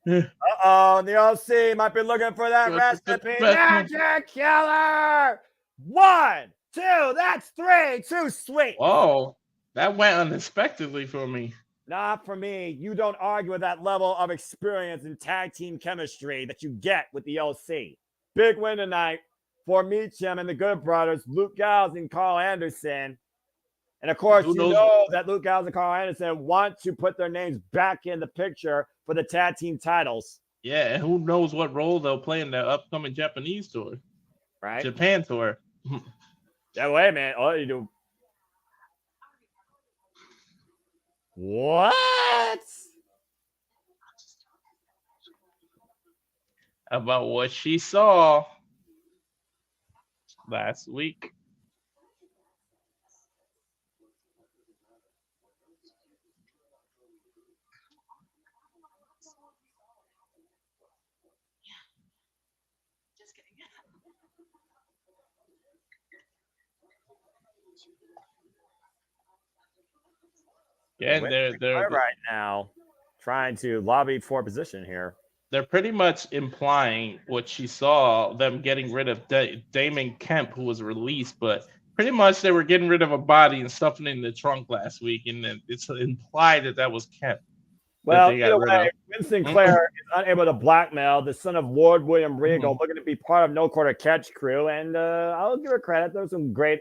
Uh-oh, the OC might be looking for that recipe. Magic Killer. 1, 2, that's 3. Too sweet. Whoa, that went unexpectedly for me. Not for me. You don't argue with that level of experience and tag team chemistry that you get with the OC. Big win tonight for Michin and the Good Brothers, Luke Gallows and Karl Anderson. And of course, you know that Luke Gallows and Karl Anderson want to put their names back in the picture for the tag team titles. Yeah, and who knows what role they'll play in the upcoming Japanese tour. Right? Japan tour. Yeah, wait a minute. Oh, you do. What? About what she saw last week. Yeah, they're right now trying to lobby for position here. They're pretty much implying what she saw, them getting rid of Damon Kemp, who was released, but pretty much they were getting rid of a body and stuffing it in the trunk last week, and then it's implied that was Kemp. Well, either way, Vincent Clare is unable to blackmail the son of Lord William Regal, looking to be part of No Quarter Catch crew, and I'll give her credit. There's some great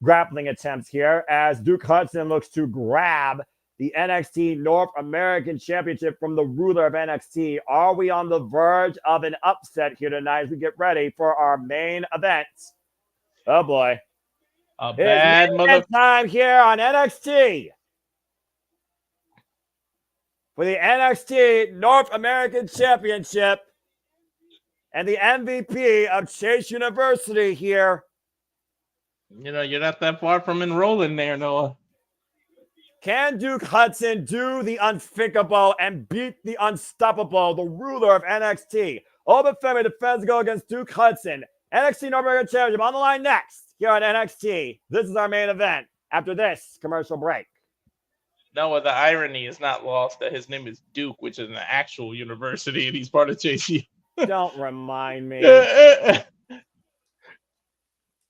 grappling attempts here as Duke Hudson looks to grab the NXT North American Championship from the ruler of NXT. Are we on the verge of an upset here tonight as we get ready for our main event? Oh boy. A bad mother time here on NXT. For the NXT North American Championship and the MVP of Chase University here. You know, you're not that far from enrolling there, Noah. Can Duke Hudson do the unthinkable and beat the unstoppable, the ruler of NXT? Femi defends go against Duke Hudson. NXT North American Championship on the line next here on NXT. This is our main event after this commercial break. Noah, the irony is not lost that his name is Duke, which is an actual university, and he's part of JC. Don't remind me.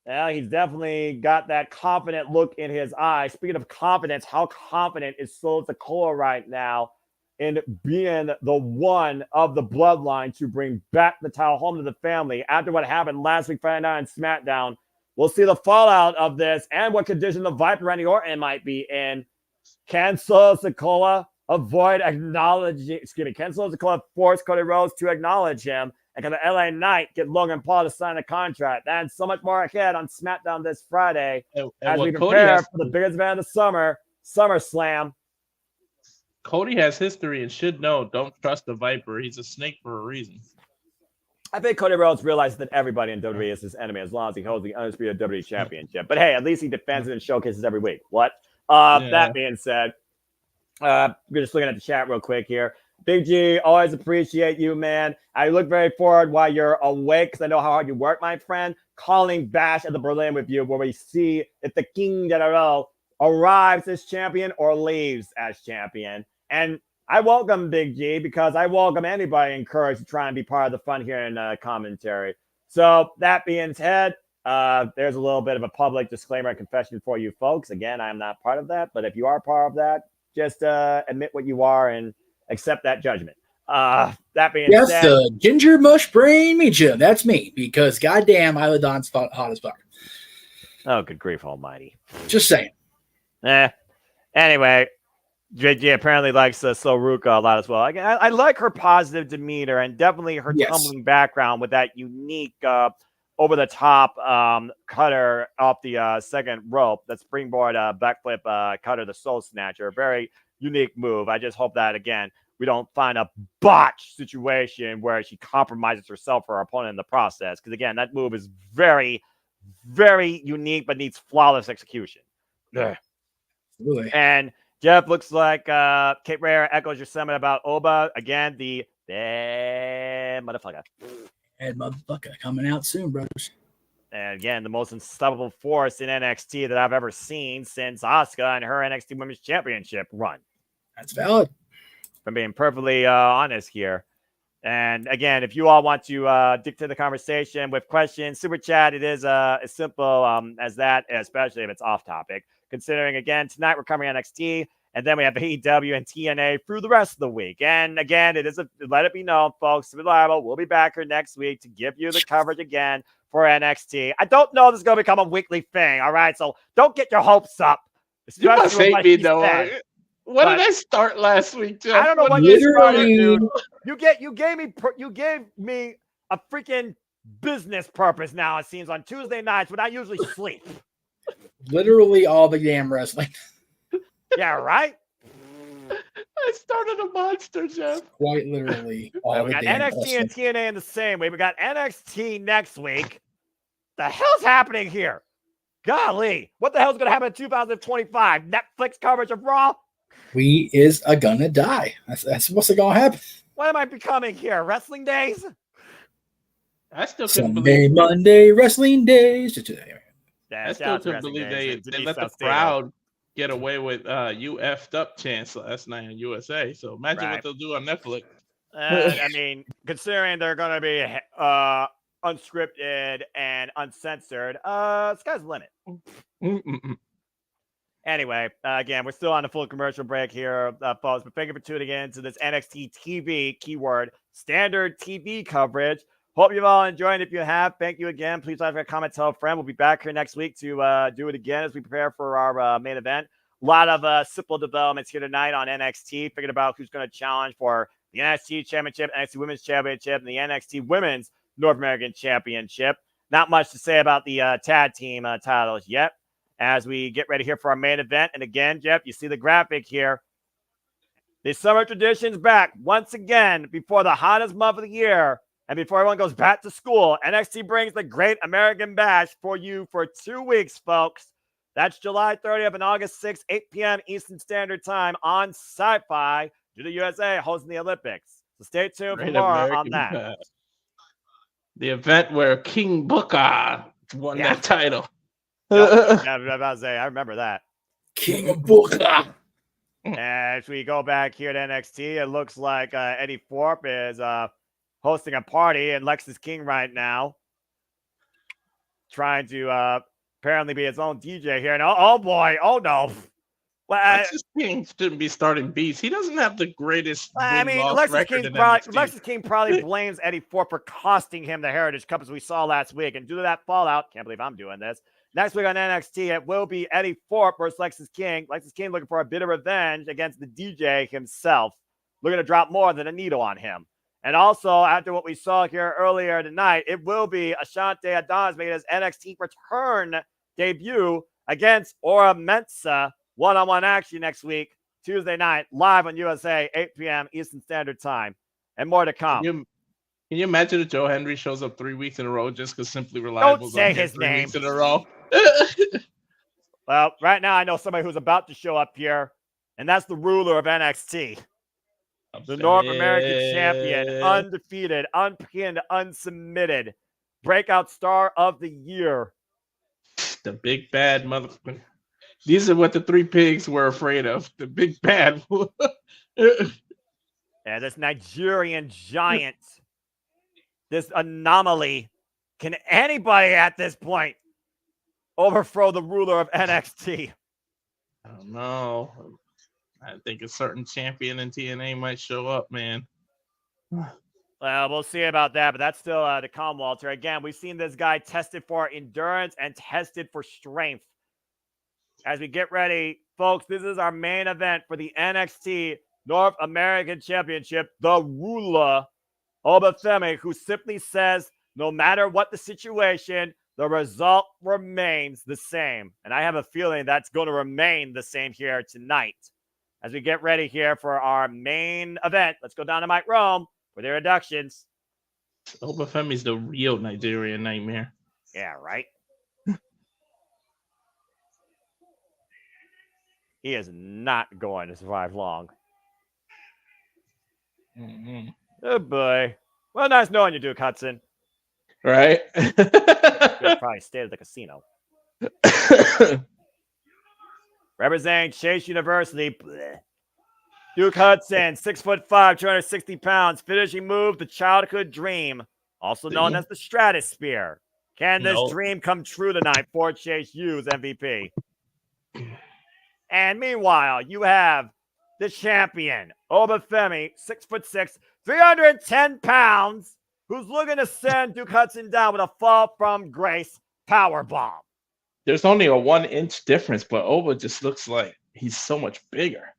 Well, he's definitely got that confident look in his eyes. Speaking of confidence, how confident is Solo Sikoa right now in being the one of the bloodline to bring back the title home to the family after what happened last week Friday night on SmackDown? We'll see the fallout of this and what condition the Viper Randy Orton might be in. Can Solo Sikoa avoid acknowledging, can Solo Sikoa force Cody Rhodes to acknowledge him? And can the LA Knight get Logan Paul to sign a contract? And so much more ahead on SmackDown this Friday as we prepare for the biggest event of the summer, SummerSlam. Cody has history and should know, don't trust the Viper. He's a snake for a reason. I think Cody Rhodes realizes that everybody in WWE is his enemy as long as he holds the undisputed WWE Championship. But hey, at least he defends it and showcases every week. What? That being said, We're just looking at the chat real quick here. Big G, always appreciate you, man. I look very forward while you're awake because I know how hard you work, my friend. Calling Bash at the Berlin with you, where we see if the King General arrives as champion or leaves as champion. And I welcome Big G because I welcome anybody encouraged to try and be part of the fun here in commentary. So that being said, there's a little bit of a public disclaimer and confession for you folks. Again, I am not part of that, but if you are part of that, just admit what you are and accept that judgment. That being said, the ginger mush brain Michin. That's me because goddamn, Isla Dawn's hot as fuck. oh, good grief almighty. Just saying. Anyway, JJ apparently likes Soruka a lot as well. I like her positive demeanor and definitely her tumbling background with that unique over-the-top cutter off the second rope, that springboard backflip cutter, the Soul Snatcher. Very unique move. I just hope that, again, we don't find a botch situation where she compromises herself or her opponent in the process. Because, again, that move is very, very unique but needs flawless execution. Really? And Jeff, looks like Kate Rare echoes your sentiment about Oba. Again, the bad motherfucker. Bad motherfucker coming out soon, brothers. And again, the most unstoppable force in NXT that I've ever seen since Asuka and her NXT Women's Championship run. That's valid. If I'm being perfectly honest here. And again, if you all want to dictate the conversation with questions, super chat, it is as simple as that, especially if it's off topic. Considering, again, tonight we're covering NXT, and then we have AEW and TNA through the rest of the week. And again, let it be known, folks, reliable. We'll be back here next week to give you the coverage again for NXT. I don't know this is going to become a weekly thing, all right? So don't get your hopes up. You must hate me, though. What did I start last week, Jeff? I don't know what you started, dude. You gave me a freaking business purpose now, it seems, on Tuesday nights when I usually sleep. Literally all the damn wrestling. Yeah, right? I started a monster, Jeff. Quite literally all we the got damn NXT wrestling. and TNA in the same way. We got NXT next week. The hell's happening here? Golly. What the hell's going to happen in 2025? Netflix coverage of Raw? We is a gonna die. That's what's going to happen. What am I becoming here? Wrestling days? I still couldn't Sunday, believe Monday, wrestling days. I still couldn't believe they let the crowd get away with you effed up chants last night on USA. So imagine what they'll do on Netflix. I mean, considering they're going to be unscripted and uncensored, sky's the limit. Anyway, again, we're still on the full commercial break here, folks. But thank you for tuning in to this NXT TV keyword standard TV coverage. Hope you've all enjoyed. If you have, thank you again. Please leave a comment, tell a friend. We'll be back here next week to do it again as we prepare for our main event. A lot of simple developments here tonight on NXT. Figuring about who's going to challenge for the NXT Championship, NXT Women's Championship, and the NXT Women's North American Championship. Not much to say about the tag team titles yet as we get ready here for our main event. And again, Jeff, you see the graphic here. The summer tradition's back once again before the hottest month of the year. And before everyone goes back to school, NXT brings the Great American Bash for you for 2 weeks, folks. That's July 30th and August 6th, 8 p.m. Eastern Standard Time on Sci-Fi due to USA hosting the Olympics. So stay tuned for more on that. Bash. The event where King Booker won that title. I remember that. King Booker. As we go back here to NXT, it looks like Eddie Thorpe is hosting a party in Lexus King right now, trying to apparently be his own DJ here. And oh boy, oh no. Well, Lexus King shouldn't be starting beats. He doesn't have the greatest Lexus King probably blames Eddie Thorpe for costing him the Heritage Cup as we saw last week. And due to that fallout, can't believe I'm doing this. Next week on NXT, it will be Eddie Thorpe versus Lexus King. Lexus King looking for a bit of revenge against the DJ himself, looking to drop more than a needle on him. And also, after what we saw here earlier tonight, it will be Ashante Adonis making his NXT return debut against Ora Mensah. One-on-one action next week, Tuesday night, live on USA, 8 p.m. Eastern Standard Time. And more to come. Can you imagine if Joe Henry shows up 3 weeks in a row just because Simply Reliable? Don't say his name. 3 weeks in a row. Well, right now I know somebody who's about to show up here And that's the ruler of NXT. The North American champion, undefeated, unpinned, unsubmitted, breakout star of the year. The big bad motherfucker. These are what the three pigs were afraid of. The big bad. Yeah, this Nigerian giant, this anomaly. Can anybody at this point overthrow the ruler of NXT? I don't know. I think a certain champion in TNA might show up, man. Well, we'll see about that, but that's still to come, Walter. Again, we've seen this guy tested for endurance and tested for strength. As we get ready, folks, this is our main event for the NXT North American Championship. The ruler, Femi, who simply says, no matter what the situation, the result remains the same. And I have a feeling that's going to remain the same here tonight. As we get ready here for our main event, let's go down to Mike Rome for the introductions. Femi's the real Nigerian nightmare. Yeah, right? He is not going to survive long. Mm-hmm. Oh, boy. Well, nice knowing you, Duke Hudson. Right? You'll probably stay at the casino. Representing Chase University, bleh. Duke Hudson, 6'5", 260 pounds. Finishing move, the childhood dream, also known as the Stratosphere. Can this dream come true tonight for Chase U's MVP? And meanwhile, you have the champion, Femi, 6'6", 310 pounds, who's looking to send Duke Hudson down with a fall from grace powerbomb. There's only a 1-inch difference, but Oba just looks like he's so much bigger.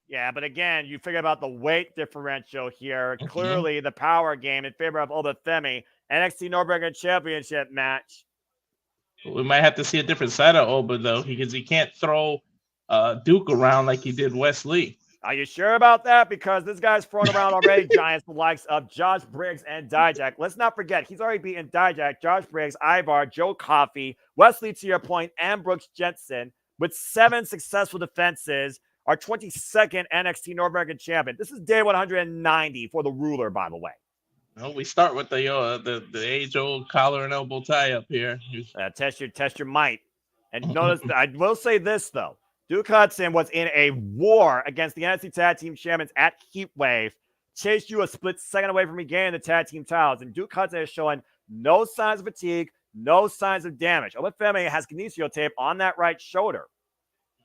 Yeah, but again, you figure about the weight differential here. Clearly, the power game in favor of Femi. NXT North American Championship match. We might have to see a different side of Oba, though, because he can't throw Duke around like he did Wesley. Are you sure about that? Because this guy's thrown around already giants, the likes of Josh Briggs and Dijak. Let's not forget, he's already beaten Dijak, Josh Briggs, Ivar, Joe Coffey, Wesley, to your point, and Brooks Jensen with 7 successful defenses. Our 22nd NXT North American champion. This is day 190 for the ruler, by the way. Well, we start with the age-old collar and elbow tie up here. Test your might. And notice, I will say this, though. Duke Hudson was in a war against the NXT Tag Team Champions at Heatwave. Chase U a split second away from regaining the tag team titles. And Duke Hudson is showing no signs of fatigue, no signs of damage. Femi has kinesio tape on that right shoulder.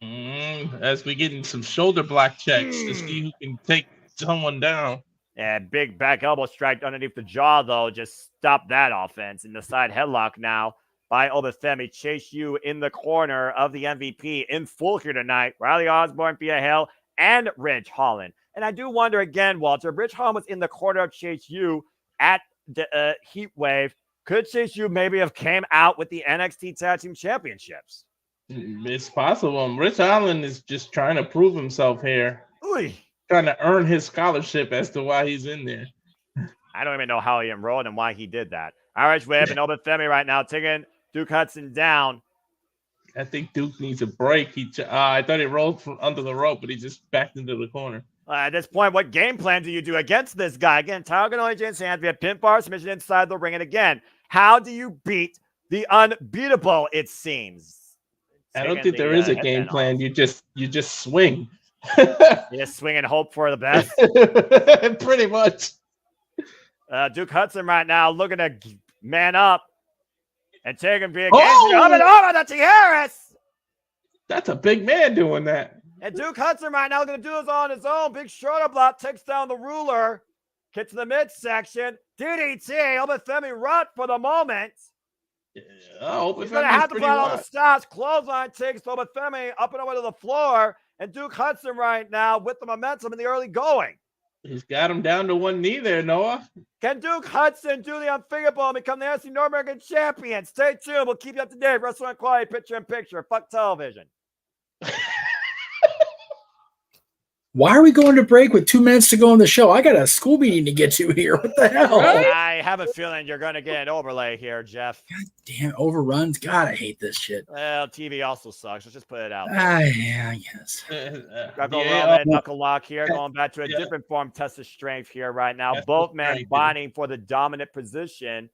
As we get in some shoulder block checks to see who can take someone down. Yeah, big back elbow strike underneath the jaw, though, just stopped that offense. In the side headlock now by Femi. Chase U in the corner of the MVP in full here tonight. Riley Osborne, Pia Hale, and Ridge Holland. And I do wonder again, Walter, Ridge Holland was in the corner of Chase U at the Heatwave. Could Chase U maybe have came out with the NXT Tag Team Championships? It's possible. Rich Holland is just trying to prove himself here. Ooh. Trying to earn his scholarship as to why he's in there. I don't even know how he enrolled and why he did that. Irish Whip and Femi right now taking Duke Hudson down. I think Duke needs a break. I thought he rolled from under the rope, but he just backed into the corner. At this point, what game plan do you do against this guy? Again, Tyler Ganoli, Jensen hands via pinfall submission inside the ring. And again, how do you beat the unbeatable, it seems? I don't think there is a game plan. You just swing. You just swing and hope for the best. Pretty much. Duke Hudson right now looking to man up and take him via over to T. Harris. That's a big man doing that. And Duke Hudson right now going to do this on his own. Big shoulder block takes down the ruler. Get to the midsection. DDT. Femi run for the moment. He's going to have to put out all the stops. Clothesline takes Femi up and over to the floor. And Duke Hudson right now with the momentum in the early going. He's got him down to one knee there, Noah. Can Duke Hudson do the unthinkable and become the NXT North American champion? Stay tuned. We'll keep you up to date. Wrestling Quality, picture in picture. Fuck television. Why are we going to break with 2 minutes to go in the show? I got a school meeting to get to here. What the hell? I have a feeling you're going to get an overlay here, Jeff. God damn, overruns. God, I hate this shit. Well, TV also sucks. Let's just put it out. Yeah, I guess. Knuckle lock here, going back to a different form test of strength here right now. Both men bonding for the dominant position.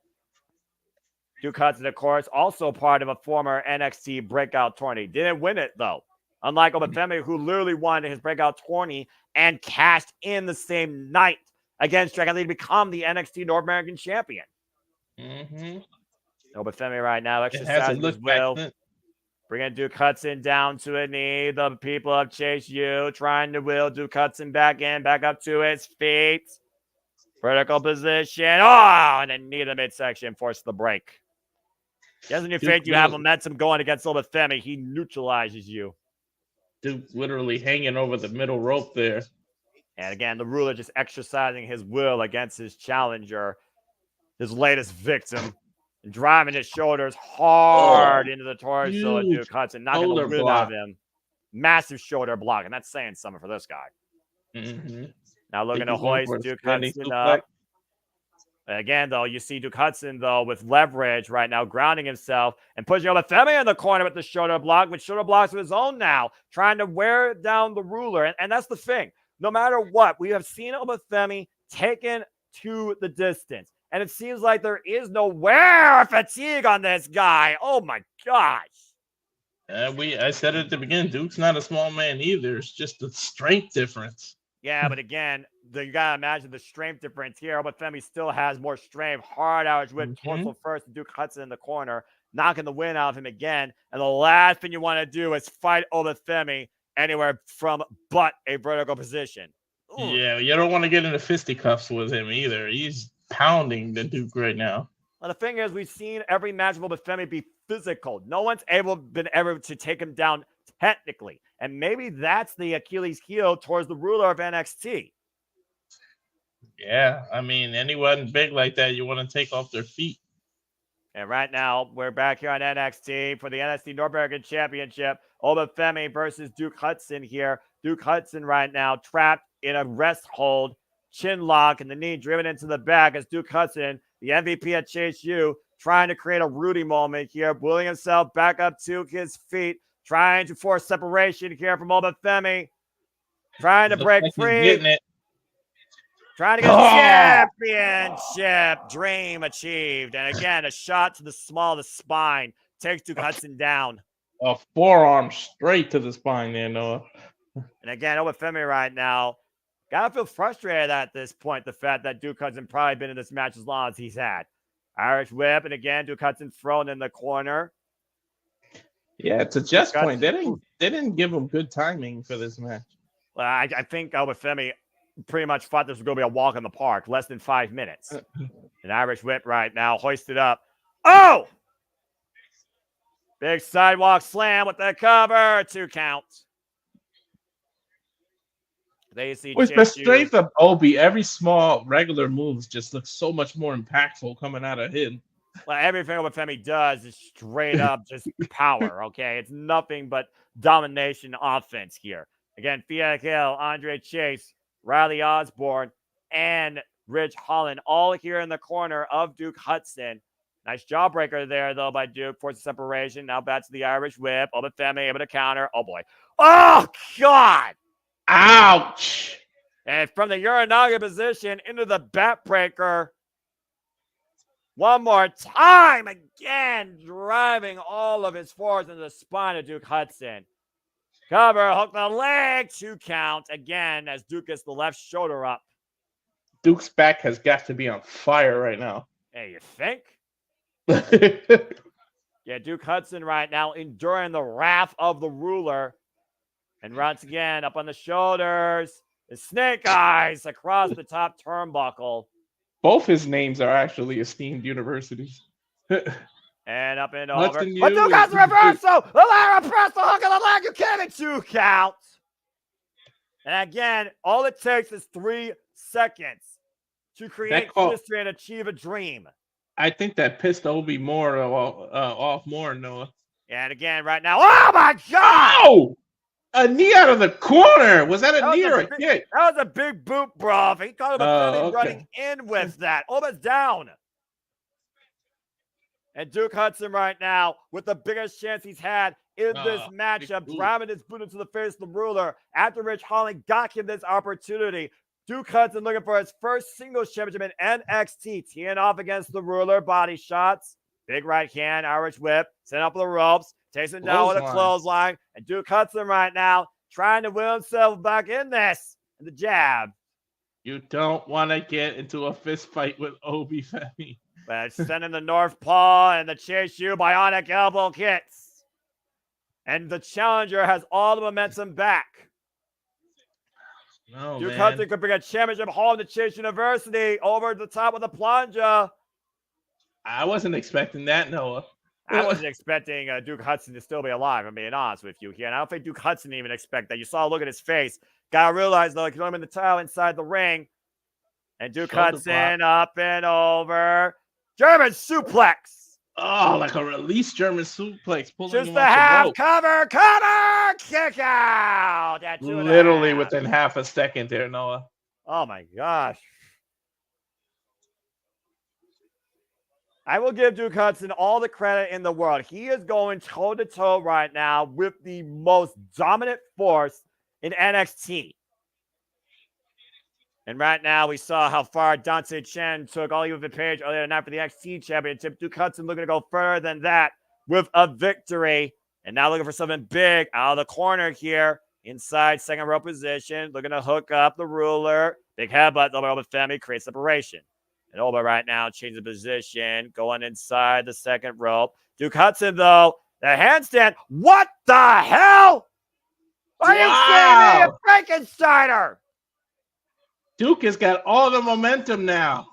Duke Hudson, of course, also part of a former NXT breakout tourney. Didn't win it, though. Unlike Femi, who literally won his breakout tourney and cashed in the same night against Trey to become the NXT North American champion. Mm-hmm. Femi right now exercising his will. Bringing Duke Hudson down to a knee. The people of Chase U trying to will Duke Hudson back up to his feet. Vertical position. Oh, and then knee to the midsection. Force the break. Doesn't you think you have momentum going against Femi? He neutralizes you. Duke literally hanging over the middle rope there. And again, the ruler just exercising his will against his challenger, his latest victim, and driving his shoulders hard into the torso of Duke Hudson, knocking the wind out of him. Massive shoulder block, and that's saying something for this guy. Mm-hmm. Now looking to hoist Duke Hudson up. Again, though, you see Duke Hudson, though, with leverage right now, grounding himself and pushing Femi in the corner with the shoulder block, with shoulder blocks of his own now, trying to wear down the ruler. And that's the thing. No matter what, we have seen Femi taken to the distance. And it seems like there is no wear or fatigue on this guy. Oh, my gosh. I said it at the beginning, Duke's not a small man either. It's just a strength difference. Yeah, but again, you got to imagine the strength difference here. Femi still has more strength. Hard Irish whip, torso first, Duke Hudson in the corner, knocking the wind out of him again. And the last thing you want to do is fight Femi anywhere from but a vertical position. Ooh. Yeah, you don't want to get into fisticuffs with him either. He's pounding the Duke right now. Well, the thing is, we've seen every match of Femi be physical. No one's been able to take him down technically. And maybe that's the Achilles heel towards the ruler of NXT. Yeah, I mean, anyone big like that, you want to take off their feet. And right now, we're back here on NXT for the NXT North American Championship. Femi versus Duke Hudson here. Duke Hudson right now trapped in a rest hold, chin lock, and the knee driven into the back as Duke Hudson, the MVP at Chase U, trying to create a Rudy moment here, willing himself back up to his feet, trying to force separation here from Femi, trying to break free. Trying to get championship dream achieved. And again, a shot to the small of the spine takes Duke Hudson down. A forearm straight to the spine there, Noah. And again, Femi right now, gotta feel frustrated at this point, the fact that Duke Hudson probably been in this match as long as he's had. Irish whip, and again, Duke Hudson thrown in the corner. Yeah, to Jeff's point, they didn't give him good timing for this match. Well, I think Femi pretty much thought this was going to be a walk in the park, less than 5 minutes. An Irish whip right now, hoisted up. Oh! Big sidewalk slam with the cover, 2 counts. They see with the strength of Obi, every small regular moves just looks so much more impactful coming out of him. Well, everything Femi does is straight up just power, okay? It's nothing but domination offense here. Again, Fiat Hill, Andre Chase, Riley Osborne, and Rich Holland all here in the corner of Duke Hudson. Nice jawbreaker there, though, by Duke. Forces separation. Now back to the Irish whip. Femi able to counter. Oh, boy. Oh, God. Ouch. And from the Uranaga position into the backbreaker. One more time. Again, driving all of his force into the spine of Duke Hudson. Cover, hook the leg, 2 count. Again, as Duke gets the left shoulder up. Duke's back has got to be on fire right now. Hey, you think? Yeah, Duke Hudson right now enduring the wrath of the ruler. And once again, up on the shoulders. The snake eyes across the top turnbuckle. Both his names are actually esteemed universities. And up and over. But Duke has the reversal. Lara press the hook of the leg. You can't 2 counts. And again, all it takes is 3 seconds to create history and achieve a dream. I think that pissed Obi off more, Noah. And again, right now. Oh, my God. Oh! A knee out of the corner. Was that a knee or a kick? That was a big boot, bro. He caught him Okay. running in with that. Almost down. And Duke Hudson right now with the biggest chance he's had in this matchup, driving his boot into the face of the ruler after Rich Holland got him this opportunity. Duke Hudson looking for his first singles championship in NXT, teeing off against the ruler, body shots, big right hand, Irish whip, sent up the ropes, takes him down with a clothesline, and Duke Hudson right now trying to will himself back in this, and the jab. You don't want to get into a fist fight with Obi Femi. But sending the North Paw and the Chase U bionic elbow kicks. And the challenger has all the momentum back. No, Duke Hudson could bring a championship home to Chase University over the top with a plunger. I wasn't expecting that, Noah. I wasn't expecting Duke Hudson to still be alive, I'm being honest with you here. And I don't think Duke Hudson even expect that. You saw a look at his face. Gotta realize, though, he's only in the towel inside the ring. And Duke Hudson up and over. German suplex. Oh, like a release German suplex. Just the half cover, kick out. Literally within half a second there, Noah. Oh, my gosh. I will give Duke Hudson all the credit in the world. He is going toe-to-toe right now with the most dominant force in NXT. And right now, we saw how far Dante Chen took Oliver Page earlier tonight for the NXT Championship. Duke Hudson looking to go further than that with a victory. And now looking for something big out of the corner here. Inside second row position. Looking to hook up the ruler. Big headbutt over Femi. Create separation. And Oba right now changing position. Going inside the second rope. Duke Hudson, though. The handstand. What the hell? Are you kidding me? A Frankensteiner. Duke has got all the momentum now.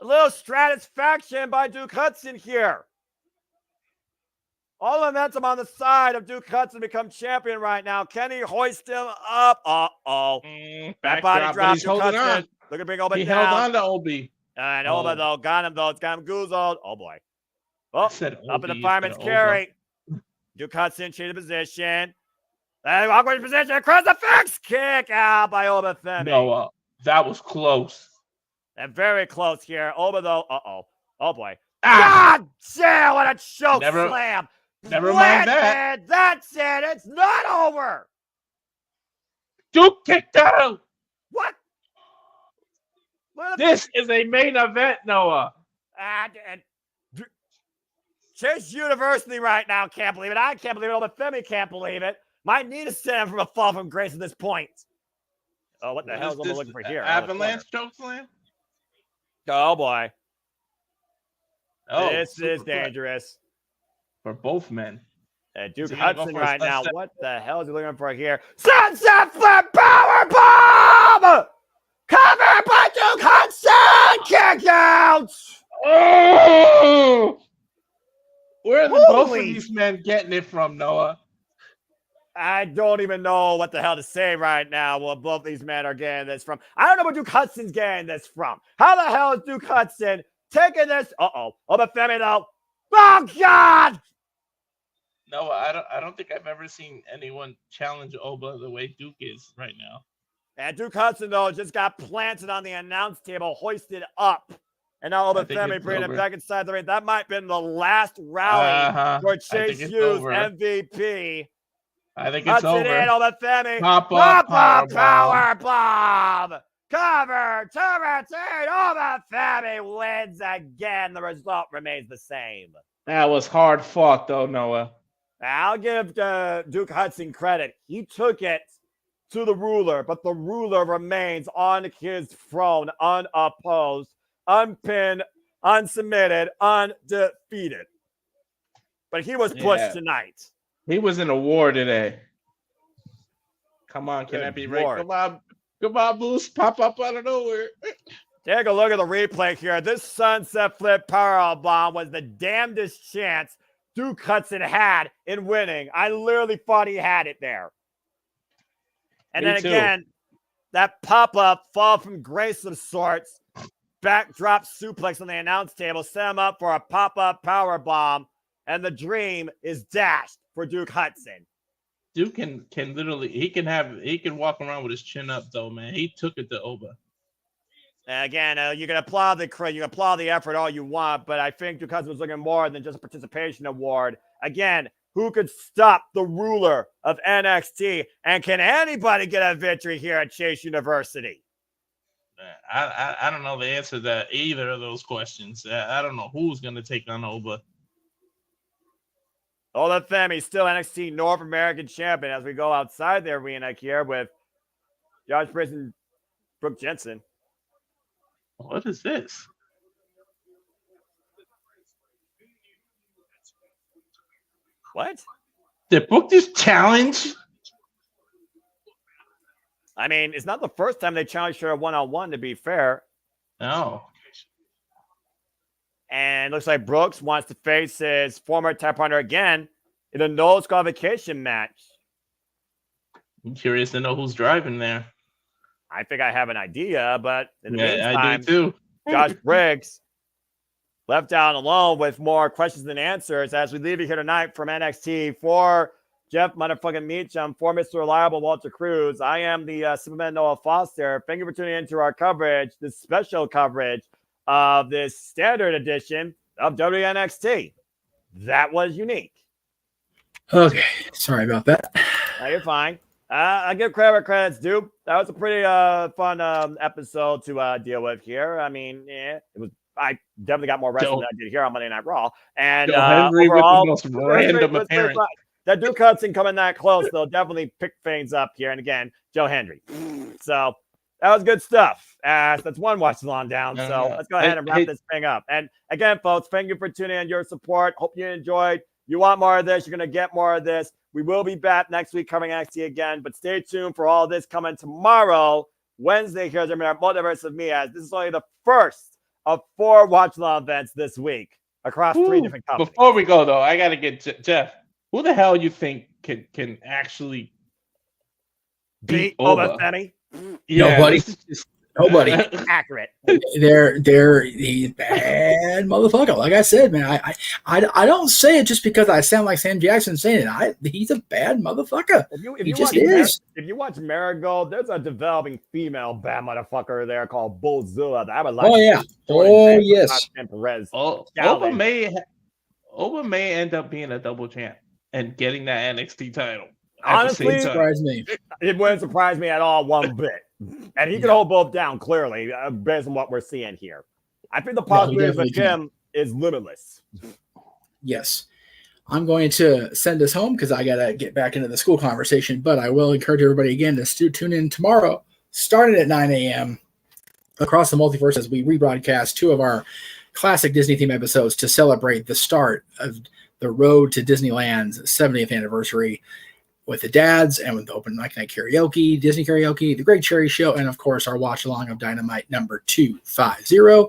A little stratisfaction by Duke Hudson here. All the momentum on the side of Duke Hudson become champion right now. Can he hoist him up? Uh-oh. Back body drop. He's holding on. Look at big Oba down. He held on to Obi. And Oba, though, got him, though. It's got him goozled. Oh, boy. Oh, up in the fireman's carry. Duke Hudson changing position. And awkward position. Across the fix. Kick out by Oba Femi. No, that was close. And very close here. Oba, though. Uh-oh. Oh, boy. God damn, what a choke slam. Never mind that. That's it. It's not over. Duke kicked out. What? This is a main event, Noah. And Chase University right now can't believe it. I can't believe it. But Femi can't believe it. Might need to stand from a fall from grace at this point. Oh, what the hell is Oba looking for here? Avalanche chokeslam? Oh, boy. Oh, this is dangerous. For both men. And Duke Hudson right now. What the hell is he looking for here? Sunset flip power bomb! Covered by Duke Hudson! Kick out! Oh! Where are both of these men getting it from, Noah? I don't even know what the hell to say right now. Well, both these men are getting this from. I don't know where Duke Hudson's getting this from. How the hell is Duke Hudson taking this? Uh-oh. Oba Femi, though. Oh, God! No, I don't think I've ever seen anyone challenge Oba the way Duke is right now. And Duke Hudson, though, just got planted on the announce table, hoisted up. And now Oba Femi bringing it back inside the ring. That might have been the last rally for Chase Hughes MVP. I think it's over. In, Oba Femi. Pop up power bomb. Cover to retain. Oba Femi wins again. The result remains the same. That was hard fought, though, Noah. I'll give Duke Hudson credit. He took it to the ruler, but the ruler remains on his throne, unopposed, unpinned, unsubmitted, undefeated. But he was pushed tonight. He was in a war today. Come on, can that be right? Come on, Boost. Pop up out of nowhere. Take a look at the replay here. This sunset flip power bomb was the damnedest chance Duke Hudson had in winning. I literally thought he had it there. And then again, that pop-up fall from grace of sorts, backdrop suplex on the announce table, set him up for a pop-up power bomb, and the dream is dashed for Duke Hudson. Dude can literally he can walk around with his chin up though, man. He took it to Oba. Again, you can applaud the effort all you want, but I think Duke Hudson was looking more than just a participation award. Again, who could stop the ruler of NXT? And can anybody get a victory here at Chase University? I don't know the answer to either of those questions. I don't know who's going to take on Oba. Ola Femi, still NXT North American champion as we go outside the arena here with Josh Perez and Brooke Jensen. What is this? What? Did Brooke just challenge? I mean, it's not the first time they challenged her one-on-one, to be fair. No. And it looks like Brooks wants to face his former tag partner again in a no disqualification match. I'm curious to know who's driving there. I think I have an idea, but in the meantime, I do too. Josh Briggs left down alone with more questions than answers as we leave you here tonight from NXT for Jeff motherfucking Michin, for Mr. Reliable Walter Cruz. I am the Superman Noah Foster. Thank you for tuning into our coverage, this special coverage of this standard edition of WNXT. That was unique. Okay, sorry about that. No, you're fine. I give credit where credit's due. That was a pretty fun episode to deal with here. I mean, it was. I definitely got more wrestling than I did here on Monday Night Raw. And overall, with the most random appearance. That Duke Hudson coming that close, though, definitely picked things up here. And again, Joe Hendry. So that was good stuff. That's one watch along down. So let's go ahead and wrap this thing up. And again, folks, thank you for tuning in, your support. Hope you enjoyed. You want more of this, you're going to get more of this. We will be back next week covering NXT again, but stay tuned for all this coming tomorrow, Wednesday, here at our Multiverse of Me, as this is only the first of 4 watch-along events this week across 3 different companies. Before we go, though, I got to get Jeff. Who the hell you think can actually beat Oba? Femi? Yeah, nobody. Nobody. Accurate. He's bad motherfucker. Like I said, man, I don't say it just because I sound like Sam Jackson saying it. He's a bad motherfucker. If you watch Marigold, there's a developing female bad motherfucker there called Bullzilla that I would like. Oh yeah. Oh yes. Perez. Oba may end up being a double champ and getting that NXT title. Honestly, it wouldn't surprise me at all one bit. And he can hold both down clearly based on what we're seeing here. I think the possibilities with him is limitless. Yes. I'm going to send us home because I got to get back into the school conversation, but I will encourage everybody again to tune in tomorrow, starting at 9 a.m. across the multiverse as we rebroadcast 2 of our classic Disney theme episodes to celebrate the start of the road to Disneyland's 70th anniversary, with the dads and with the open mic night karaoke, Disney karaoke, the Greg Cherry Show, and of course our watch along of Dynamite number 250.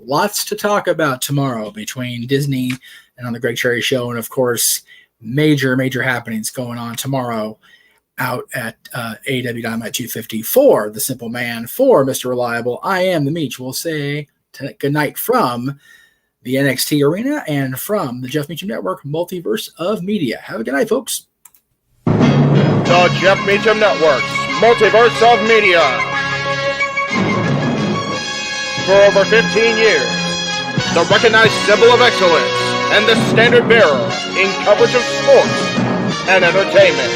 Lots to talk about tomorrow between Disney and on the Greg Cherry Show, and of course major happenings going on tomorrow out at AEW Dynamite 250 for the Simple Man, for Mr. Reliable. I am the Meech. We'll say good night from the NXT arena and from the Jeff Meacham Network Multiverse of Media. Have a good night, folks. The Jeff Meacham Network's Multiverse of Media. For over 15 years, the recognized symbol of excellence and the standard bearer in coverage of sports and entertainment.